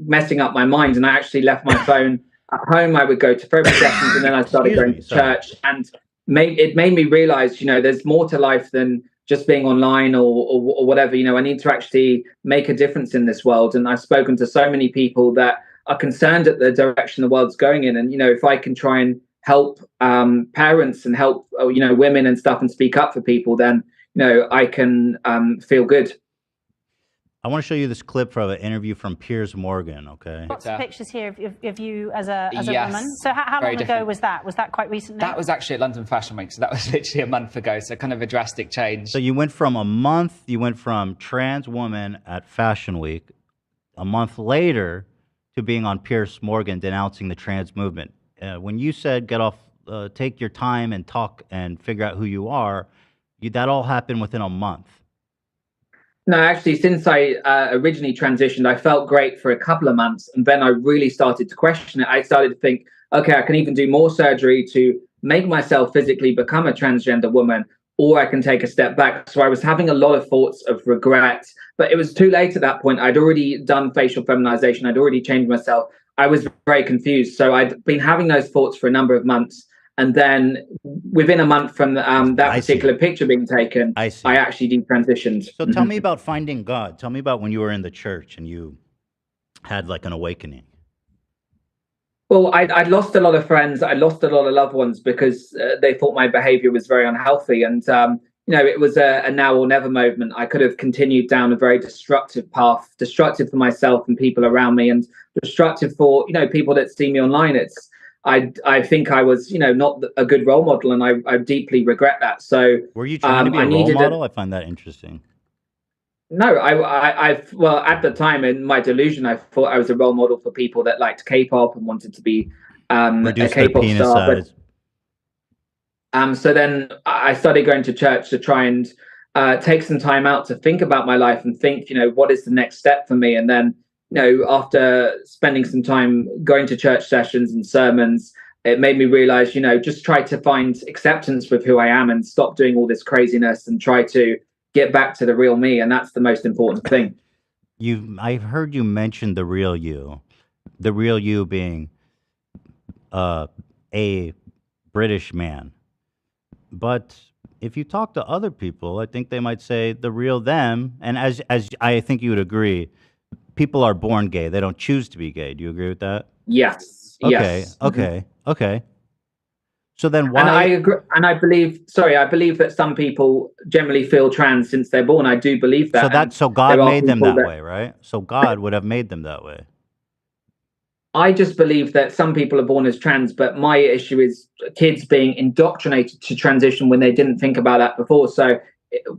messing up my mind. And I actually left my phone at home. I would go to therapy sessions, and then I started going to church. And it made me realize, there's more to life than just being online or whatever. I need to actually make a difference in this world. And I've spoken to so many people that are concerned at the direction the world's going in. And, if I can try and help parents and help women and stuff and speak up for people, then I can feel good. I want to show you this clip from an interview from Piers Morgan. Okay, lots of pictures here of you as a woman. So how long ago was that? Was that quite recently? That was actually at London Fashion Week, so that was literally a month ago. So kind of a drastic change. So you went from trans woman at Fashion Week, a month later, to being on Piers Morgan denouncing the trans movement. When you said get off, take your time and talk and figure out who you are, that all happened within a month. No, actually, since I originally transitioned, I felt great for a couple of months. And then I really started to question it. I started to think, okay, I can even do more surgery to make myself physically become a transgender woman, or I can take a step back. So I was having a lot of thoughts of regret, but it was too late at that point. I'd already done facial feminization. I'd already changed myself. I was very confused. So I'd been having those thoughts for a number of months. And then within a month from that particular picture being taken, I actually detransitioned. So tell me about finding God. Tell me about when you were in the church and you had like an awakening. Well, I'd lost a lot of friends. I lost a lot of loved ones because they thought my behavior was very unhealthy. And, it was a now or never moment. I could have continued down a very destructive path, destructive for myself and people around me, and destructive for, people that see me online. I think I was, not a good role model, and I deeply regret that. So were you trying to be a role model? I find that interesting. No, well, at the time in my delusion, I thought I was a role model for people that liked K-pop and wanted to be a K-pop star. So then I started going to church to try and take some time out to think about my life and think, what is the next step for me? And then, after spending some time going to church sessions and sermons, it made me realize, just try to find acceptance with who I am and stop doing all this craziness and try to get back to the real me. And that's the most important thing. I've heard you mention the real you being a British man. But if you talk to other people, I think they might say the real them. And as I think you would agree, people are born gay. They don't choose to be gay. Do you agree with that? Yes. Okay. Yes. Okay. So then why? And I agree, and I believe that some people generally feel trans since they're born. I do believe that. So God made them that way, right? So God would have made them that way. I just believe that some people are born as trans, but my issue is kids being indoctrinated to transition when they didn't think about that before. So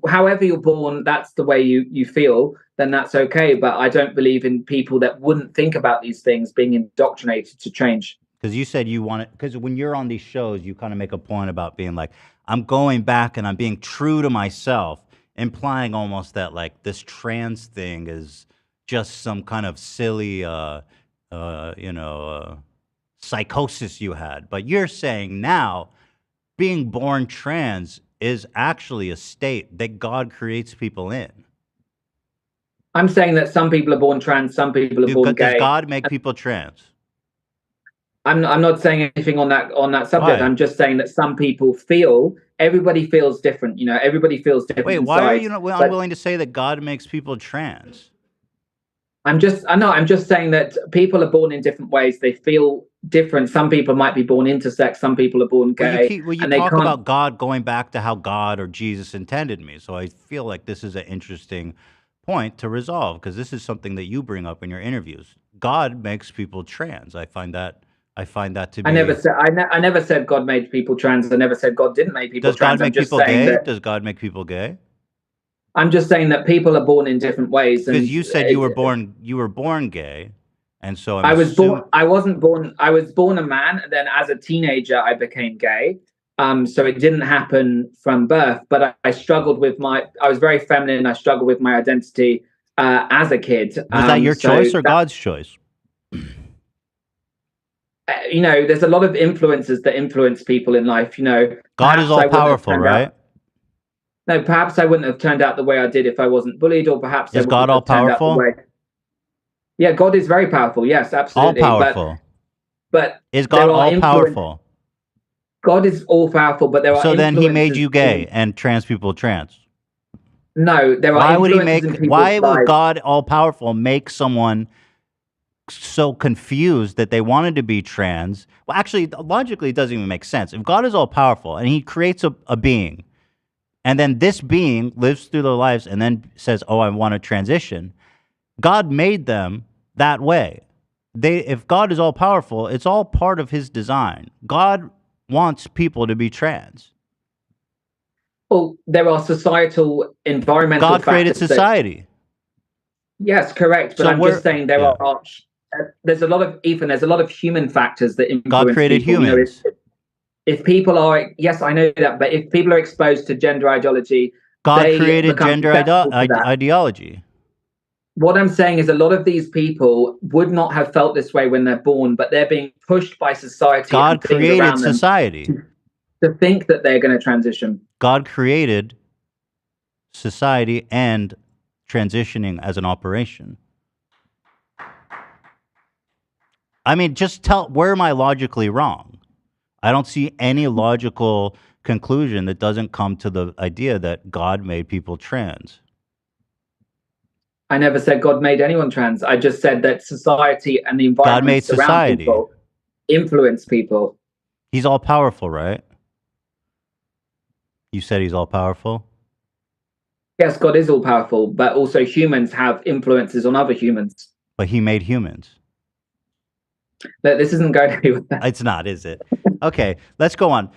however you're born, that's the way you feel, then that's okay. But I don't believe in people that wouldn't think about these things being indoctrinated to change. Because you said you want it, because when you're on these shows, you kind of make a point about being like, I'm going back and I'm being true to myself, implying almost that like this trans thing is just some kind of silly, psychosis you had. But you're saying now being born trans is actually a state that God creates people in. I'm saying that some people are born trans, some people are born gay. Does God make people trans? I'm not saying anything on that subject. Why? I'm just saying that some people feel, everybody feels different. Everybody feels different. Wait, inside, why are you not unwilling to say that God makes people trans? I'm just saying that people are born in different ways. They feel different. Some people might be born intersex. Some people are born gay. You talk about God going back to how God or Jesus intended me. So I feel like this is an interesting point to resolve, because this is something that you bring up in your interviews. God makes people trans. I find that to be. I never said God made people trans. I never said God didn't make people trans. Does God make people gay? Does God make people gay? I'm just saying that people are born in different ways. Because you said you were born gay, and so I was born a man, and then as a teenager I became gay. So it didn't happen from birth, but I struggled with I was very feminine. I struggled with my identity as a kid. Was that your choice or God's choice? There's a lot of influences that influence people in life. God is all powerful, right? No, perhaps I wouldn't have turned out the way I did if I wasn't bullied, or perhaps is God all powerful? Yeah, God is very powerful. Yes, absolutely. All powerful. But is God all powerful? God is all powerful, but there are. So then He made you gay and trans people trans. No, there are. Why would He make? Why would God all powerful make someone so confused that they wanted to be trans? Well, actually, logically, it doesn't even make sense. If God is all powerful and He creates a being, and then this being lives through their lives and then says, "Oh, I want to transition," God made them that way. If God is all powerful, it's all part of His design. God wants people to be trans. Well, there are societal, environmental God created society. Yes, correct. But I'm just saying there are. There's a lot of human factors that influence. God created people. humans. If people are, yes, I know that, but if people are exposed to gender ideology, God created gender ideology. What I'm saying is a lot of these people would not have felt this way when they're born, but they're being pushed by society. God created society to think that they're going to transition. God created society and transitioning as an operation. I mean, just where am I logically wrong? I don't see any logical conclusion that doesn't come to the idea that God made people trans. I never said God made anyone trans. I just said that society and the environment God made society people influence people. He's all powerful, right? You said He's all powerful? Yes, God is all powerful, but also humans have influences on other humans. But He made humans. Look, this isn't going anywhere. It's not, is it? Okay, let's go on.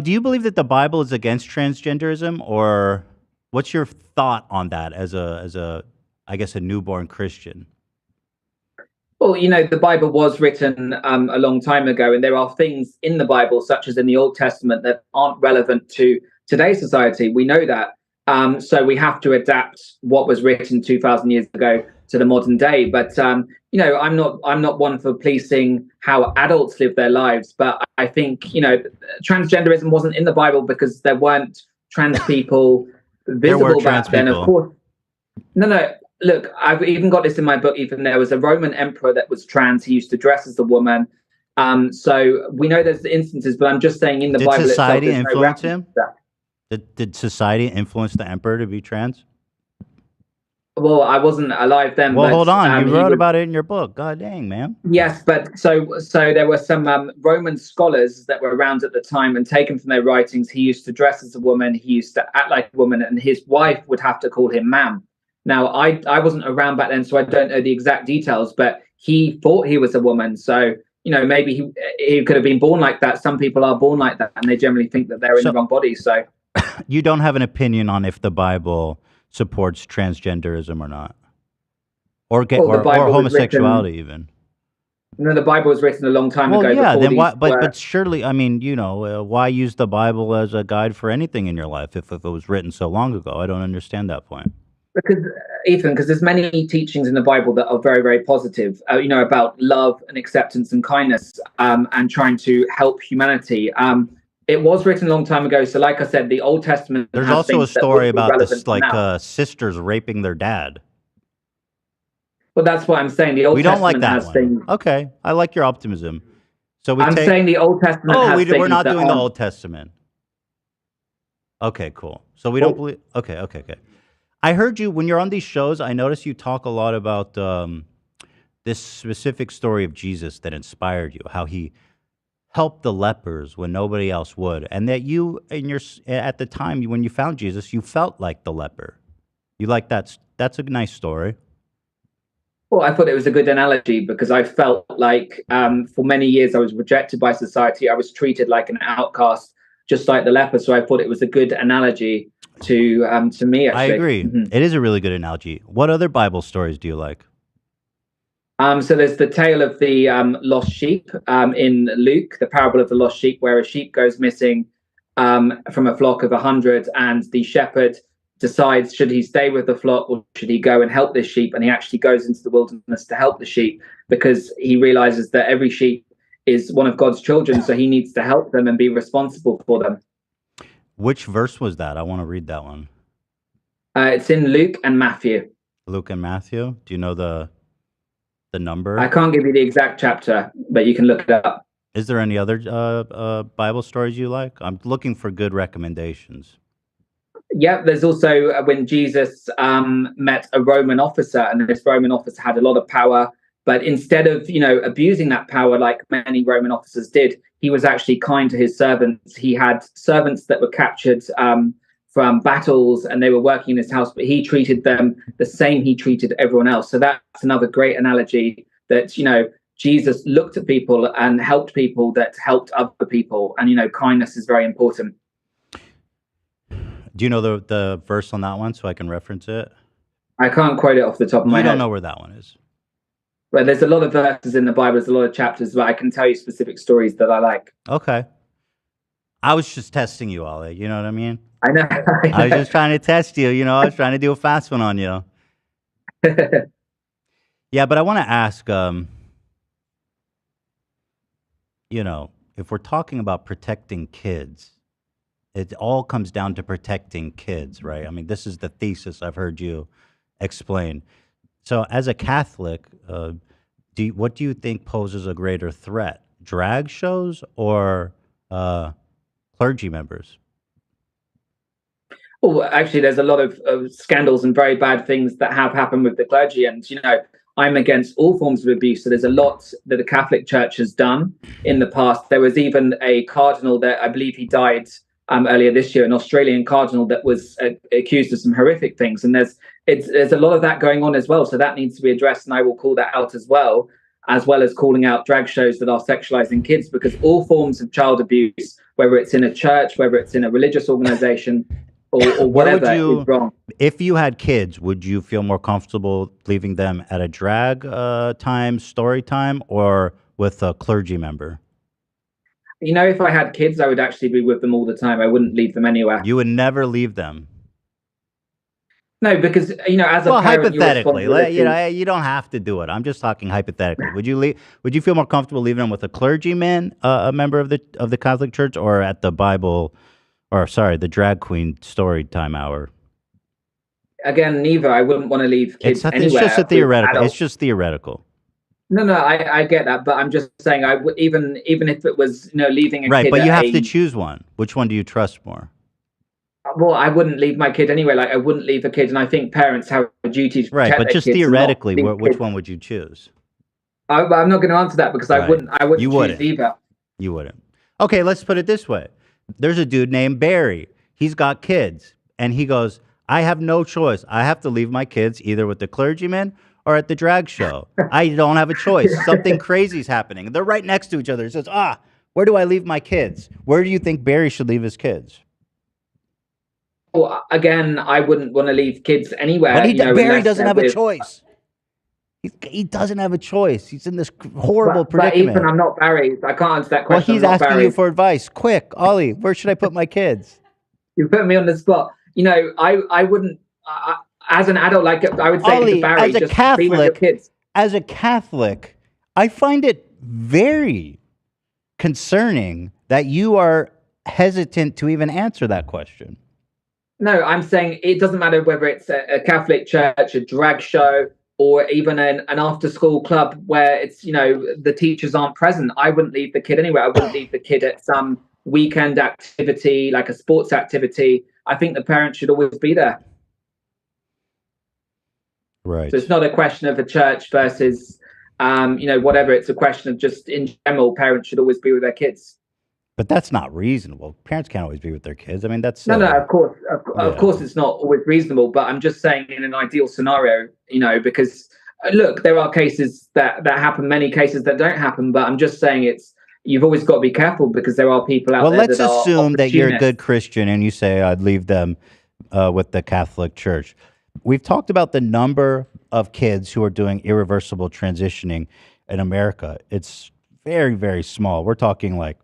Do you believe that the Bible is against transgenderism, or what's your thought on that as a I guess a newborn Christian? Well, the Bible was written a long time ago, and there are things in the Bible, such as in the Old Testament, that aren't relevant to today's society. We know that. So we have to adapt what was written 2,000 years ago to the modern day. But I'm not one for policing how adults live their lives. But I think transgenderism wasn't in the Bible because there weren't trans people visible back then. Of course, no. look, I've even got this in my book. Even there was a Roman emperor that was trans. He used to dress as a woman. So we know there's instances, but I'm just saying in the Bible itself, society there's no influence reference him? to that. Did society influence the emperor to be trans? Well, I wasn't alive then. Well, but, hold on. You he wrote was- about it in your book. God dang, man. Yes, but so there were some Roman scholars that were around at the time, and taken from their writings, he used to dress as a woman. He used to act like a woman, and his wife would have to call him ma'am. Now, I wasn't around back then, so I don't know the exact details, but he thought he was a woman. So, maybe he could have been born like that. Some people are born like that, and they generally think that they're in the wrong body. So you don't have an opinion on if the Bible supports transgenderism or not, or homosexuality even. No, the Bible was written a long time ago. Yeah, before then these why? were- But surely, I mean, why use the Bible as a guide for anything in your life if it was written so long ago? I don't understand that point. Because Ethan, because there's many teachings in the Bible that are very, very positive. About love and acceptance and kindness, and trying to help humanity. It was written a long time ago. So, like I said, the Old Testament. There's has also a things that story would be about this, relevant now. sisters raping their dad. Well, that's what I'm saying. The Old We don't Testament like that has one. things. Okay, I like your optimism. So I'm saying the Old Testament. Oh, has we're things not that doing the aren't- Old Testament. Okay, cool. So we don't believe. Okay. I heard you when you're on these shows. I notice you talk a lot about this specific story of Jesus that inspired you. How he helped the lepers when nobody else would, and that you, at the time when you found Jesus, you felt like the leper. You like that? That's a nice story. Well, I thought it was a good analogy because I felt like for many years I was rejected by society. I was treated like an outcast, just like the leper. So I thought it was a good analogy to me. Actually, I agree. Mhm. It is a really good analogy. What other Bible stories do you like? So there's the tale of the lost sheep in Luke, the parable of the lost sheep, where a sheep goes missing from a flock of 100, and the shepherd decides should he stay with the flock or should he go and help this sheep, and he actually goes into the wilderness to help the sheep because he realizes that every sheep is one of God's children, so he needs to help them and be responsible for them. Which verse was that? I want to read that one. It's in Luke and Matthew. Luke and Matthew. Do you know the number? I can't give you the exact chapter, but you can look it up. Is there any other Bible stories you like? I'm looking for good recommendations. Yeah, there's also when Jesus met a Roman officer, and this Roman officer had a lot of power, but instead of abusing that power like many Roman officers did, he was actually kind to his servants. He had servants that were captured from battles, and they were working in his house, but he treated them the same he treated everyone else. So that's another great analogy that Jesus looked at people and helped people that helped other people, and kindness is very important. Do you know the verse on that one so I can reference it? I can't quote it off the top of my head. You don't know where that one is. Well, there's a lot of verses in the Bible, there's a lot of chapters, but I can tell you specific stories that I like. Okay. I was just testing you, Olie. You know what I mean? I know. I was just trying to test you. I was trying to do a fast one on you. Yeah, but I want to ask, if we're talking about protecting kids, it all comes down to protecting kids, right? I mean, this is the thesis I've heard you explain. So as a Catholic, what do you think poses a greater threat? Drag shows or clergy members? Well, actually, there's a lot of scandals and very bad things that have happened with the clergy. And, I'm against all forms of abuse. So there's a lot that the Catholic Church has done in the past. There was even a cardinal that I believe he died earlier this year, an Australian cardinal that was accused of some horrific things. And there's a lot of that going on as well. So that needs to be addressed. And I will call that out as well as calling out drag shows that are sexualizing kids, because all forms of child abuse, whether it's in a church, whether it's in a religious organization, or whatever, is wrong. If you had kids, would you feel more comfortable leaving them at a drag time, story time, or with a clergy member? If I had kids, I would actually be with them all the time. I wouldn't leave them anywhere. You would never leave them? No, because, as a parent, hypothetically, you don't have to do it. I'm just talking hypothetically. Would you feel more comfortable leaving them with a clergyman, a member of the Catholic Church, or at the the drag queen story time hour? Again, neither. I wouldn't want to leave kids It's anywhere. just a with theoretical. It's adults. just theoretical. No, I get that, but I'm just saying, even if it was, leaving a Right, kid but at you have to a- choose one. Which one do you trust more? Well, I wouldn't leave my kid anyway. Like, I wouldn't leave a kid, and I think parents have a duty to Right, protect but their just kids and not theoretically, leave which kids. one would you choose? I'm not going to answer that because I Right. wouldn't. I wouldn't You choose wouldn't. either. You wouldn't. Okay, let's put it this way. There's a dude named Barry. He's got kids, and he goes, I have no choice. I have to leave my kids either with the clergyman or at the drag show. I don't have a choice. Something crazy's happening. They're right next to each other. He says, where do I leave my kids? Where do you think Barry should leave his kids? Well, again, I wouldn't want to leave kids anywhere. But Barry unless doesn't they're have a with- choice. He doesn't have a choice. He's in this horrible But predicament. Ethan, I'm not Barry. I can't answer that Well, question. he's I'm not asking Barry. you for advice. Quick, Ollie, where should I put my kids? You put me on the spot. I wouldn't. As an adult, like I would say Ollie, to Barry, as a just be with your Catholic, kids. as a Catholic, I find it very concerning that you are hesitant to even answer that question. No, I'm saying it doesn't matter whether it's a Catholic church, a drag show, or even an after-school club where it's the teachers aren't present. I wouldn't leave the kid anywhere. I wouldn't leave the kid at some weekend activity, like a sports activity. I think the parents should always be there. Right. So it's not a question of a church versus, whatever. It's a question of just in general, parents should always be with their kids. But that's not reasonable. Parents can't always be with their kids. I mean, that's No, of course, of course, it's not always reasonable. But I'm just saying, in an ideal scenario, because look, there are cases that happen, many cases that don't happen. But I'm just saying, you've always got to be careful because there are people out there. Well, let's that are assume that you're a opportunists. good Christian and you say I'd leave them with the Catholic Church. We've talked about the number of kids who are doing irreversible transitioning in America. It's very, very small. We're talking like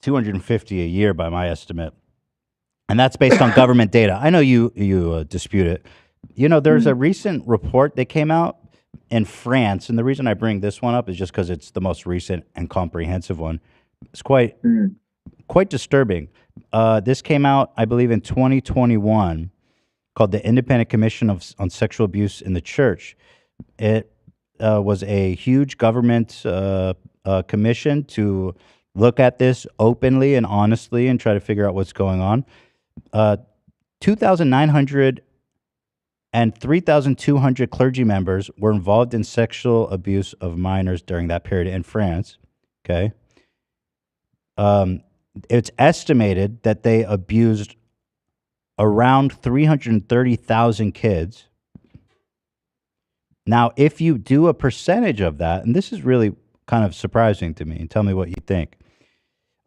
250 a year by my estimate. And that's based on government data. I know you dispute it. There's a recent report that came out in France, and the reason I bring this one up is just because it's the most recent and comprehensive one. It's quite disturbing. This came out, I believe, in 2021, called the Independent Commission on Sexual Abuse in the Church. It was a huge government commission to look at this openly and honestly and try to figure out what's going on. 2,900 and 3,200 clergy members were involved in sexual abuse of minors during that period in France. Okay. It's estimated that they abused around 330,000 kids. Now, if you do a percentage of that, and this is really kind of surprising to me, and tell me what you think.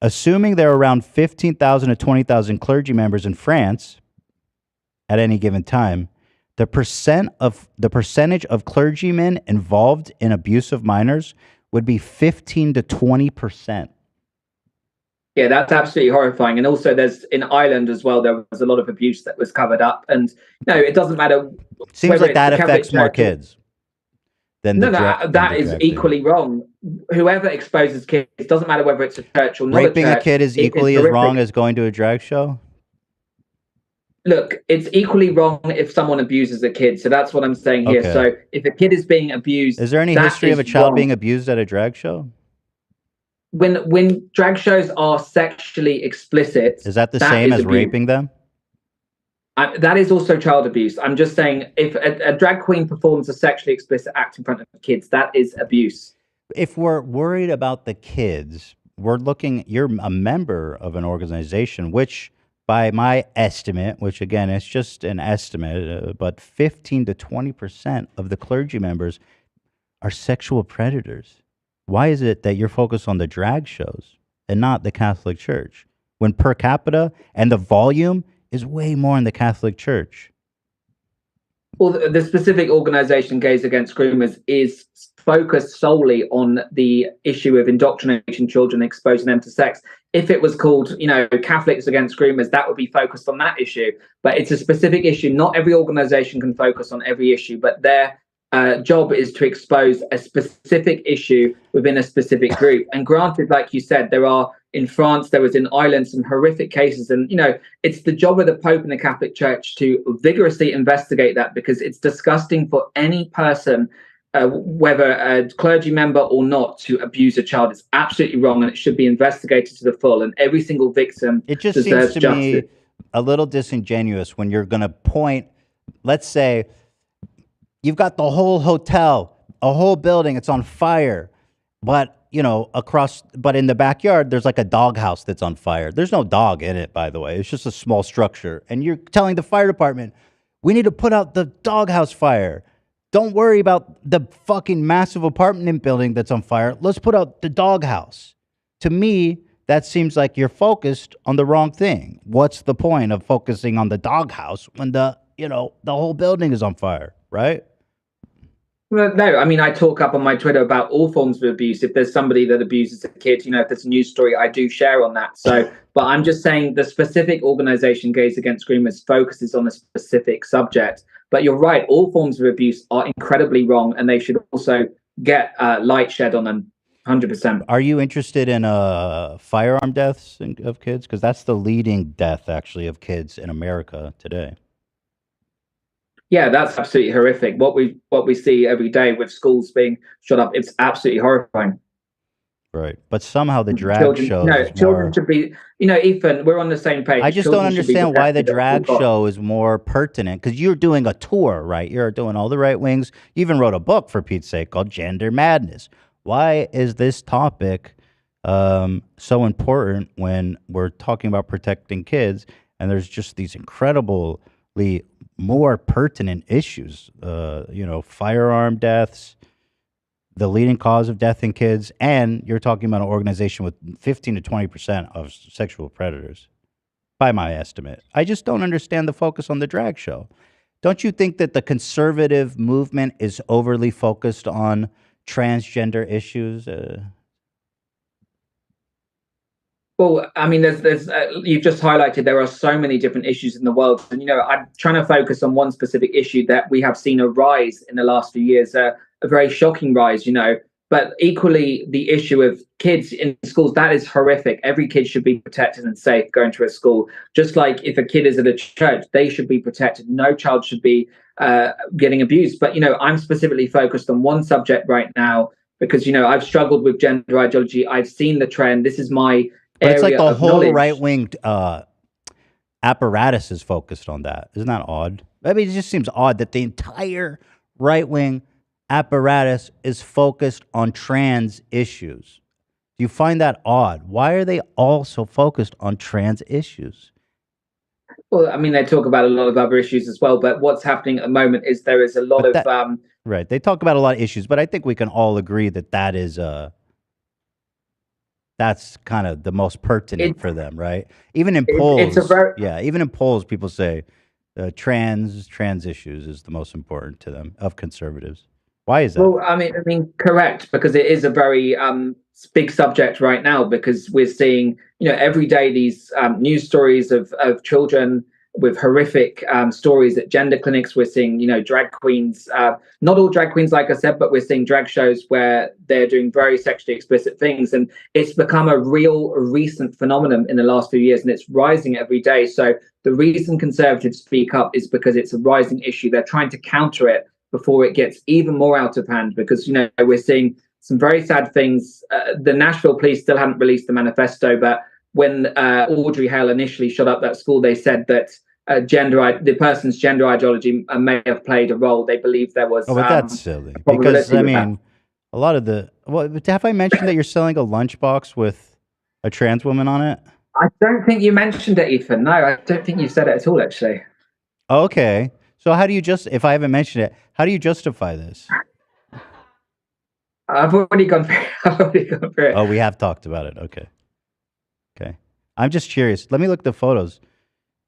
Assuming there are around 15,000 to 20,000 clergy members in France at any given time, the percentage of clergymen involved in abuse of minors would be 15 to 20%. Yeah, that's absolutely horrifying. And also, there's in Ireland as well. There was a lot of abuse that was covered up, and it doesn't matter. Seems whether like it's that the Catholic affects more Church or- kids. Than the that is equally wrong. Whoever exposes kids, it doesn't matter whether it's a church or not. Raping a church, kid is it equally as horrific. wrong as going to a drag show? Look, it's equally wrong if someone abuses a kid. So that's what I'm saying here. Okay. So if a kid is being abused, Is there any that history of a is child wrong. being abused at a drag show? When drag shows are sexually explicit, Is that the that same is as abuse. raping them? That is also child abuse. I'm just saying, if a drag queen performs a sexually explicit act in front of kids, that is abuse. If we're worried about the kids, you're a member of an organization, which by my estimate, which again, it's just an estimate, but 15 to 20% of the clergy members are sexual predators. Why is it that you're focused on the drag shows and not the Catholic Church when per capita and the volume is way more in the Catholic Church? Well, the specific organization, Gays Against Groomers, is focused solely on the issue of indoctrinating children, exposing them to sex. If it was called, Catholics Against Groomers, that would be focused on that issue. But it's a specific issue. Not every organization can focus on every issue, but their job is to expose a specific issue within a specific group. And granted, like you said, there are in France, there was in Ireland some horrific cases, and it's the job of the Pope and the Catholic Church to vigorously investigate that, because it's disgusting for any person, whether a clergy member or not, to abuse a child. It's absolutely wrong, and it should be investigated to the full. And every single victim It just deserves seems to justice. me a little disingenuous when you're going to point, let's say, you've got the whole hotel, a whole building, it's on fire, but but in the backyard, there's like a doghouse that's on fire. There's no dog in it, by the way. It's just a small structure. And you're telling the fire department, we need to put out the doghouse fire. Don't worry about the fucking massive apartment building that's on fire. Let's put out the doghouse. To me, that seems like you're focused on the wrong thing. What's the point of focusing on the doghouse when the whole building is on fire, right? Well, no, I mean, I talk up on my Twitter about all forms of abuse. If there's somebody that abuses a kid, if there's a news story, I do share on that. So, but I'm just saying the specific organization Gays Against Groomers focuses on a specific subject. But you're right, all forms of abuse are incredibly wrong, and they should also get light shed on them, 100%. Are you interested in firearm deaths of kids? Because that's the leading death, actually, of kids in America today. Yeah, that's absolutely horrific. What we see every day with schools being shut up, it's absolutely horrifying. Right, but somehow the drag show. Children should be. Ethan, we're on the same page. I just don't understand why the drag show is more pertinent, because you're doing a tour, right? You're doing all the right wings. You even wrote a book, for Pete's sake, called Gender Madness. Why is this topic so important when we're talking about protecting kids, and there's just these incredibly more pertinent issues, firearm deaths, the leading cause of death in kids, and you're talking about an organization with 15 to 20% of sexual predators, by my estimate. I just don't understand the focus on the drag show. Don't you think that the conservative movement is overly focused on transgender issues? Well, I mean, there's you've just highlighted there are so many different issues in the world, and I'm trying to focus on one specific issue that we have seen a rise in the last few years, a very shocking rise, But equally, the issue of kids in schools, that is horrific. Every kid should be protected and safe going to a school. Just like if a kid is at a church, they should be protected. No child should be getting abused. But I'm specifically focused on one subject right now because I've struggled with gender ideology. I've seen the trend. This is my But it's like the whole knowledge. right-wing apparatus is focused on that. Isn't that odd? I mean, it just seems odd that the entire right-wing apparatus is focused on trans issues. Do you find that odd? Why are they all so focused on trans issues? Well, I mean, they talk about a lot of other issues as well, but what's happening at the moment is there is a lot of... Right, they talk about a lot of issues, but I think we can all agree that that is... that's kind of the most pertinent for them, right? Even in polls, even in polls, people say trans issues is the most important to them, of conservatives. Why is that? Well, I mean, correct, because it is a very big subject right now, because we're seeing, every day these news stories of children with horrific stories at gender clinics. We're seeing, drag queens, not all drag queens, like I said, but we're seeing drag shows where they're doing very sexually explicit things. And it's become a recent phenomenon in the last few years, and it's rising every day. So the reason conservatives speak up is because it's a rising issue. They're trying to counter it before it gets even more out of hand, because, we're seeing some very sad things. The Nashville police still haven't released the manifesto, but when Audrey Hale initially shut up that school, they said that the person's gender ideology may have played a role. They believe there was. Oh, but that's silly. Because I mean, a lot of the. Well, have I mentioned that you're selling a lunchbox with a trans woman on it? I don't think you mentioned it, Ethan. No, I don't think you said it at all, actually. Okay, so how do you if I haven't mentioned it, how do you justify this? I've already gone through it. Oh, we have talked about it. Okay. I'm just curious. Let me look at the photos.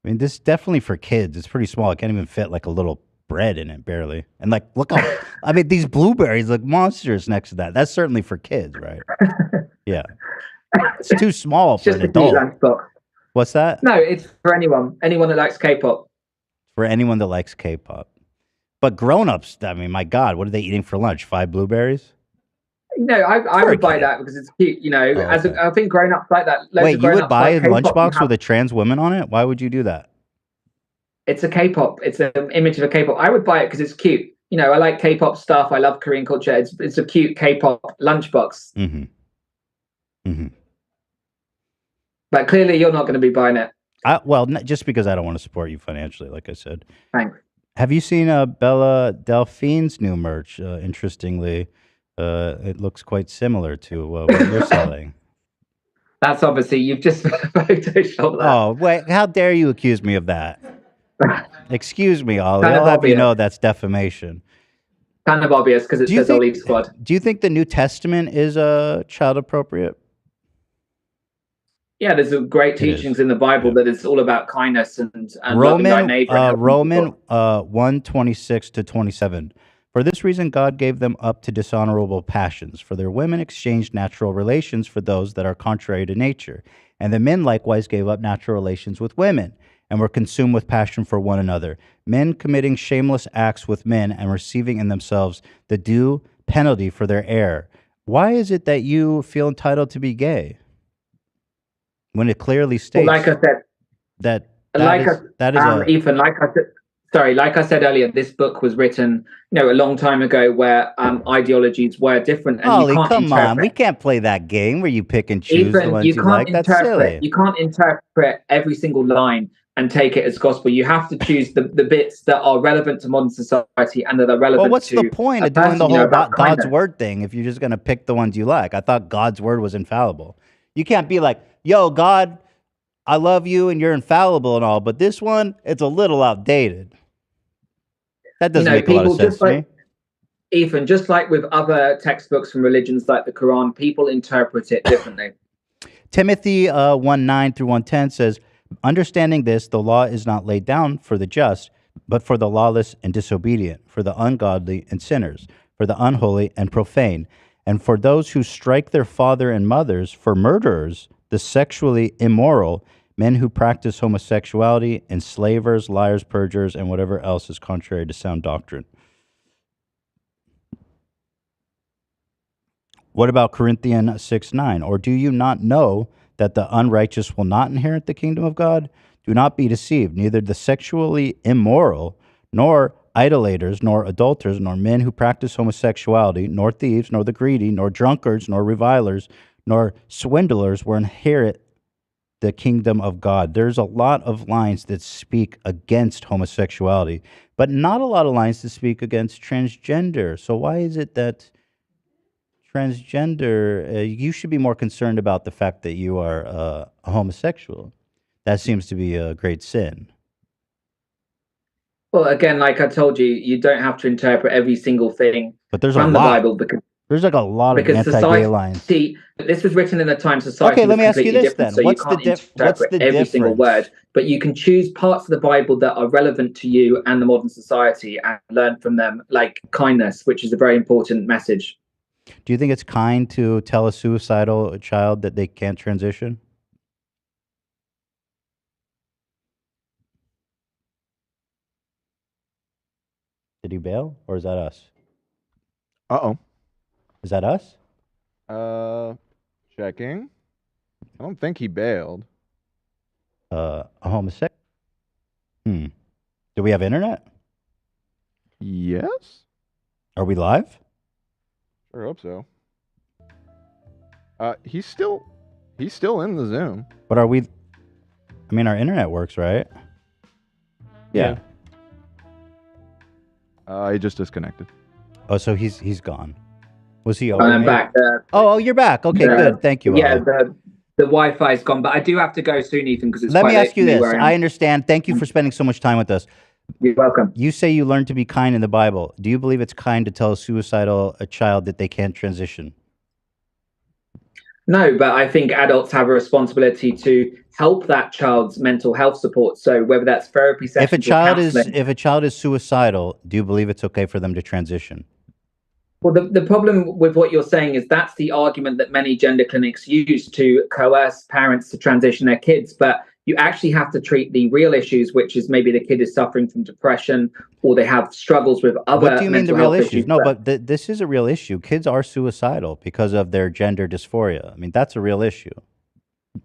I mean, this is definitely for kids. It's pretty small. It can't even fit like a little bread in it, barely. And like, look how, I mean, these blueberries look monsters next to that. That's certainly for kids, right? Yeah. It's too small for an adult. What's that? No, it's for anyone that likes K-pop. For anyone that likes K-pop. But grown-ups, I mean, my God, what are they eating for lunch? 5 blueberries? No, I would buy that because it's cute. You know, I think grown-ups like that. Wait, you would buy a lunchbox with a trans woman on it? Why would you do that? It's a K-pop. It's an image of a K-pop. I would buy it because it's cute. You know, I like K-pop stuff. I love Korean culture. It's a cute K-pop lunchbox. But clearly, you're not going to be buying it. Well, just because I don't want to support you financially, like I said. Thanks. Have you seen Bella Delphine's new merch? Interestingly, it looks quite similar to what you're selling. That's obviously, you've just photoshopped that. Oh, wait, how dare you accuse me of that? Excuse me, Ollie. Kind of I'll have you obvious. know that's defamation. Kind of obvious because it says Olie Squad. Do you think the New Testament is child appropriate? Yeah, there's great teachings in the Bible that it's all about kindness and loving thy neighbor. Roman 1:26 to 27. For this reason, God gave them up to dishonorable passions. For their women exchanged natural relations for those that are contrary to nature. And the men likewise gave up natural relations with women and were consumed with passion for one another. Men committing shameless acts with men and receiving in themselves the due penalty for their error. Why is it that you feel entitled to be gay? When it clearly states like I said, that Ethan, like I said earlier, this book was written, a long time ago where ideologies were different. And Ollie, you can't come on, we can't play that game where you pick and choose Ethan, the ones you like. That's silly. You can't interpret every single line and take it as gospel. You have to choose the bits that are relevant to modern society and that are relevant. Well, what's the point of doing the whole God's word thing if you're just going to pick the ones you like? I thought God's word was infallible. You can't be like, yo, God, I love you and you're infallible and all, but this one, it's a little outdated. That doesn't make a lot of sense to me. Ethan, just like with other textbooks from religions like the Quran, people interpret it differently. Timothy 1:9 through 1:10 says, understanding this, the law is not laid down for the just, but for the lawless and disobedient, for the ungodly and sinners, for the unholy and profane, and for those who strike their father and mothers, for murderers, the sexually immoral, men who practice homosexuality, enslavers, liars, perjurers, and whatever else is contrary to sound doctrine. What about Corinthians 6:9? Or do you not know that the unrighteous will not inherit the kingdom of God? Do not be deceived. Neither the sexually immoral, nor idolaters, nor adulterers, nor men who practice homosexuality, nor thieves, nor the greedy, nor drunkards, nor revilers, nor swindlers will inherit the kingdom of God. There's a lot of lines that speak against homosexuality, but not a lot of lines that speak against transgender. So why is it that transgender, you should be more concerned about the fact that you are a homosexual? That seems to be a great sin. Well, again, like I told you, you don't have to interpret every single thing but there's from a the lot. Bible because there's like a lot of anti-gay lines. This was written in a time society. Okay, let me ask you this then. So What's you can't the every single word, but you can choose parts of the Bible that are relevant to you and the modern society and learn from them, like kindness, which is a very important message. Do you think it's kind to tell a suicidal child that they can't transition? Did he bail, or is that us? Uh-oh. Is that us? Checking. I don't think he bailed. A homosexual? Do we have internet? Yes. Are we live? Sure hope so. He's still in the Zoom. But are we? I mean, our internet works, right? Yeah. He just disconnected. Oh, so he's gone. Was he? I'm back. Oh, you're back. Okay, good. Thank you. Yeah, the Wi-Fi's gone, but I do have to go soon, Ethan, because it's. Let me ask you this. I understand. Thank you for spending so much time with us. You're welcome. You say you learn to be kind in the Bible. Do you believe it's kind to tell a child that they can't transition? No, but I think adults have a responsibility to help that child's mental health support. So whether that's therapy sessions, if a child is suicidal, do you believe it's okay for them to transition? Well, the problem with what you're saying is that's the argument that many gender clinics use to coerce parents to transition their kids. But You actually have to treat the real issues, which is maybe the kid is suffering from depression or they have struggles with other What do you mean the mental real health issues? No, but this is a real issue. Kids are suicidal because of their gender dysphoria. I mean, that's a real issue.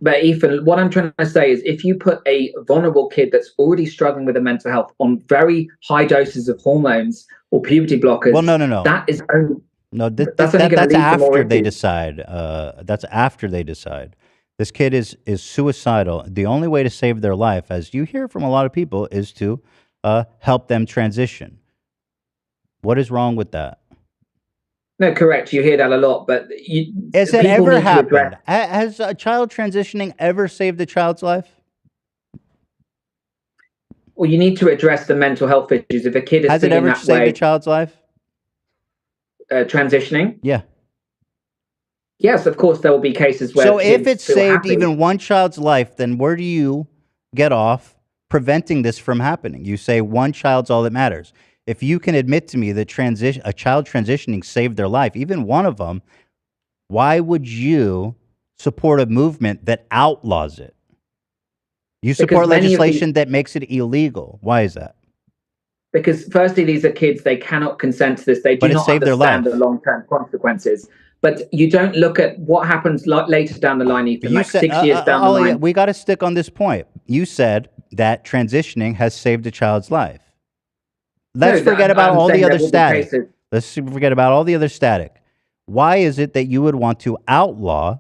But Ethan, what I'm trying to say is if you put a vulnerable kid that's already struggling with a mental health on very high doses of hormones or puberty blockers, Well, no. that is only, No, that's only going to lead to more after they issues. decide. That's after they decide. This kid is suicidal. The only way to save their life, as you hear from a lot of people, is to help them transition. What is wrong with that? No, correct. You hear that a lot, but Has it people ever need to happened? address- Has a child transitioning ever saved a child's life? Well, you need to address the mental health issues. If a kid is Has it feeling ever that saved way, a child's life? Transitioning, Yeah. yes, of course, there will be cases where. So if kids it feel saved happy. even one child's life, then where do you get off preventing this from happening? You say one child's all that matters. If you can admit to me that a child transitioning saved their life, even one of them, why would you support a movement that outlaws it? You support many of legislation that makes it illegal. Why is that? Because firstly, these are kids; they cannot consent to this. They do But it not saved their understand life. the long-term consequences. But you don't look at what happens later down the line, Ethan, like 6 years down the Ollie, line. we got to stick on this point. You said that transitioning has saved a child's life. Let's No, forget about I'm all the saying there other will be static. cases. Let's forget about all the other static. Why is it that you would want to outlaw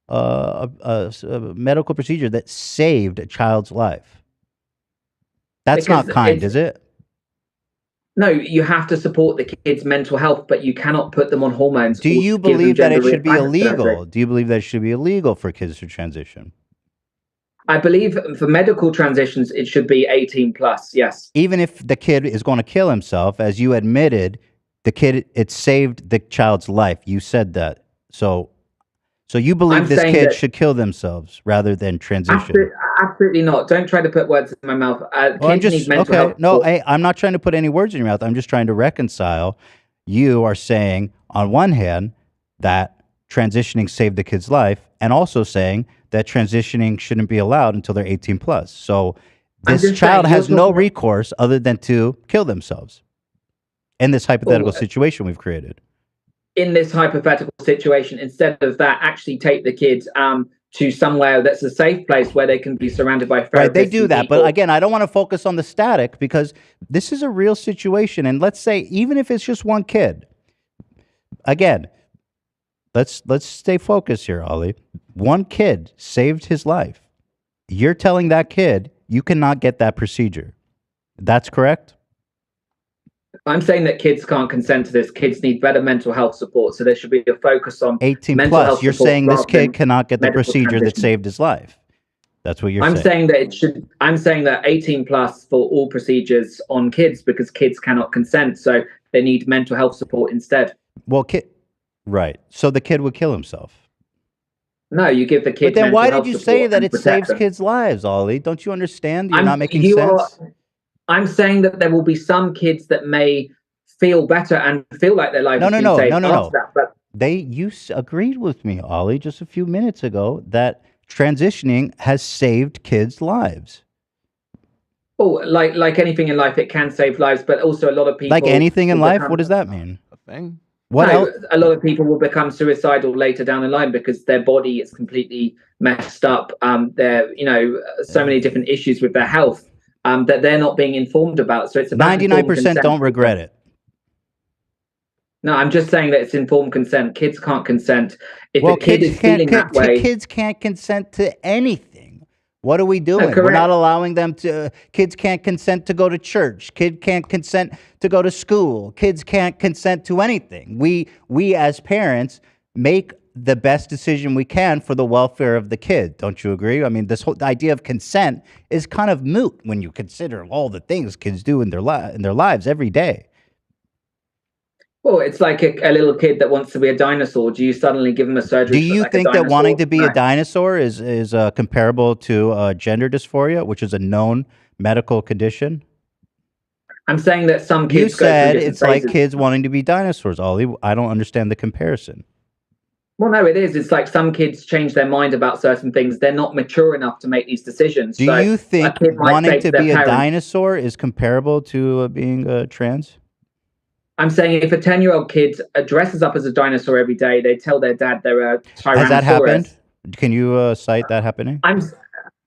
a medical procedure that saved a child's life? That's Because not kind, it's- is it? No, you have to support the kids' mental health, but you cannot put them on hormones. Do or you give them believe that it gender should be reassignment illegal? surgery. Do you believe that it should be illegal for kids to transition? I believe for medical transitions, it should be 18 plus. Yes. Even if the kid is going to kill himself, as you admitted, it saved the child's life. You said that. So you believe I'm this saying kid that- should kill themselves rather than transition? Absolutely not. Don't try to put words in my mouth. Well, I'm Kids just need mental okay. health. No, support. hey, I'm not trying to put any words in your mouth. I'm just trying to reconcile. You are saying on one hand that transitioning saved the kid's life, and also saying that transitioning shouldn't be allowed until they're 18 plus. So I'm this just child saying, has you're no talking- recourse other than to kill themselves in this hypothetical Well, situation we've created. In this hypothetical situation, instead of that, actually take the kids to somewhere that's a safe place where they can be surrounded by therapists. Right, they do and that. But people. again, I don't want to focus on the static because this is a real situation. And let's say, even if it's just one kid, again, let's stay focused here, Ollie. One kid saved his life. You're telling that kid you cannot get that procedure. That's correct? I'm saying that kids can't consent to this. Kids need better mental health support. So there should be a focus on 18 mental plus. health You're support saying this rather than kid cannot get the medical procedure that transition. saved his life. That's what you're I'm saying. saying that it should. I'm saying that 18 plus for all procedures on kids because kids cannot consent, so they need mental health support instead. Well, right. So the kid would kill himself. No, you give the kid. But then mental why health did you support say that and it protect saves them. kids' lives, Ollie? Don't you understand? You're I'm- not making you sense. I'm saying that there will be some kids that may feel better and feel like their life No, has no, been no, saved no, no, after no. that. But You agreed with me, Ollie, just a few minutes ago that transitioning has saved kids' lives. oh, like anything in life, it can save lives. But also, a lot of people Like anything in will life? become- What does that mean? A thing? What no, else? a lot of people will become suicidal later down the line because their body is completely messed up. They're, so many different issues with their health that they're not being informed about. So it's about 99% don't regret it. No, I'm just saying that it's informed consent. Kids can't consent. If Well, a kid is feeling that way, kids can't consent to anything. What are we doing? We're correct. not allowing them to. Kids can't consent to go to church. Kid can't consent to go to school. Kids can't consent to anything. We as parents make the best decision we can for the welfare of the kid. Don't you agree? I mean, this whole idea of consent is kind of moot when you consider all the things kids do in their lives every day. well, it's like a little kid that wants to be a dinosaur. Do you suddenly give them a surgery? Do you like a think that dinosaur? wanting to be No. a dinosaur is comparable to gender dysphoria, which is a known medical condition? I'm saying that some kids You go through said different it's like phases. kids wanting to be dinosaurs, Ollie. I don't understand the comparison. Well, no, it is. It's like some kids change their mind about certain things. They're not mature enough to make these decisions. Do So you a think kid might wanting say to their be a parents, dinosaur is comparable to being trans? I'm saying if a 10-year-old kid dresses up as a dinosaur every day, they tell their dad they're a Tyrannosaurus. Has that happened? Can you cite that happening?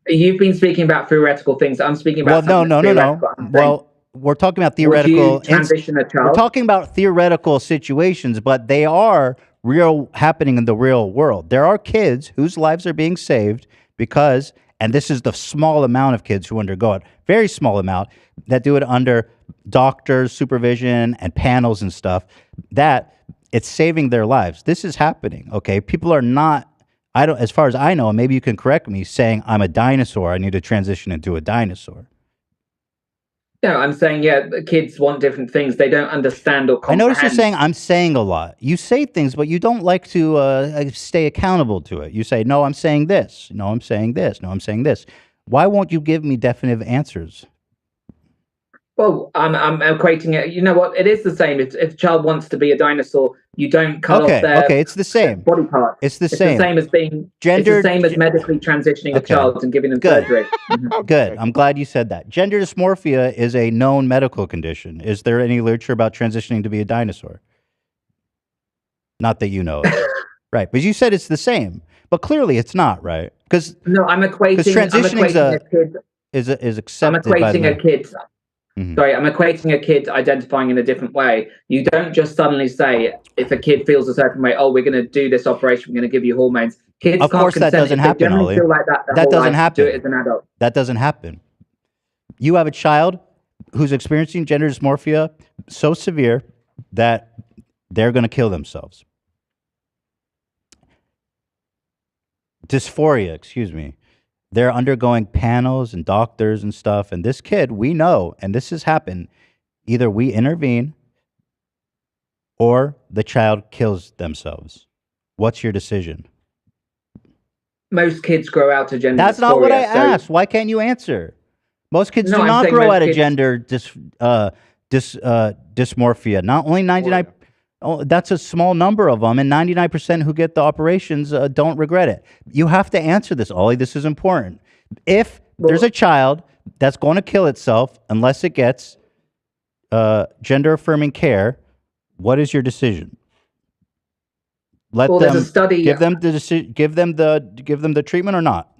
You've been speaking about theoretical things. I'm speaking about Well, no. theoretical. I'm saying, Well, we're talking about would theoretical. you transition a child? We're talking about theoretical situations, but they are real happening in the real world. There are kids whose lives are being saved because, and this is the small amount of kids who undergo it, very small amount, that do it under doctors' supervision and panels and stuff, that it's saving their lives. This is happening, okay? People are not, as far as I know, and maybe you can correct me, saying I'm a dinosaur, I need to transition into a dinosaur. No, I'm saying, kids want different things. They don't understand or comprehend. I notice you're saying I'm saying a lot. You say things, but you don't like to stay accountable to it. You say, no, I'm saying this. No, I'm saying this. No, I'm saying this. Why won't you give me definitive answers? Well, I'm equating it. You know what? It is the same. If a child wants to be a dinosaur, you don't cut off their it's the same body part. It's the It's same. the same as being Gender. It's the same as medically transitioning a child and giving them surgery. Good. I'm glad you said that. Gender dysmorphia is a known medical condition. Is there any literature about transitioning to be a dinosaur? Not that you know of. Right. But you said it's the same. But clearly it's not, right? Because I'm equating transitioning a kid. is accepted by I'm equating a kid identifying in a different way. You don't just suddenly say, if a kid feels a certain way, oh, we're going to do this operation, we're going to give you hormones. Kids of can't course that consent. doesn't If they happen, generally Olie. feel like that That doesn't life, happen. do it as an adult. That doesn't happen. You have a child who's experiencing gender dysmorphia so severe that they're going to kill themselves. Dysphoria, excuse me. They're undergoing panels and doctors and stuff. And this kid, we know, and this has happened, either we intervene or the child kills themselves. What's your decision? Most kids grow out of gender That's dysphoria. not what I asked. Why can't you answer? Most kids do not grow out of gender dysmorphia. Not only 99, that's a small number of them, and 99% who get the operations don't regret it. You have to answer this, Olie. This is important. If there's a child that's going to kill itself unless it gets gender-affirming care, what is your decision? Let them there's a study. Give them the treatment or not.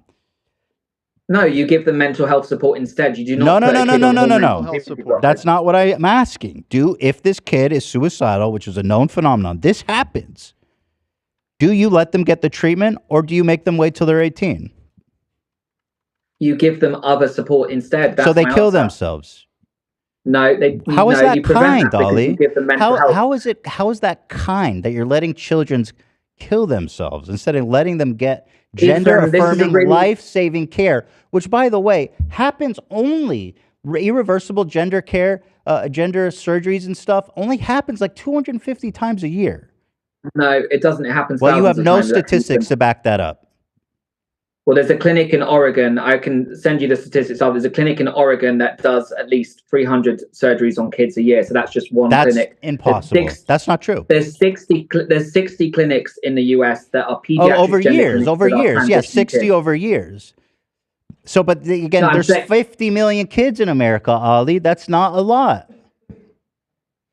No, you give them mental health support instead. You do not. No. That's not what I'm asking. If this kid is suicidal, which is a known phenomenon, this happens. Do you let them get the treatment, or do you make them wait till they're 18? You give them other support instead. That's so they my kill answer. themselves. No, How is that you prevent kind, that because Olie? you give them mental health. How is that kind that you're letting children kill themselves instead of letting them get gender-affirming, life-saving care, which, by the way, happens only irreversible gender care, gender surgeries and stuff, only happens like 250 times a year. No, it doesn't. It happens. Well, you have thousands no of times. statistics to back that up. Well, there's a clinic in Oregon. I can send you the statistics of. There's a clinic in Oregon that does at least 300 surgeries on kids a year. So that's just one clinic. That's impossible. That's not true. There's 60 clinics in the US that are pediatric. Over years. Yes, 60 kids. over years. So, but again, there's 50 million kids in America, Olie. That's not a lot.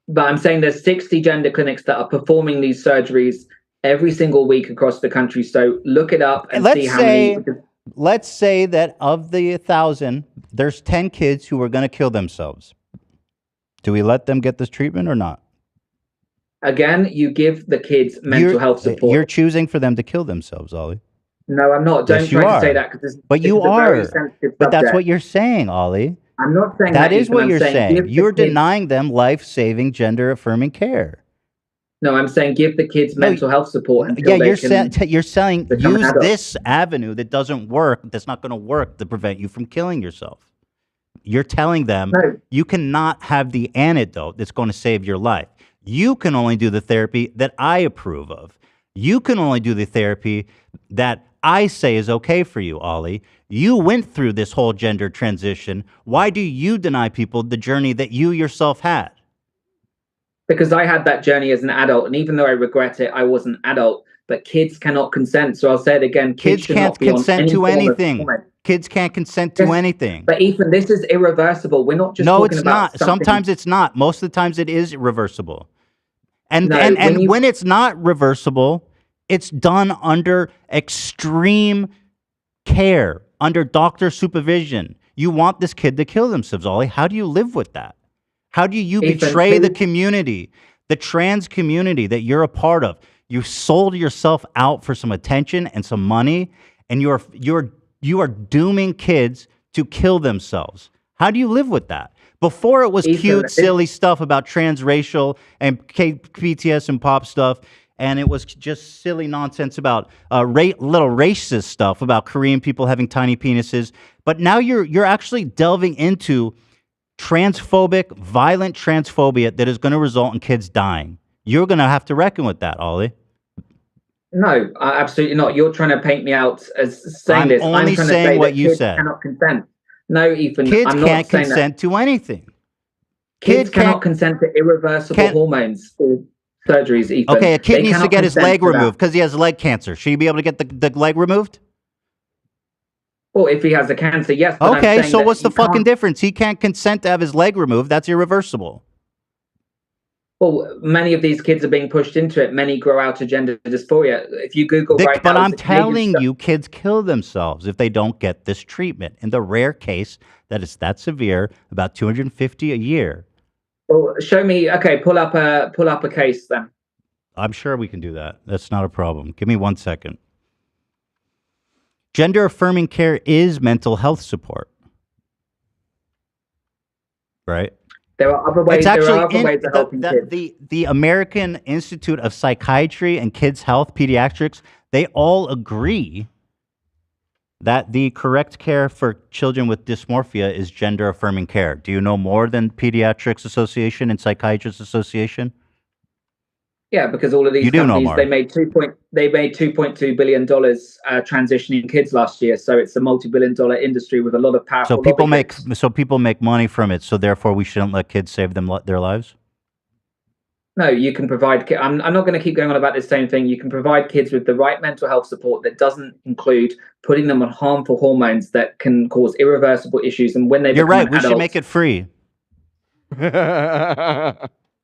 But I'm saying there's 60 gender clinics that are performing these surgeries every single week across the country. So look it up and see how many. Let's say that of the 1,000, there's 10 kids who are going to kill themselves. Do we let them get this treatment or not? Again, you give the kids mental health support. You're choosing for them to kill themselves, Olie. No, I'm not. Don't try to say that because you are. But that's what you're saying, Olie. I'm not saying that is what you're saying. You're denying them life-saving, gender-affirming care. No, I'm saying give the kids mental health support. Yeah, you're saying use this avenue that doesn't work, that's not going to work to prevent you from killing yourself. You're telling them you cannot have the antidote that's going to save your life. You can only do the therapy that I approve of. You can only do the therapy that I say is okay for you, Olie. You went through this whole gender transition. Why do you deny people the journey that you yourself had? Because I had that journey as an adult, and even though I regret it, I was an adult. but kids cannot consent. So I'll say it again: Kids should can't not be on consent any to form of anything. hormone. Kids can't consent to anything. But Ethan, this is irreversible. We're not just No, talking it's about not. something. Sometimes it's not. Most of the times it is reversible. And No, when it's not reversible, it's done under extreme care, under doctor supervision. You want this kid to kill themselves, Ollie. How do you live with that? How do you Ethan, betray the community, the trans community that you're a part of? You sold yourself out for some attention and some money, and you are dooming kids to kill themselves. How do you live with that? Before it was cute, silly stuff about transracial and BTS and pop stuff, and it was just silly nonsense about little racist stuff about Korean people having tiny penises. But now you're actually delving into transphobic, violent transphobia that is going to result in kids dying. You're going to have to reckon with that, Ollie. No, absolutely not. You're trying to paint me out as saying this. I'm only trying saying to say what that you kids said. Cannot consent. No, Ethan. Kids I'm not can't saying consent to anything. Kids cannot consent to irreversible hormones or surgeries, Ethan. Okay, a kid They needs to cannot get his consent leg to that. removed because he has leg cancer. Should he be able to get the leg removed? Well, if he has a cancer, yes. But I'm Okay, saying so that what's the you fucking can't- difference? He can't consent to have his leg removed. That's irreversible. Well, many of these kids are being pushed into it. Many grow out of gender dysphoria. If you Google right But now, I'm telling you, kids kill themselves if they don't get this treatment. In the rare case that it's that severe, about 250 a year. Well, show me. Okay, pull up a case then. I'm sure we can do that. That's not a problem. Give me 1 second. Gender affirming care is mental health support. Right? There are other ways. It's There actually are other ways of helping kids. the American Institute of Psychiatry and Kids Health Pediatrics, they all agree that the correct care for children with dysmorphia is gender affirming care. Do you know more than Pediatrics Association and Psychiatrists Association? Yeah, because all of these You do know companies more. they made $2.2 billion transitioning kids last year. So it's a multi-billion-dollar industry with a lot of powerful. So people make money from it. So therefore, we shouldn't let kids save their lives. No, you can provide. I'm not going to keep going on about this same thing. You can provide kids with the right mental health support that doesn't include putting them on harmful hormones that can cause irreversible issues. And when they You're become right. We should adults- make it free.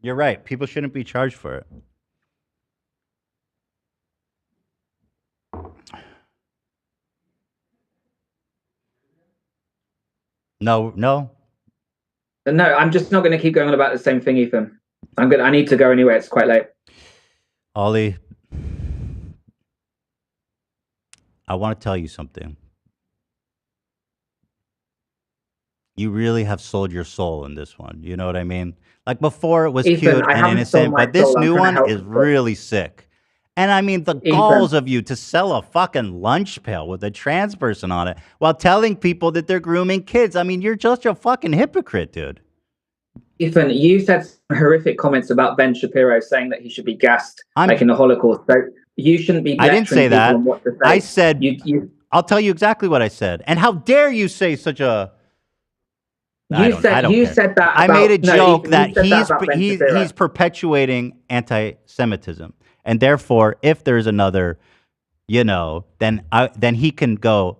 You're right. People shouldn't be charged for it. No. No, I'm just not going to keep going on about the same thing, Ethan. I need to go anyway. It's quite late. Ollie, I want to tell you something. You really have sold your soul in this one. You know what I mean? Like before it was Ethan, cute I and haven't sold innocent, my but this soul. I'm new trying to one help is people. really sick. And I mean, the Ethan. galls of you to sell a fucking lunch pail with a trans person on it while telling people that they're grooming kids. I mean, you're just a fucking hypocrite, dude. Ethan, you said some horrific comments about Ben Shapiro saying that he should be gassed like in the Holocaust. So you shouldn't be. I didn't say lecturing people that. on what to say. I said, you I'll tell you exactly what I said. And how dare you say such a... I don't care. said that. I made a about- no, joke Ethan, that you said that about Ben Shapiro. he's perpetuating anti-Semitism, and therefore, if there's another, then he can go,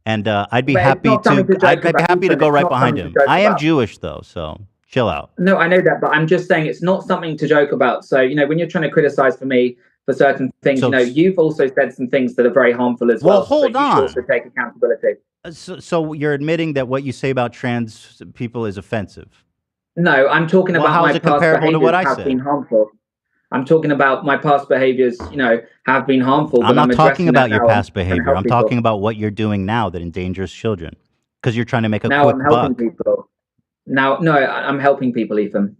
and I'd be But it's happy not something to to joke about, go Ethan. right It's not behind something him. to joke I am about. Jewish though, so chill out. No, I know that, but I'm just saying it's not something to joke about. So, when you're trying to criticize for me for certain things, you've also said some things that are very harmful as well. Well, hold so you on. should also take accountability. So you're admitting that what you say about trans people is offensive? No, I'm talking Well, about how my is it past comparable to what I behaviors have said? been harmful. I'm talking about my past behaviors, have been harmful. I'm but not talking addressing about that your now past and behavior. help I'm people. talking about what you're doing now that endangers children because you're trying to make a Now quick I'm helping buck. people. I'm helping people, Ethan.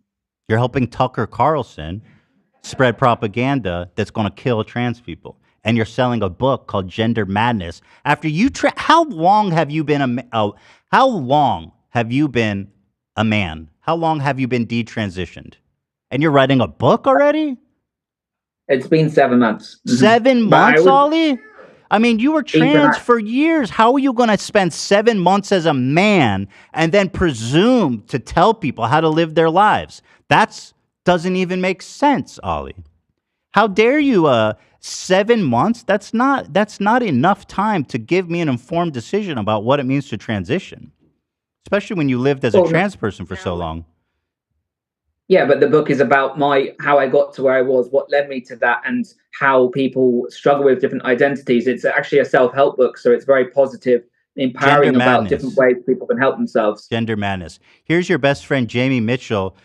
You're helping Tucker Carlson spread propaganda that's going to kill trans people. And you're selling a book called Gender Madness. After you, how long have you been a man? How long have you been detransitioned? And you're writing a book already? It's been 7 months. 7 But I months, would- Ollie? I mean, you were trans for years. How are you going to spend 7 months as a man and then presume to tell people how to live their lives? That doesn't even make sense, Ollie. How dare you? 7 months? That's not enough time to give me an informed decision about what it means to transition, especially when you lived as a trans person for so long. Yeah, but the book is about how I got to where I was, what led me to that, and how people struggle with different identities. It's actually a self-help book, so it's very positive, empowering about different ways people can help themselves. Gender madness. Here's your best friend, Jamie Mitchell,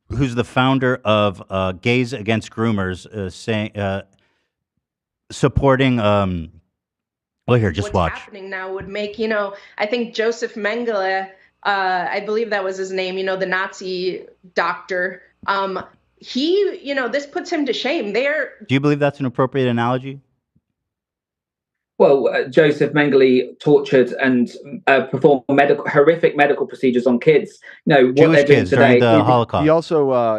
who's the founder of Gays Against Groomers, supporting. Well, here, just What's watch. happening now would make, I think Joseph Mengele, I believe that was his name, the Nazi doctor. This puts him to shame. Do you believe that's an appropriate analogy? Well, Joseph Mengele tortured and performed horrific medical procedures on kids. What Jewish they're doing kids today. during the Holocaust.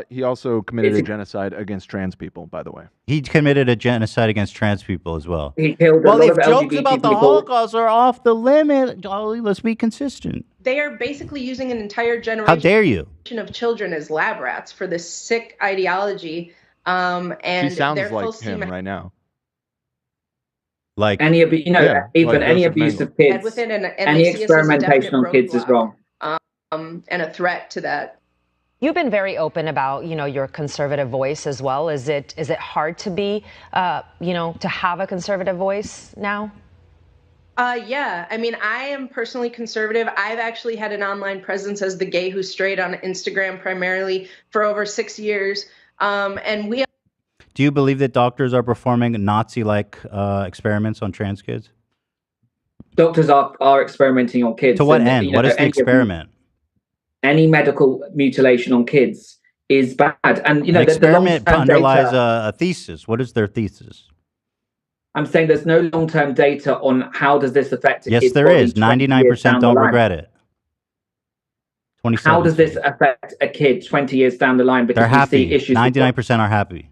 He also committed a genocide against trans people, by the way. He committed a genocide against trans people as well. He killed well, a lot if of jokes LGBT about the people. Holocaust are off the limit, Ollie, let's be consistent. They are basically using an entire generation. How dare you? Of children as lab rats for this sick ideology. And She sounds they're like full him steam right now. Like any abuse, like any Joseph abuse Mengele. of kids, within and any they see us as a experimentation on definite kids is wrong. and a threat to that. You've been very open about, your conservative voice as well. Is it hard to be, to have a conservative voice now? Yeah, I mean, I am personally conservative. I've actually had an online presence as the Gay Who's Straight on Instagram primarily for over 6 years. And we. Do you believe that doctors are performing Nazi-like experiments on trans kids? Doctors are experimenting on kids. To what and, end? What is the experiment? Any medical mutilation on kids is bad. And, An experiment underlies a thesis. What is their thesis? I'm saying there's no long-term data on how does this affect a Yes, kid's there body is. 99% don't regret it. 27. How does this affect a kid 20 years down the line? Because They're happy. we see issues. 99% are happy.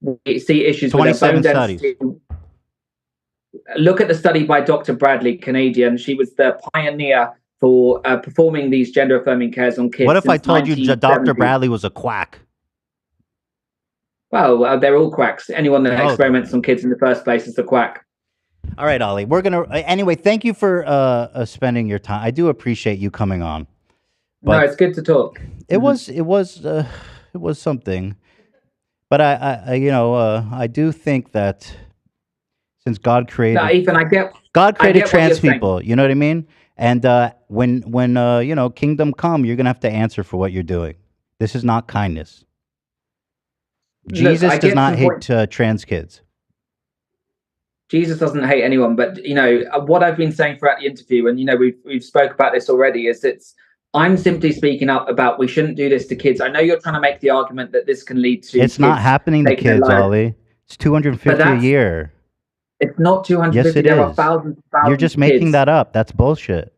We see issues 27 with their bone studies. density. Look at the study by Dr. Bradley, Canadian. She was the pioneer for performing these gender-affirming cares on kids. What if I since told you Dr. 1970. Bradley was a quack? Well, they're all quacks. Anyone that experiments on kids in the first place is a quack. All right, Ollie. We're gonna anyway. Thank you for spending your time. I do appreciate you coming on. No, it's good to talk. It was something, but I do think that since God created, No, Ethan, God created what trans you're saying. people. You know what I mean? And when kingdom come, you're gonna have to answer for what you're doing. This is not kindness. Jesus does not hate trans kids. Jesus doesn't hate anyone, but what I've been saying throughout the interview, and we've spoke about this already, is I'm simply speaking up about we shouldn't do this to kids. I know you're trying to make the argument that this can lead to. It's not happening to taking their kids, lives. Ollie. It's 250 a year. It's not 250. Yes, it there are is. thousands You're just making kids. that up. That's bullshit.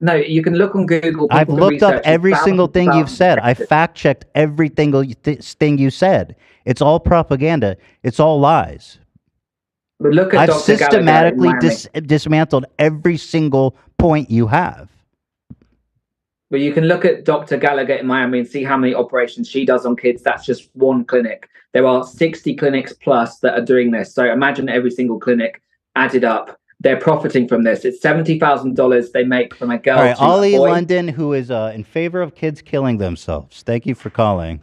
No, you can look on Google. I've people can looked up research every thousands single and thing you've thousands of said. I cases. fact-checked every single thing you said. It's all propaganda. It's all lies. But look at I've Dr. Gallagher in systematically Miami. dismantled every single point you have. But you can look at Dr. Gallagher in Miami and see how many operations she does on kids. That's just one clinic. There are 60 clinics plus that are doing this. So imagine every single clinic added up. They're profiting from this. It's $70,000 they make from a girl All right, to a Olie boy. London, who is in favor of kids killing themselves. Thank you for calling.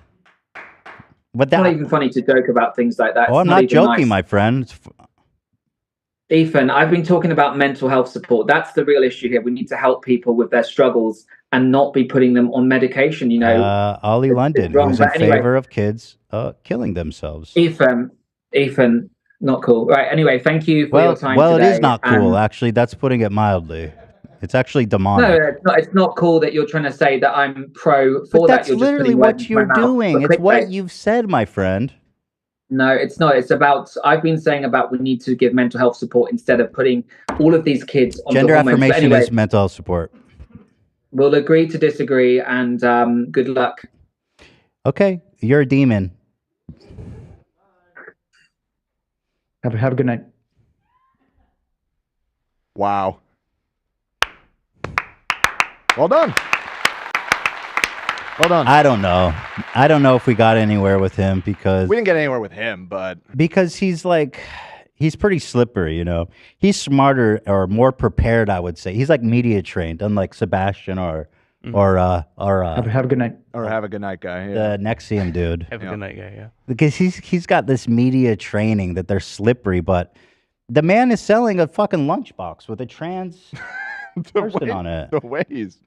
But It's not even funny to joke about things like that. Oh, I'm It's not even joking, nice. my friend. Ethan, I've been talking about mental health support. That's the real issue here. We need to help people with their struggles and not be putting them on medication. Olie London, wrong, who's in but anyway. favor of kids killing themselves. Ethan, not cool. Right. Anyway, thank you for your time Well, today. it is not cool, actually. That's putting it mildly. It's actually demonic. No, it's not cool that you're trying to say that I'm pro for But that. that's You're just literally putting what words in my you're mouth doing. for It's what clickbait. you've said, my friend. No, it's not. It's about, I've been saying about we need to give mental health support instead of putting all of these kids on Gender hormones. But affirmation anyway, is mental health support. we'll agree to disagree, and good luck. Okay, you're a demon. Have a good night. Wow. Well done. Hold on. I don't know. I don't know if we got anywhere with him because We didn't get anywhere with him, but he's like he's pretty slippery, you know. He's smarter or more prepared, I would say. He's like media trained, unlike Sebastian or have a good night. Or have a good night, guy. the Nexium dude. Have a good night, guy. Yeah. Because he's got this media training that they're slippery, but the man is selling a fucking lunchbox with a trans person on it. The way he's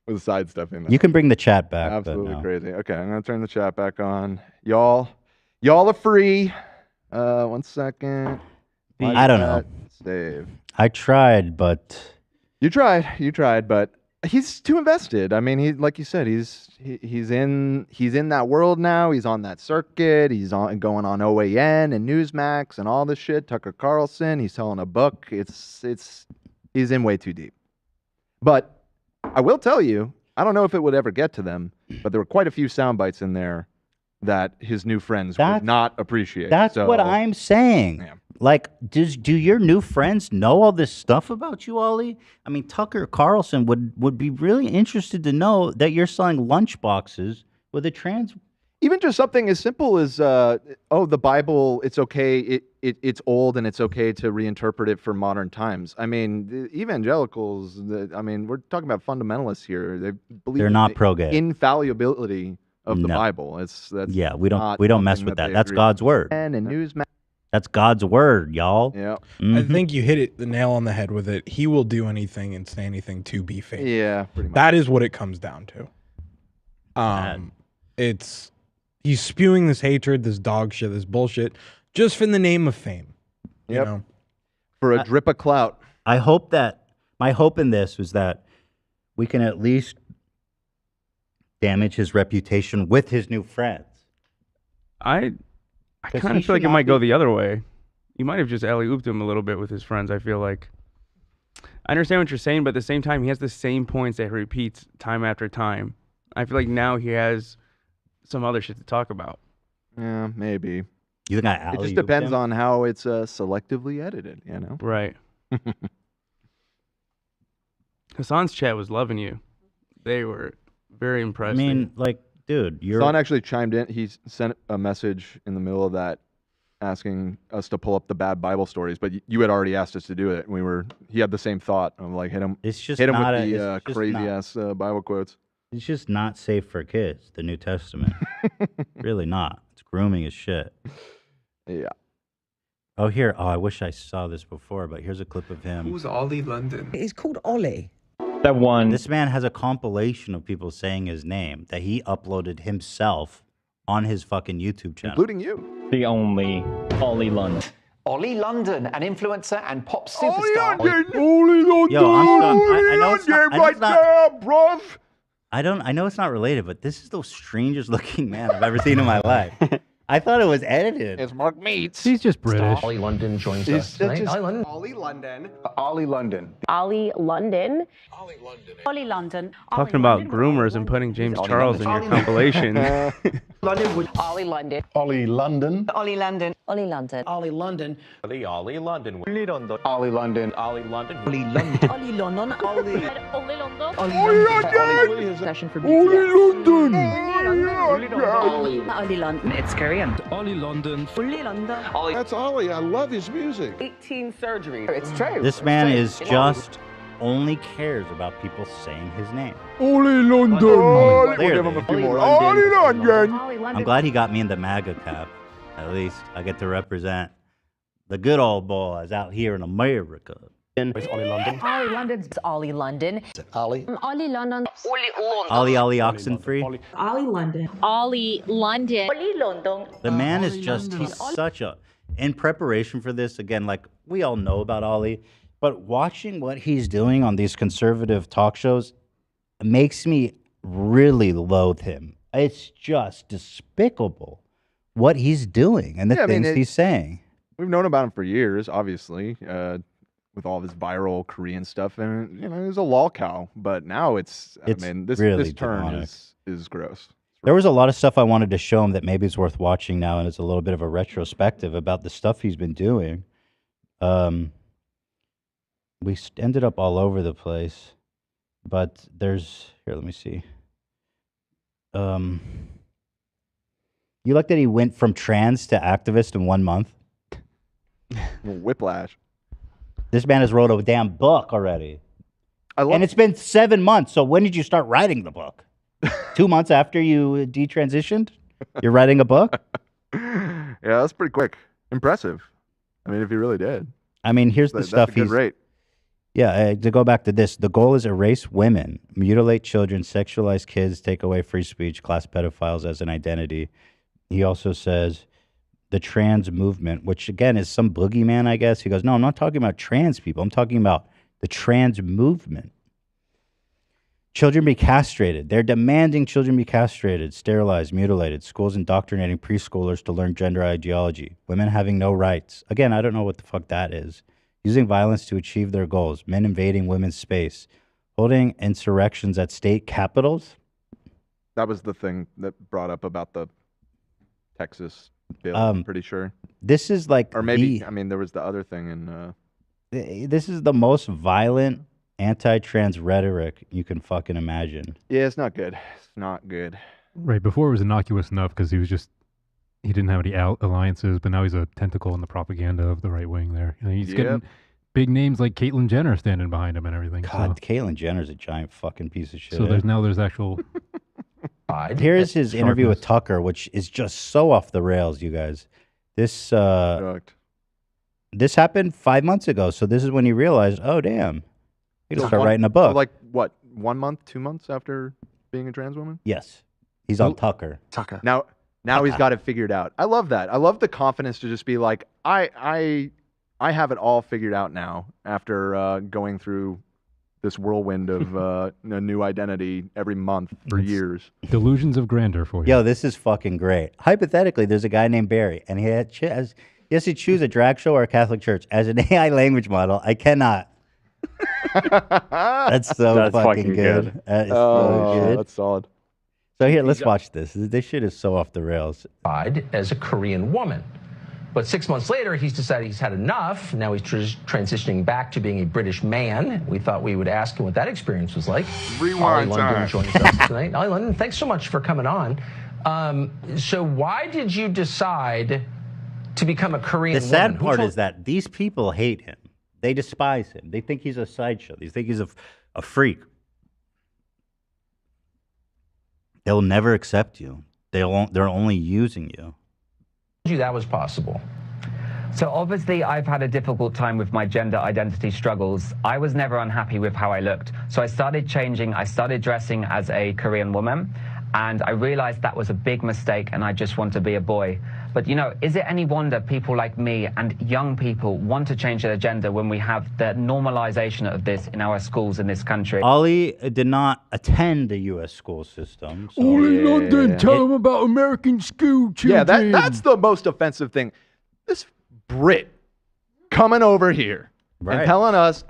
with sidestepping that. You can bring the chat back. but Absolutely no. crazy. Okay, I'm gonna turn the chat back on. Y'all are free. 1 second. I don't know. Save. I tried, but You tried, but he's too invested. I mean, he like you said, he's in that world now. He's on that circuit. He's going on OAN and Newsmax and all this shit. Tucker Carlson. He's selling a book. He's in way too deep. But I will tell you, I don't know if it would ever get to them, but there were quite a few sound bites in there that his new friends would not appreciate. That's what I'm saying. Like, do your new friends know all this stuff about you, Ollie? I mean, Tucker Carlson would be really interested to know that you're selling lunchboxes with a trans. Even just something as simple as, the Bible, it's okay, it's old and it's okay to reinterpret it for modern times. I mean, the evangelicals, we're talking about fundamentalists here. They believe They're not pro-gay. Infallibility of the No. Bible. We don't mess with that. That's God's word. And Newsmax. That's God's word, y'all. Yeah. I think you hit the nail on the head with it. He will do anything and say anything to be famous. Yeah, pretty much. That is what it comes down to. He's spewing this hatred, this dog shit, this bullshit, just in the name of fame. You know? For a drip of clout. I hope that my hope in this was that we can at least damage his reputation with his new friends. I kind of feel like it might go the other way. You might have just alley-ooped him a little bit with his friends, I feel like. I understand what you're saying, but at the same time, he has the same points that he repeats time after time. I feel like now he has some other shit to talk about. Yeah, maybe. You think I It just depends on how it's selectively edited, you know? Right. Hasan's chat was loving you. They were very impressed. I mean, like, dude, Son actually chimed in. He sent a message in the middle of that asking us to pull up the bad Bible stories, but you had already asked us to do it. He had the same thought of like, hit him with the crazy ass Bible quotes. It's just not safe for kids, the New Testament. Really not. It's grooming as shit. Yeah. Oh, here. Oh, I wish I saw this before, but here's a clip of him. Who's Olie London? It's called Olie. That one. This man has a compilation of people saying his name that he uploaded himself on his fucking YouTube channel. Including you. The only Olie London. Olie London, an influencer and pop superstar. Olie London. Yo, I'm stuck. I know it's not. I know it's not there, bruv. I know it's not related, but this is the strangest looking man I've ever seen in my life. I thought it was edited. It's Mark Meats. He's just British. Olie London joins He's us tonight. just- Olie London. Olie London. Olie London. Olie London. Olie London. talking about groomers and putting James Charles in your compilation. Olie London. Olie London. Olie London. Olie London. Olie London. The Olie London. Olie London. Olie London. Olie London. Olie London. Olie London. Session for Olie London. It's Korean. Olie London. Olie London. That's Ollie. I love his music. 18 surgeries. It's true. This man is just only cares about people saying his name. Olie London. Clearly. We'll give him a few Olie more. London. Olie London. I'm glad he got me in the MAGA cap. At least I get to represent the good old boys out here in America. It's Olie London. Olie London's Olie London. Ollie. Olie London. Ollie Oxenfree. Olie London. Olie London. Olie London. The man is just, he's such a, in preparation for this, again, like we all know about Ollie, but watching what he's doing on these conservative talk shows makes me really loathe him. It's just despicable what he's doing and the things he's saying. We've known about him for years, obviously, with all this viral Korean stuff, and he was a lol cow. But now this really turn demonic. is gross. There was a lot of stuff I wanted to show him that maybe is worth watching now, and it's a little bit of a retrospective about the stuff he's been doing. We ended up all over the place, but here, let me see. You like that he went from trans to activist in 1 month? Whiplash. This man has wrote a damn book already. And it's been 7 months. So when did you start writing the book? 2 months after you detransitioned? You're writing a book? Yeah, that's pretty quick. Impressive. I mean, if he really did. I mean, here's the stuff that's a good rate. Yeah, to go back to this, the goal is erase women, mutilate children, sexualize kids, take away free speech, class pedophiles as an identity. He also says the trans movement, which again is some boogeyman, I guess. He goes, no, I'm not talking about trans people. I'm talking about the trans movement. Children be castrated. They're demanding children be castrated, sterilized, mutilated. Schools indoctrinating preschoolers to learn gender ideology. Women having no rights. Again, I don't know what the fuck that is. Using violence to achieve their goals. Men invading women's space. Holding insurrections at state capitals. That was the thing that brought up about the Texas bill, I'm pretty sure. This is like... Or maybe, I mean, there was the other thing in... This is the most violent anti-trans rhetoric you can fucking imagine. Yeah, it's not good. It's not good. Right, before it was innocuous enough because he didn't have any alliances, but now he's a tentacle in the propaganda of the right wing there. And he's getting big names like Caitlyn Jenner standing behind him and everything. God, Caitlyn Jenner's a giant fucking piece of shit. So there's actual... Here's his interview with Tucker, which is just so off the rails, you guys. This happened 5 months ago, so this is when he realized, oh, damn. He gotta start writing a book. So like, what, 1 month, 2 months after being a trans woman? Yes. He's on Tucker. Now he's got it figured out. I love that. I love the confidence to just be like, I have it all figured out now after going through this whirlwind of a new identity every month for years. Delusions of grandeur for you. Yo, this is fucking great. Hypothetically, there's a guy named Barry, and he has to choose a drag show or a Catholic church. As an AI language model, I cannot. That's fucking good. That is so good. That's solid. So here, let's watch this. This shit is so off the rails. As a Korean woman. But 6 months later, he's decided he's had enough. Now he's transitioning back to being a British man. We thought we would ask him what that experience was like. Rewind Olie London joins us tonight. Olie London, thanks so much for coming on. So why did you decide to become a Korean woman? The sad part is that these people hate him. They despise him. They think he's a sideshow. They think he's a freak. They'll never accept you. They're only using you. That was possible. So obviously I've had a difficult time with my gender identity struggles. I was never unhappy with how I looked. So I started changing. I started dressing as a Korean woman. And I realized that was a big mistake and I just want to be a boy. But, you know, is it any wonder people like me and young people want to change their gender when we have the normalization of this in our schools in this country? Olie did not attend the U.S. school system. So Olie London, tell him about American school children. Yeah, that's the most offensive thing. This Brit coming over here and telling us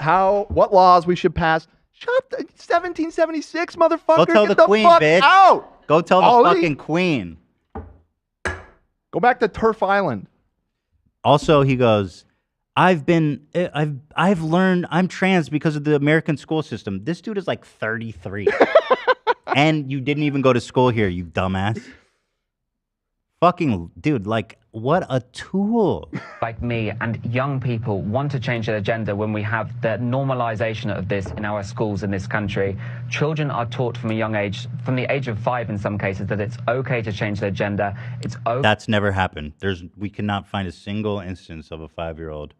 what laws we should pass. Shut the 1776, motherfucker. Go tell Get the queen, fuck bitch. out. Go tell Olie. the fucking queen. Go back to Turf Island. Also, he goes, I've learned I'm trans because of the American school system. This dude is like 33. And you didn't even go to school here, you dumbass. Fucking dude, like, what a tool. Like me and young people want to change their gender when we have the normalization of this in our schools in this country. Children are taught from a young age, from the age of 5 in some cases, that it's okay to change their gender. It's okay. That's never happened. We cannot find a single instance of a 5-year-old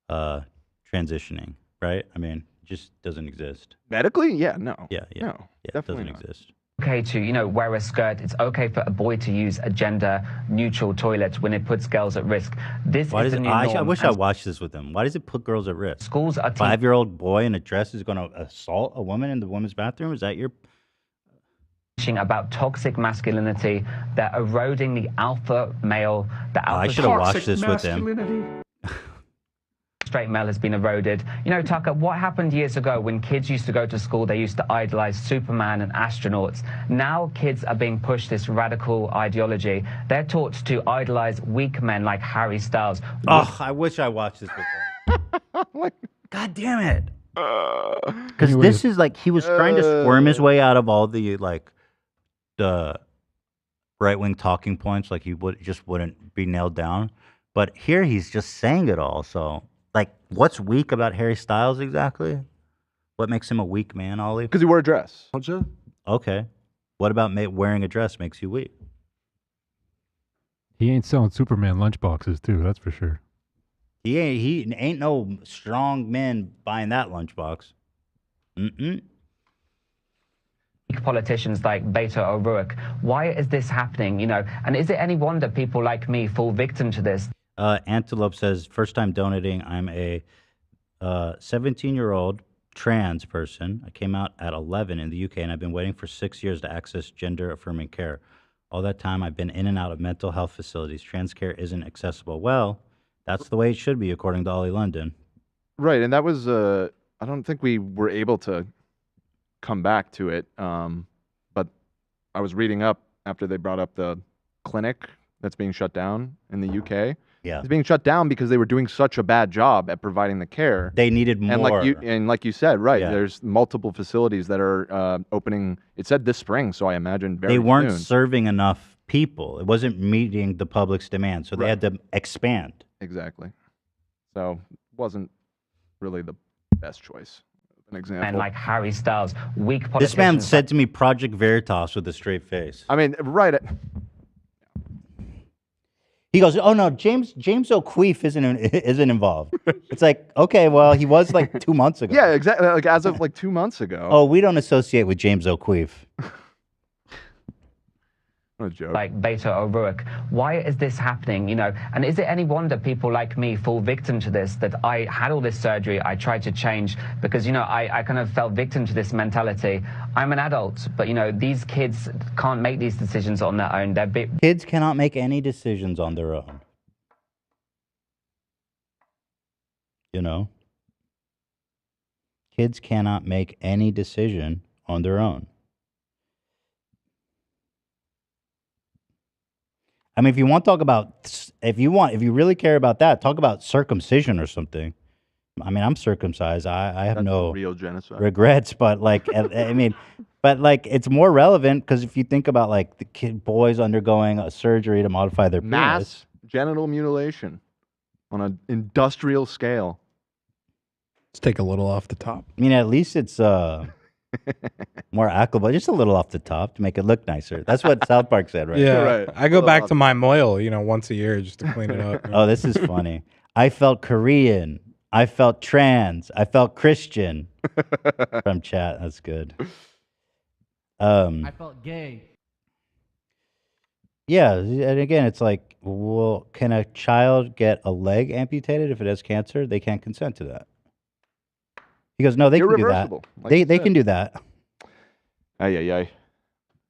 transitioning, right? I mean, it just doesn't exist. Medically? Yeah, no. Yeah, No, it definitely doesn't not. exist. Okay to, you know, wear a skirt. It's okay for a boy to use a gender-neutral toilet when it puts girls at risk. Why does I wish I watched this with him. Why does it put girls at risk? Schools are 5-year-old boy in a dress is going to assault a woman in the women's bathroom? Is that your... teaching about toxic masculinity. They're eroding the alpha male. The alpha I should have watched this with him. Straight male has been eroded. You know, Tucker, what happened years ago when kids used to go to school, they used to idolize Superman and astronauts. Now kids are being pushed this radical ideology. They're taught to idolize weak men like Harry Styles. Oh, I wish I watched this with him. God damn it. Because this is like, he was trying to squirm his way out of all the, like, right-wing talking points, like he wouldn't be nailed down. But here he's just saying it all. So, like, what's weak about Harry Styles exactly? What makes him a weak man, Ollie? Because he wore a dress. Okay. What about wearing a dress makes you weak? He ain't selling Superman lunchboxes too. That's for sure. He ain't no strong man buying that lunchbox. Politicians like Beto O'Rourke. Why is this happening? You know, and is it any wonder people like me fall victim to this? Antelope says, first time donating. I'm a 17-year-old trans person. I came out at 11 in the UK, and I've been waiting for 6 years to access gender-affirming care. All that time, I've been in and out of mental health facilities. Trans care isn't accessible. Well, that's the way it should be, according to Olie London. Right, and that was I don't think we were able to come back to it, but I was reading up after they brought up the clinic that's being shut down in the UK. Yeah, it's being shut down because they were doing such a bad job at providing the care. They needed more. And like you said, right? Yeah. There's multiple facilities that are opening. It said this spring, so I imagine very they weren't soon. serving enough people. It wasn't meeting the public's demand, so they had to expand. Exactly. So it wasn't really the best choice. An example. And like Harry Styles, weak politicians. This man said to me, "Project Veritas" with a straight face. I mean, right. He goes, "Oh no, James O'Keefe isn't involved." It's like, okay, well, he was like 2 months ago. Yeah, exactly. Like as of like 2 months ago. Oh, we don't associate with James O'Keefe. What a joke. Like Beto O'Rourke. Why is this happening? You know, and is it any wonder people like me fall victim to this? That I had all this surgery, I tried to change because, you know, I kind of fell victim to this mentality. I'm an adult, but, you know, these kids can't make these decisions on their own. Kids cannot make any decisions on their own. You know? Kids cannot make any decision on their own. I mean, if you want to talk about, if you really care about that, talk about circumcision or something. I mean, I'm circumcised. I have no real genocide regrets, but like, I mean, but like, it's more relevant because if you think about like the boys undergoing a surgery to modify their mass penis. Genital mutilation on an industrial scale. Let's take a little off the top. I mean, at least it's more applicable, just a little off the top to make it look nicer. That's what South Park said, right? Yeah, right. I go back to my moil, you know, once a year just to clean it up. Oh, this is funny. I felt Korean. I felt trans. I felt Christian. From chat. That's good. I felt gay. Yeah, and again, it's like, well, can a child get a leg amputated if it has cancer? They can't consent to that. He goes, no, they can do that. Irreversible, like They can do that.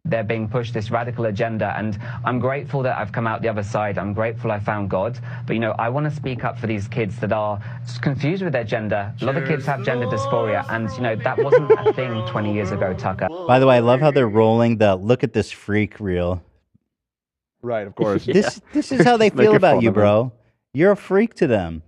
They're being pushed this radical agenda, and I'm grateful that I've come out the other side. I'm grateful I found God, but you know, I want to speak up for these kids that are confused with their gender. A lot of kids have gender dysphoria, and you know, that wasn't a thing 20 years ago, Tucker. By the way, I love how they're rolling the "look at this freak" reel. Right, of course. This is how they feel about you, bro. You're a freak to them.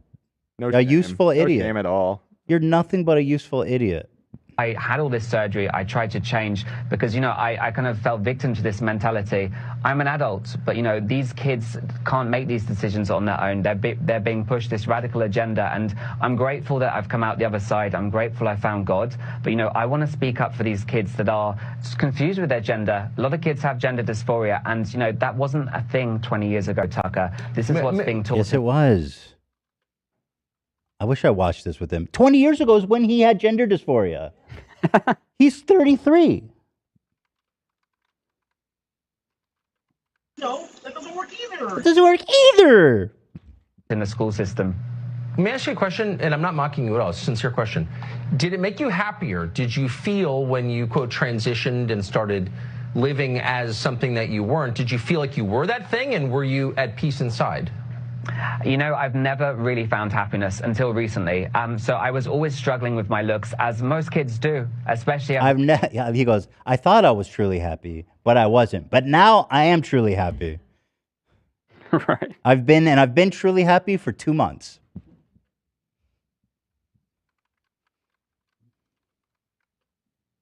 No a shame. useful idiot. No shame at all. You're nothing but a useful idiot. I had all this surgery. I tried to change because, you know, I kind of fell victim to this mentality. I'm an adult, but, you know, these kids can't make these decisions on their own. They're being pushed this radical agenda, and I'm grateful that I've come out the other side. I'm grateful I found God, but, you know, I want to speak up for these kids that are confused with their gender. A lot of kids have gender dysphoria, and, you know, that wasn't a thing 20 years ago, Tucker. This is what's being taught. Yes, it was. I wish I watched this with him. 20 years ago is when he had gender dysphoria. He's 33. No, that doesn't work either. It doesn't work either. In the school system. Let me ask you a question, and I'm not mocking you at all. It's a sincere question. Did it make you happier? Did you feel when you, quote, transitioned and started living as something that you weren't, did you feel like you were that thing, and were you at peace inside? You know, I've never really found happiness until recently. So I was always struggling with my looks, as most kids do, especially. He goes, I thought I was truly happy, but I wasn't. But now I am truly happy. Right. I've been truly happy for 2 months.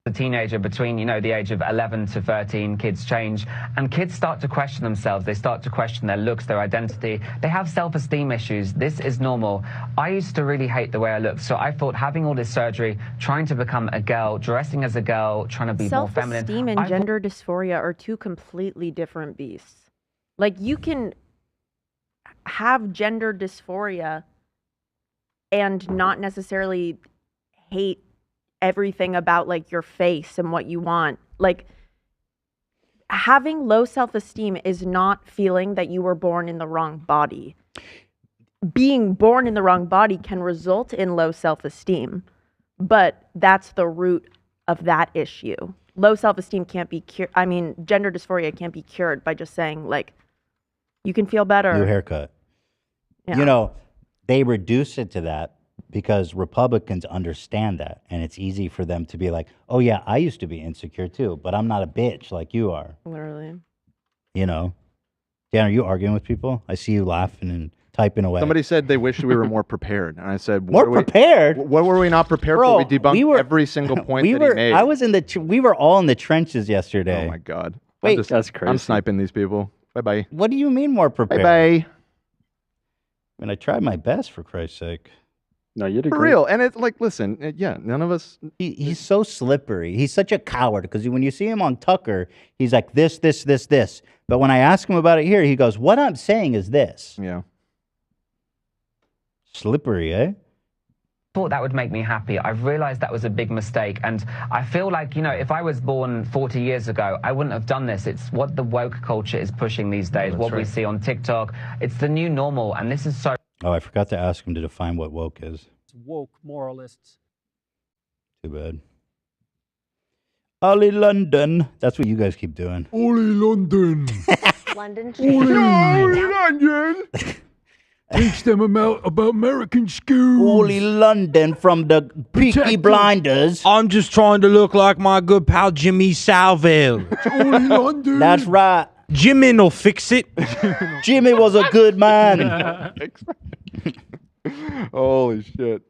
A teenager between, the age of 11 to 13, kids change, and kids start to question themselves. They start to question their looks, their identity. They have self-esteem issues. This is normal. I used to really hate the way I looked, so I thought having all this surgery, trying to become a girl, dressing as a girl, trying to be more feminine. Self-esteem and gender dysphoria are two completely different beasts. Like, you can have gender dysphoria and not necessarily hate everything about like your face and what you want. Like, having low self-esteem is not feeling that you were born in the wrong body. Being born in the wrong body can result in low self-esteem, but that's the root of that issue. Low self-esteem can't be cured. I mean, gender dysphoria can't be cured by just saying like, you can feel better. New haircut. Yeah. They reduce it to that because Republicans understand that, and it's easy for them to be like, oh yeah, I used to be insecure too, but I'm not a bitch like you are. Literally. Dan, are you arguing with people? I see you laughing and typing away. Somebody said they wish we were more prepared, and I said, More prepared? What were we not prepared Bro, for? We debunked every single point that he made. I was in we were all in the trenches yesterday. Oh my God. Wait, that's crazy. I'm sniping these people. Bye-bye. What do you mean more prepared? Bye-bye. I mean, I tried my best, for Christ's sake. No, you did For great. real. And it's like, listen, yeah, none of us. He's so slippery. He's such a coward because when you see him on Tucker, he's like this. But when I ask him about it here, he goes, what I'm saying is this. Yeah. Slippery, eh? Thought that would make me happy. I've realized that was a big mistake, and I feel like, if I was born 40 years ago, I wouldn't have done this. It's what the woke culture is pushing these days, what we see on TikTok. It's the new normal, and this is so... Oh, I forgot to ask him to define what woke is. Woke moralists. Too bad. Olie London. That's what you guys keep doing. Olie London. London. Olie London. Teach them about American schools. Olie London from the Peaky Blinders. I'm just trying to look like my good pal Jimmy Savile. Olie London. That's right. Jimmy will fix it. Jimmy was a good man. Holy shit.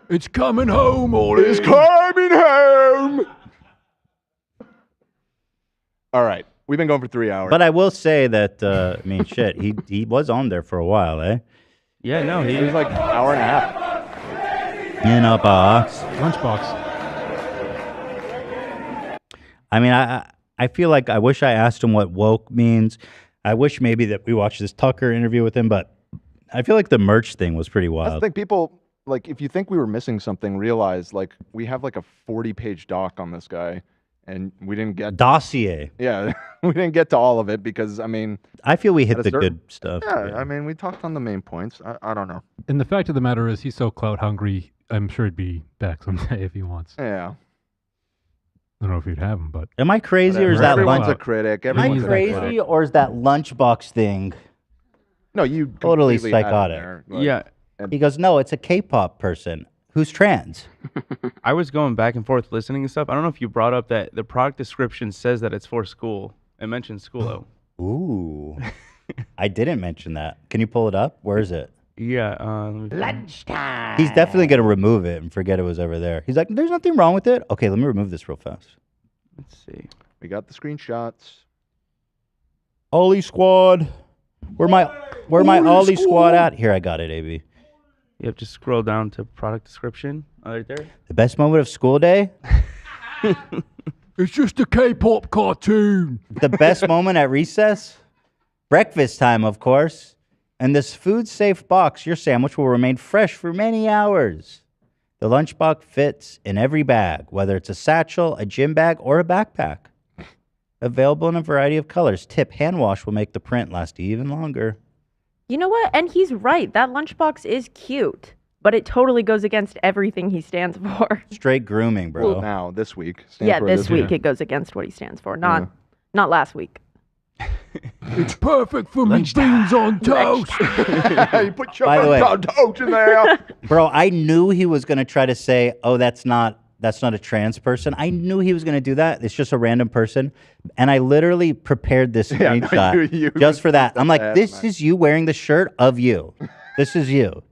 It's coming home, Olie. It's coming home. All right. We've been going for 3 hours. But I will say that, shit, he was on there for a while, eh? Yeah, no, he was like an hour and a half. In a box. Lunchbox. I mean, I feel like I wish I asked him what woke means. I wish maybe that we watched this Tucker interview with him, but I feel like the merch thing was pretty wild. I think people, like, if you think we were missing something, realize, like, we have like a 40-page doc on this guy. And we didn't get dossier. Yeah, we didn't get to all of it because I mean, I feel we hit the good stuff. Yeah, I mean, we talked on the main points. I don't know. And the fact of the matter is, he's so clout hungry. I'm sure he'd be back someday if he wants. Yeah. I don't know if you'd have him, but am I crazy or is that everyone's a critic? Am I crazy or is that lunchbox thing? No, you totally psychotic. Yeah. He goes, no, it's a K-pop person who's trans. I was going back and forth listening and stuff. I don't know if you brought up that the product description says that it's for school. It mentions school. Ooh. I didn't mention that. Can you pull it up? Where is it? Yeah. Lunchtime. He's definitely going to remove it and forget it was over there. He's like, there's nothing wrong with it. Okay, let me remove this real fast. Let's see. We got the screenshots. Olie Squad. Where my Olie Squad at? Here, I got it, AB. Yep, just scroll down to product description. Oh, right there. The best moment of school day? It's just a K-pop cartoon. The best moment at recess? Breakfast time, of course. In this food-safe box, your sandwich will remain fresh for many hours. The lunchbox fits in every bag, whether it's a satchel, a gym bag, or a backpack. Available in a variety of colors. Tip, hand wash will make the print last even longer. You know what? And he's right. That lunchbox is cute, but it totally goes against everything he stands for. Straight grooming, bro. Well, now, this week. Yeah, this week it goes against what he stands for. Not last week. It's perfect for me beans on toast. You put your By the way, on toast in there. Bro, I knew he was going to try to say, oh, that's not a trans person. I knew he was going to do that. It's just a random person. And I literally prepared this screenshot you just for that. I'm like, this is you wearing the shirt of you. This is you.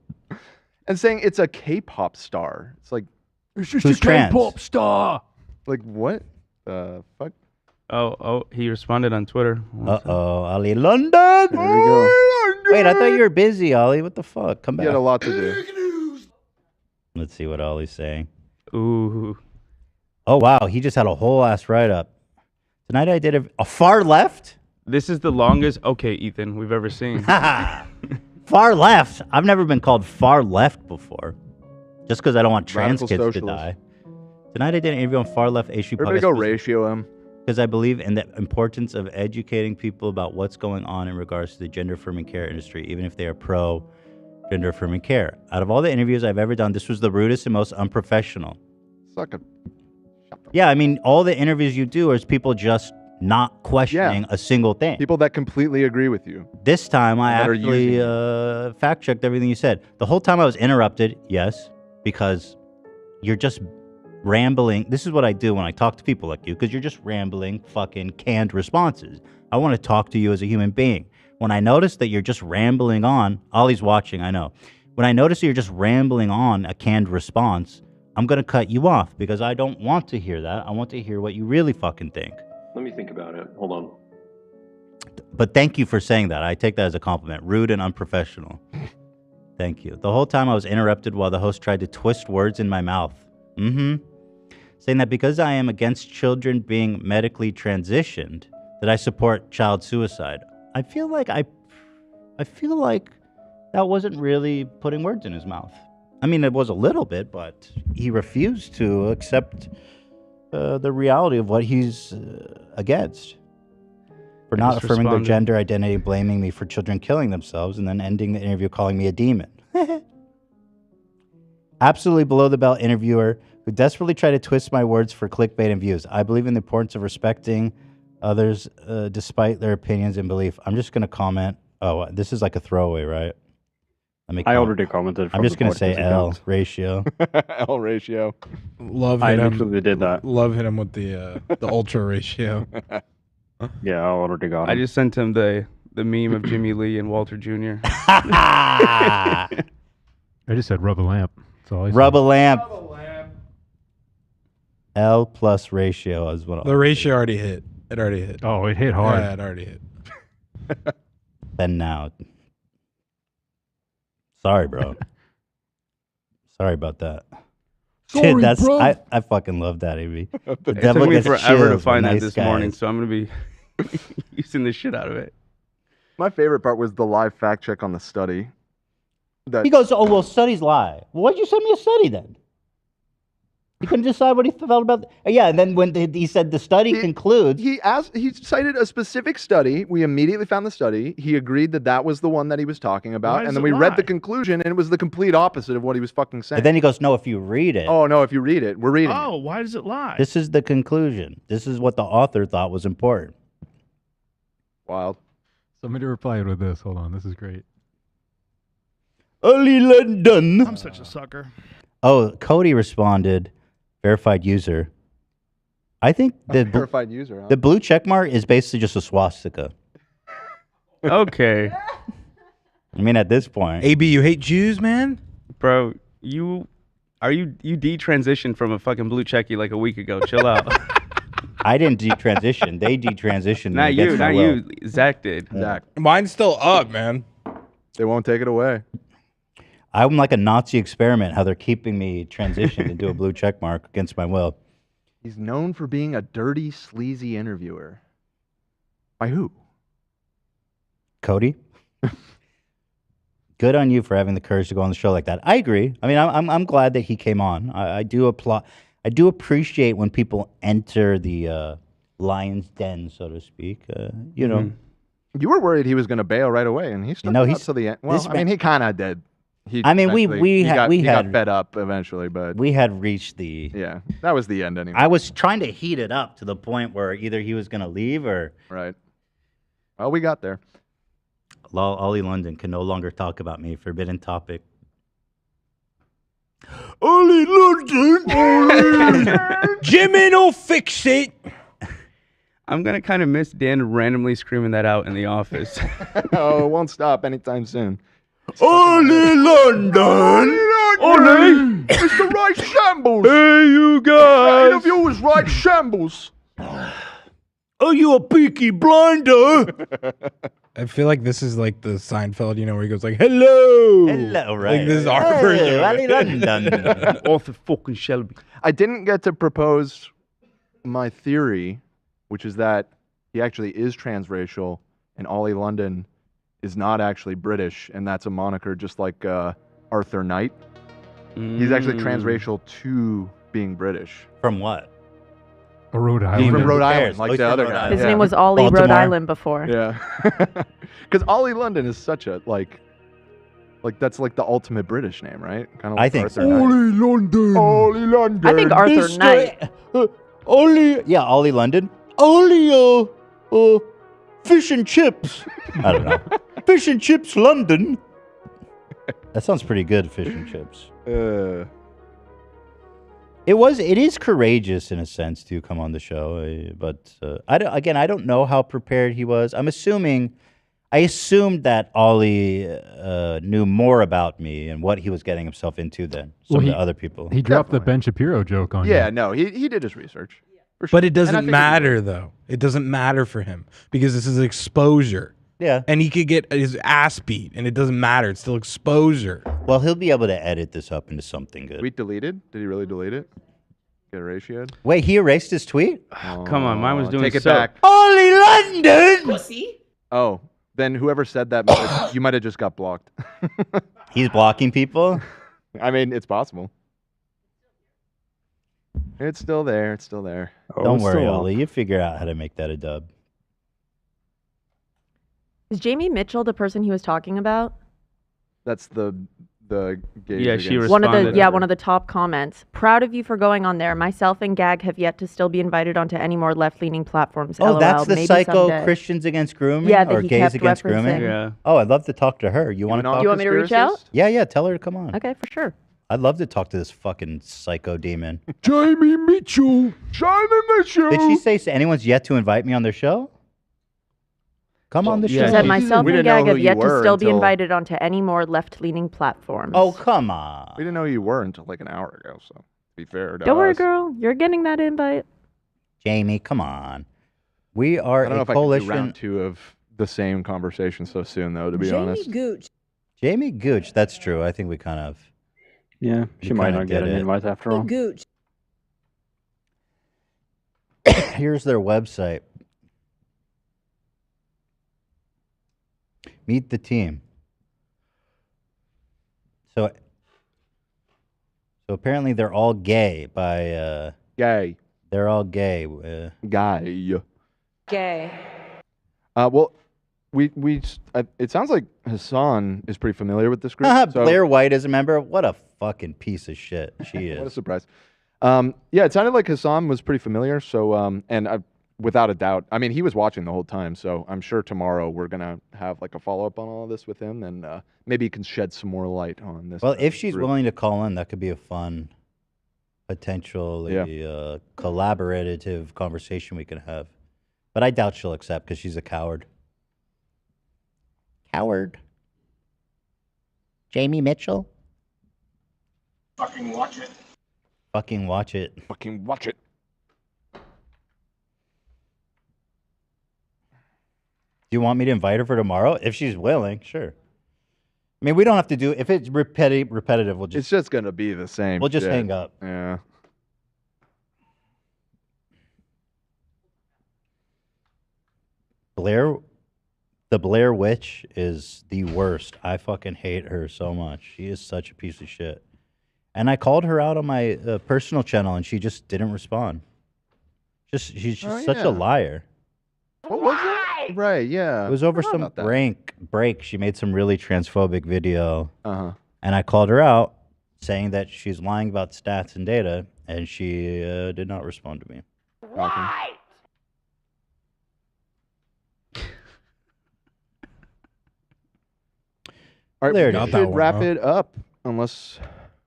And saying it's a K-pop star. It's like, it's just who's a K-pop star. Like what? The fuck? Oh, he responded on Twitter. Olie London. There we go. Wait, I thought you were busy, Ollie. What the fuck? Come back. He had a lot to do. Let's see what Ollie's saying. Ooh. Oh, wow. He just had a whole ass write-up. Tonight I did a far left? This is the longest okay, Ethan, we've ever seen. Far left? I've never been called far left before. Just because I don't want trans Radical kids to socialist. die. Tonight I did an interview on far left issue. Everybody go ratio him. Because I believe in the importance of educating people about what's going on in regards to the gender affirming care industry, even if they are pro gender affirming care. Out of all the interviews I've ever done, this was the rudest and most unprofessional. Suck it. Yeah, I mean, all the interviews you do is people just not questioning a single thing. People that completely agree with you. This time I That are actually fact checked everything you said. The whole time I was interrupted, yes, because you're just rambling. This is what I do when I talk to people like you, because you're just rambling fucking canned responses. I want to talk to you as a human being. When I notice that you're just rambling on, Ollie's watching, I know. When I notice that you're just rambling on a canned response, I'm going to cut you off because I don't want to hear that. I want to hear what you really fucking think. Let me think about it. Hold on. But thank you for saying that. I take that as a compliment. Rude and unprofessional. Thank you. The whole time I was interrupted while the host tried to twist words in my mouth. Saying that because I am against children being medically transitioned, that I support child suicide. I feel like that wasn't really putting words in his mouth. I mean, it was a little bit, but he refused to accept the reality of what he's against. For not affirming their gender identity, blaming me for children killing themselves, and then ending the interview calling me a demon. Absolutely below the belt interviewer who desperately tried to twist my words for clickbait and views. I believe in the importance of respecting others despite their opinions and belief. I'm just going to comment. Oh, this is like a throwaway, right? I already commented. I'm just going to say L ratio. L ratio. Love I hit him. literally did that. Love hit him with the ultra ratio. Yeah, I already got him. I just sent him the meme of Jimmy Lee and Walter Jr. I just said rub a lamp. That's all I said. Rub a lamp. L plus ratio is what The ratio already hit. It already hit. Oh, it hit hard. Yeah, it already hit. Then now. Sorry, bro. Sorry about that. Sorry, That's bro. I fucking love that, AB. It took me forever to find that this morning, so I'm going to be using the shit out of it. My favorite part was the live fact check on the study. He goes, oh, well, studies lie. Well, why'd you send me a study then? He couldn't decide what he felt about. Yeah, and then when he said the study concludes. He cited a specific study. We immediately found the study. He agreed that that was the one that he was talking about. And then we read the conclusion, and it was the complete opposite of what he was fucking saying. And then he goes, no, if you read it. Oh, no, if you read it. We're reading Oh, why does it lie? This is the conclusion. This is what the author thought was important. Wild. Somebody replied with this. Hold on. This is great. Olie London. I'm such a sucker. Oh, Cody responded, verified user. I think the verified user, huh? The blue check mark is basically just a swastika. Okay. I mean, at this point. AB, you hate Jews, man? Bro, you detransitioned from a fucking blue checky like a week ago. Chill out. I didn't detransition. They detransitioned. Not you, not you. Zach did. Zach. Mine's still up, man. They won't take it away. I'm like a Nazi experiment, how they're keeping me transitioned into a blue check mark against my will. He's known for being a dirty, sleazy interviewer. By who? Cody? Good on you for having the courage to go on the show like that. I agree. I mean, I'm glad that he came on. I do applaud. I do appreciate when people enter the lion's den, so to speak. You know. You were worried he was going to bail right away, and he stuck it out till the end. Well, I mean, he kind of did. He got fed up eventually, but we had reached the that was the end anyway. I was trying to heat it up to the point where either he was going to leave or right. Well, we got there. Olie London can no longer talk about me. Forbidden topic. Olie London, Jimmy, no fix it. I'm gonna kind of miss Dan randomly screaming that out in the office. Oh, it won't stop anytime soon. Olie London. Olie! It's the right shambles! Hey, you That guys! of you is right shambles! Are you a peaky blinder? I feel like this is like the Seinfeld, you know, where he goes like, "Hello, Hello, right? Like this is our Hey, version. of Olie it. London. Arthur fucking Shelby. I didn't get to propose my theory, which is that he actually is transracial, and Olie London is not actually British, and that's a moniker just like Arthur Knight. He's actually transracial to being British. From what? Rhode He's Island. from Rhode Who Island, cares? like Oh, he's the from other Rhode guy. Island. His name was Ollie Rhode Baltimore. Island before. Yeah. Because Olie London is such a, like that's like the ultimate British name, right? Kind of like I think Arthur so. Knight. Olie London. Olie London. I think Arthur Knight. Olie, yeah, Olie London. Olie, fish and chips. I don't know. Fish and chips, London. That sounds pretty good, fish and chips. It is courageous in a sense to come on the show, but I don't know how prepared he was. I assumed that Ollie knew more about me and what he was getting himself into than some of the other people. He dropped the Ben Shapiro joke on you. Yeah, no, he did his research. For sure. But it And I doesn't think he matter though. It doesn't matter for him because this is exposure. Yeah. And he could get his ass beat, and it doesn't matter. It's still exposure. Well, he'll be able to edit this up into something good. Tweet deleted? Did he really delete it? Get ratioed? Wait, he erased his tweet? Come on, mine was doing Take it so. back. Olie London! Oh, then whoever said that, you might have just got blocked. He's blocking people? I mean, it's possible. It's still there. It's still there. Don't worry, Ollie. You figure out how to make that a dub. Is Jamie Mitchell the person he was talking about? That's the gay. Yeah, she One of the responded. one of the top comments. Proud of you for going on there. Myself and Gag have yet to still be invited onto any more left-leaning platforms. Oh, LOL. that's the Maybe psycho someday. Christians against grooming? Yeah, that or he gays kept against grooming? referencing. Yeah. Oh, I'd love to talk to her. You want to talk? You want me to reach out? Yeah, tell her to come on. Okay, for sure. I'd love to talk to this fucking psycho demon. Jamie Mitchell. Jamie Mitchell. Did she say anyone's yet to invite me on their show? Come on the show. She said myself we and didn't know Gag who have you yet to were still be until- invited onto any more left-leaning platforms. Oh, come on. We didn't know who you were until like an hour ago. So, to be fair to Don't worry, us. girl. You're getting that invite. Jamie, come on. We are I don't know a if I can do coalition. round 2 of the same conversation so soon, though. To be honest. Gooch. Jamie Gooch, that's true. I think we kind of. Yeah, she might not get an invite after all. Gooch. Here's their website. Meet the team. So apparently they're all gay by Gay. they're all gay. Guy. Gay. Well, it sounds like Hasan is pretty familiar with this group. so- Blair White is a member. What a fucking piece of shit she What a is. surprise. Yeah, it sounded like Hasan was pretty familiar. So, without a doubt, I mean, he was watching the whole time. So I'm sure tomorrow we're gonna have like a follow up on all of this with him, and maybe he can shed some more light on this. Well, if she's group. willing to call in, that could be a fun, potentially collaborative conversation we could have. But I doubt she'll accept because she's a coward. Coward. Jamie Mitchell? Fucking watch it. Fucking watch it. Fucking watch it. Do you want me to invite her for tomorrow? If she's willing, sure. I mean, we don't have to do. If it's repetitive, we'll just. It's just gonna be the same. We'll just shit. hang up. Yeah. The Blair Witch is the worst. I fucking hate her so much. She is such a piece of shit. And I called her out on my personal channel, and she just didn't respond. She's just such yeah. a liar. What was it? Right. Yeah. It was over Forgot some about that. break. She made some really transphobic video, Uh-huh. and I called her out, saying that she's lying about stats and data, and she did not respond to me. Right. All right, There we it is. should Got that one, wrap huh? it up unless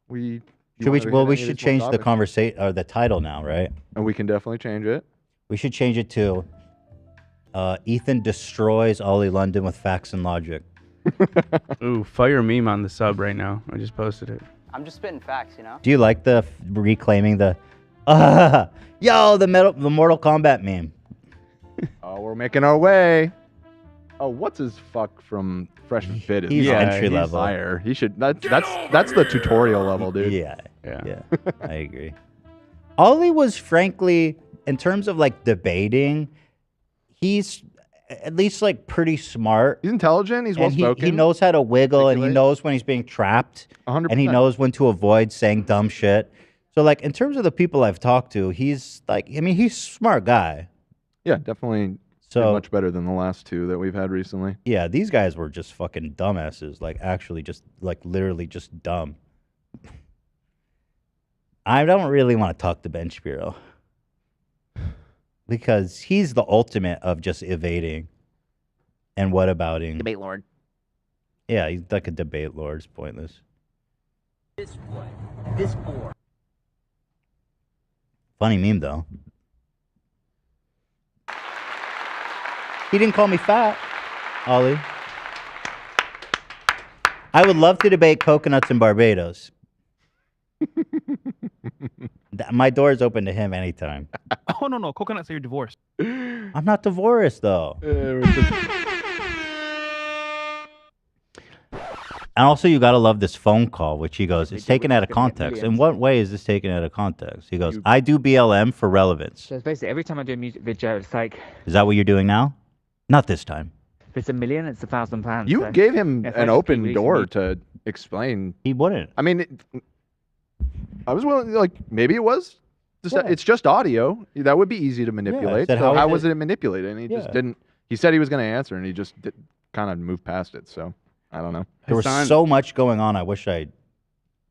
we. Should we? Well, we should change the conversation or the title now, right? And we can definitely change it. We should change it to Ethan destroys Olie London with facts and logic. Ooh, fire meme on the sub right now. I just posted it. I'm just spitting facts, you know? Do you like the reclaiming the, yo, the Mortal Kombat meme? Oh, we're making our way. Oh, what's his fuck from Fresh and Fit? He's entry he's level. Fire. He should. That's the tutorial level, dude. Yeah. I agree. Ollie was frankly, in terms of like debating, he's at least like pretty smart. He's intelligent. He's well spoken. He knows how to wiggle, and he knows when he's being trapped, 100%. and he knows when to avoid saying dumb shit. So like in terms of the people I've talked to, he's like, I mean, he's a smart guy. Yeah, definitely. So much better than the last two that we've had recently. Yeah, these guys were just fucking dumbasses. Like actually, just like literally just dumb. I don't really want to talk to Ben Shapiro because he's the ultimate of just evading and whatabouting. Debate lord. Yeah, he's like a debate lord. It's pointless. This boy. This boy. Funny meme though. He didn't call me fat, Ollie. I would love to debate coconuts in Barbados. My door is open to him anytime. Oh, no. Coconuts are divorced. I'm not divorced, though. And also, you got to love this phone call, which he goes, it's taken out of context. In what way is this taken out of context? He goes, I do BLM for relevance. So it's basically every time I do a music video, it's like... Is that what you're doing now? Not this time. If it's $1 million, it's £1,000. You so gave him if an I just open keep door releasing to explain. He wouldn't. I mean, I was willing, like, maybe it was. It's just audio. That would be easy to manipulate. said, So how how is was it manipulated? And he just didn't. He said he was going to answer, and he just kind of moved past it. So I don't know. There was so much going on. I wish I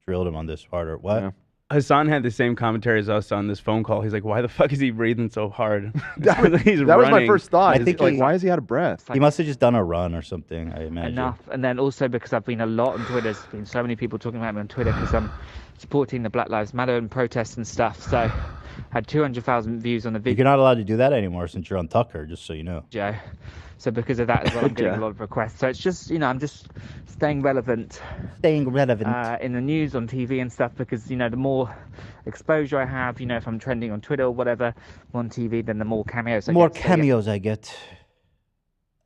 drilled him on this harder. What? Yeah. Hasan had the same commentary as us on this phone call. He's like, why the fuck is he breathing so hard? that was my first thought. I think like, why is he out of breath? He must have just done a run or something, I imagine. enough. And then also because I've been a lot on Twitter, there's been so many people talking about me on Twitter because I'm supporting the Black Lives Matter and protests and stuff. So I had 200,000 views on the video. You're not allowed to do that anymore since you're on Tucker, just so you know. Joe. So because of that as well, I'm getting a lot of requests. So it's just, you know, I'm just staying relevant. Staying relevant. In the news, on TV and stuff, because, you know, the more exposure I have, you know, if I'm trending on Twitter or whatever, on TV, then the more cameos I get. More cameos I get.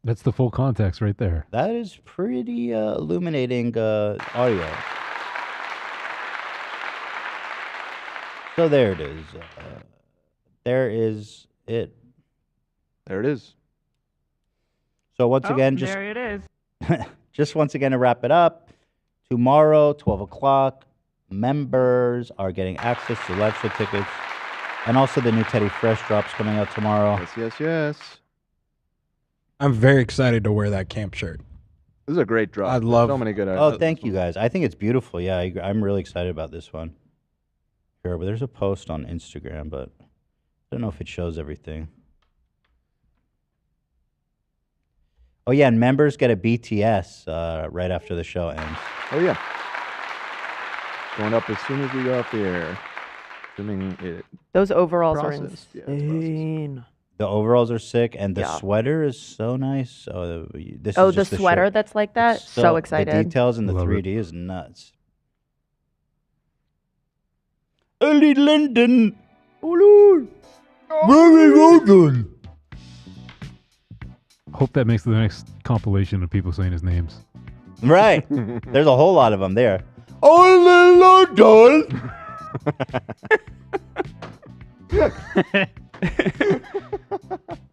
That's the full context right there. That is pretty illuminating audio. So there it is. There is it. There it is. So once again, just there it is. just once again to wrap it up, tomorrow, 12 o'clock, members are getting access to live show tickets, and also the new Teddy Fresh drops coming out tomorrow. Yes. I'm very excited to wear that camp shirt. This is a great drop. I love so many good Oh, ideas. thank you guys. I think it's beautiful. Yeah, I'm really excited about this one. Sure, but there's a post on Instagram, but I don't know if it shows everything. Oh, yeah, and members get a BTS right after the show ends. Oh, yeah. Going up as soon as we go off the air. Assuming it Those overalls are processed. Yeah, it's insane. The overalls are sick, and the Yeah. sweater is so nice. Oh, this Oh, is the just sweater shirt. that's like that? It's So excited. The details in the Love 3D is nuts. Olie London. Olie London. Hope that makes the next compilation of people saying his names. Right. There's a whole lot of them there. Olie London.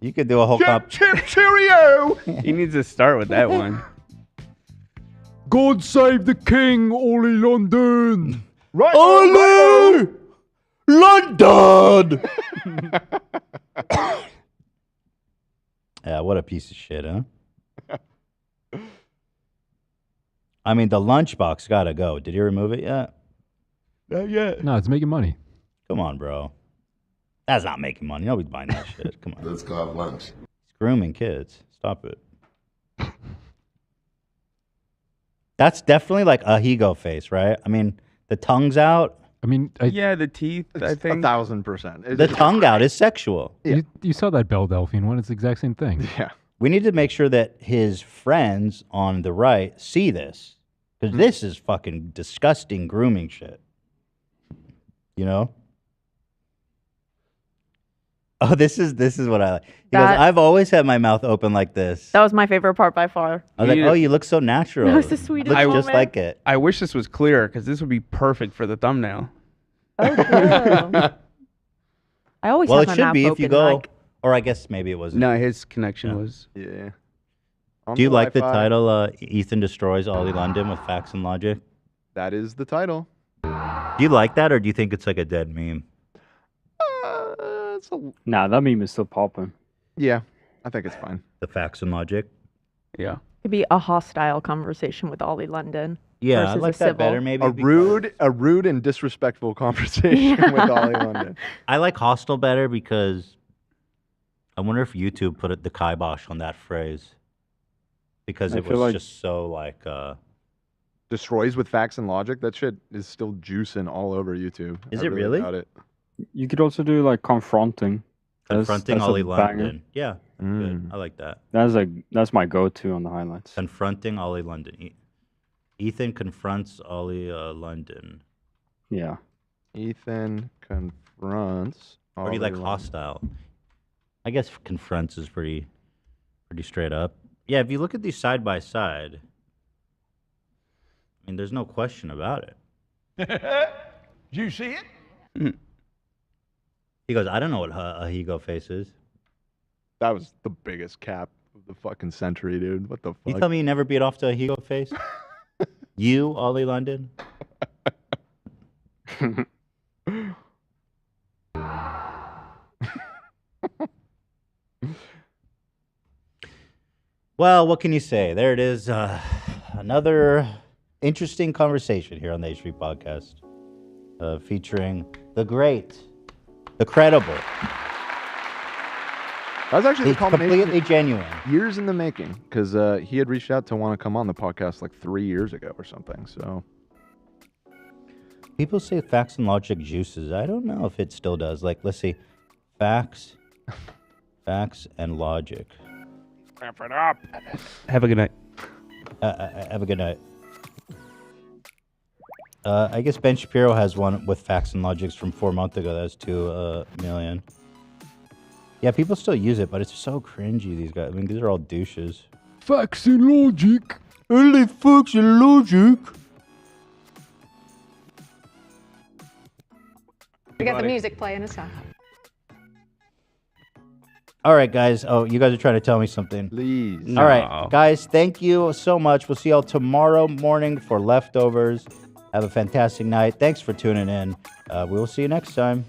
You could do a whole comp. Cheerio! He needs to start with that one. God save the king, Olie London. Right. Olie London. Yeah, what a piece of shit, huh? I mean, the lunchbox gotta go. Did you remove it yet? Not yet. No, it's making money. Come on, bro. That's not making money. Nobody's buying that shit. Come on. Let's go have lunch. It's grooming kids. Stop it. That's definitely like a Higo face, right? I mean, the tongue's out. I mean, Yeah, the teeth, I think. 1,000%. The tongue out is sexual. you saw that Belle Delphine one. It's the exact same thing. Yeah. We need to make sure that his friends on the right see this. Because this is fucking disgusting grooming shit. You know? Oh, this is what I like. He goes, I've always had my mouth open like this. That was my favorite part by far. I was like, oh, you look so natural. That was the sweetest Looks moment. just like it. I wish this was clear because this would be perfect for the thumbnail. Oh, true. I always Well, have it my should mouth be if open, you go, like, or I guess maybe it wasn't. No, his connection was. Yeah. Do you like the title, Ethan Destroys Olie London with Facts and Logic? That is the title. Do you like that, or do you think it's like a dead meme? Nah, that meme is still popping. Yeah, I think it's fine. The Facts and Logic? Yeah. It'd be a hostile conversation with Olie London. Yeah, I versus like a that civil. better. Maybe A rude and disrespectful conversation with Olie London. I like hostile better because I wonder if YouTube put the kibosh on that phrase because I it feel was like- just so like. Destroys with facts and logic. That shit is still juicing all over YouTube. Is I it really? doubt it. You could also do like confronting. Confronting That's a Olie banger. London. Yeah, good. I like that. That's my go-to on the highlights. Confronting Olie London. Ethan confronts Olie London. Yeah. Ethan confronts. Or do you like Olie London. hostile? I guess confronts is pretty straight up. Yeah, if you look at these side by side, I mean, there's no question about it. Did you see it? He goes, I don't know what a Higo face is. That was the biggest cap of the fucking century, dude. What the fuck? You tell me you never beat off to a Higo face? You, Olie London? Well, what can you say? There it is. Another interesting conversation here on the H3 podcast featuring the great, the credible. That was actually He's the culmination. completely genuine. Years in the making, because he had reached out to want to come on the podcast like 3 years ago or something. So People say Facts and Logic juices. I don't know if it still does. Like, let's see. Facts and Logic. Wrap it up. Have a good night. Have a good night. I guess Ben Shapiro has one with Facts and Logics from 4 months ago. That's 2 million. Yeah, people still use it, but it's so cringy, these guys. I mean, these are all douches. Facts and Logic. Only Facts and Logic. We got the music playing aside. All right, guys. Oh, you guys are trying to tell me something. Please. All right, guys. Thank you so much. We'll see y'all tomorrow morning for leftovers. Have a fantastic night. Thanks for tuning in. We will see you next time.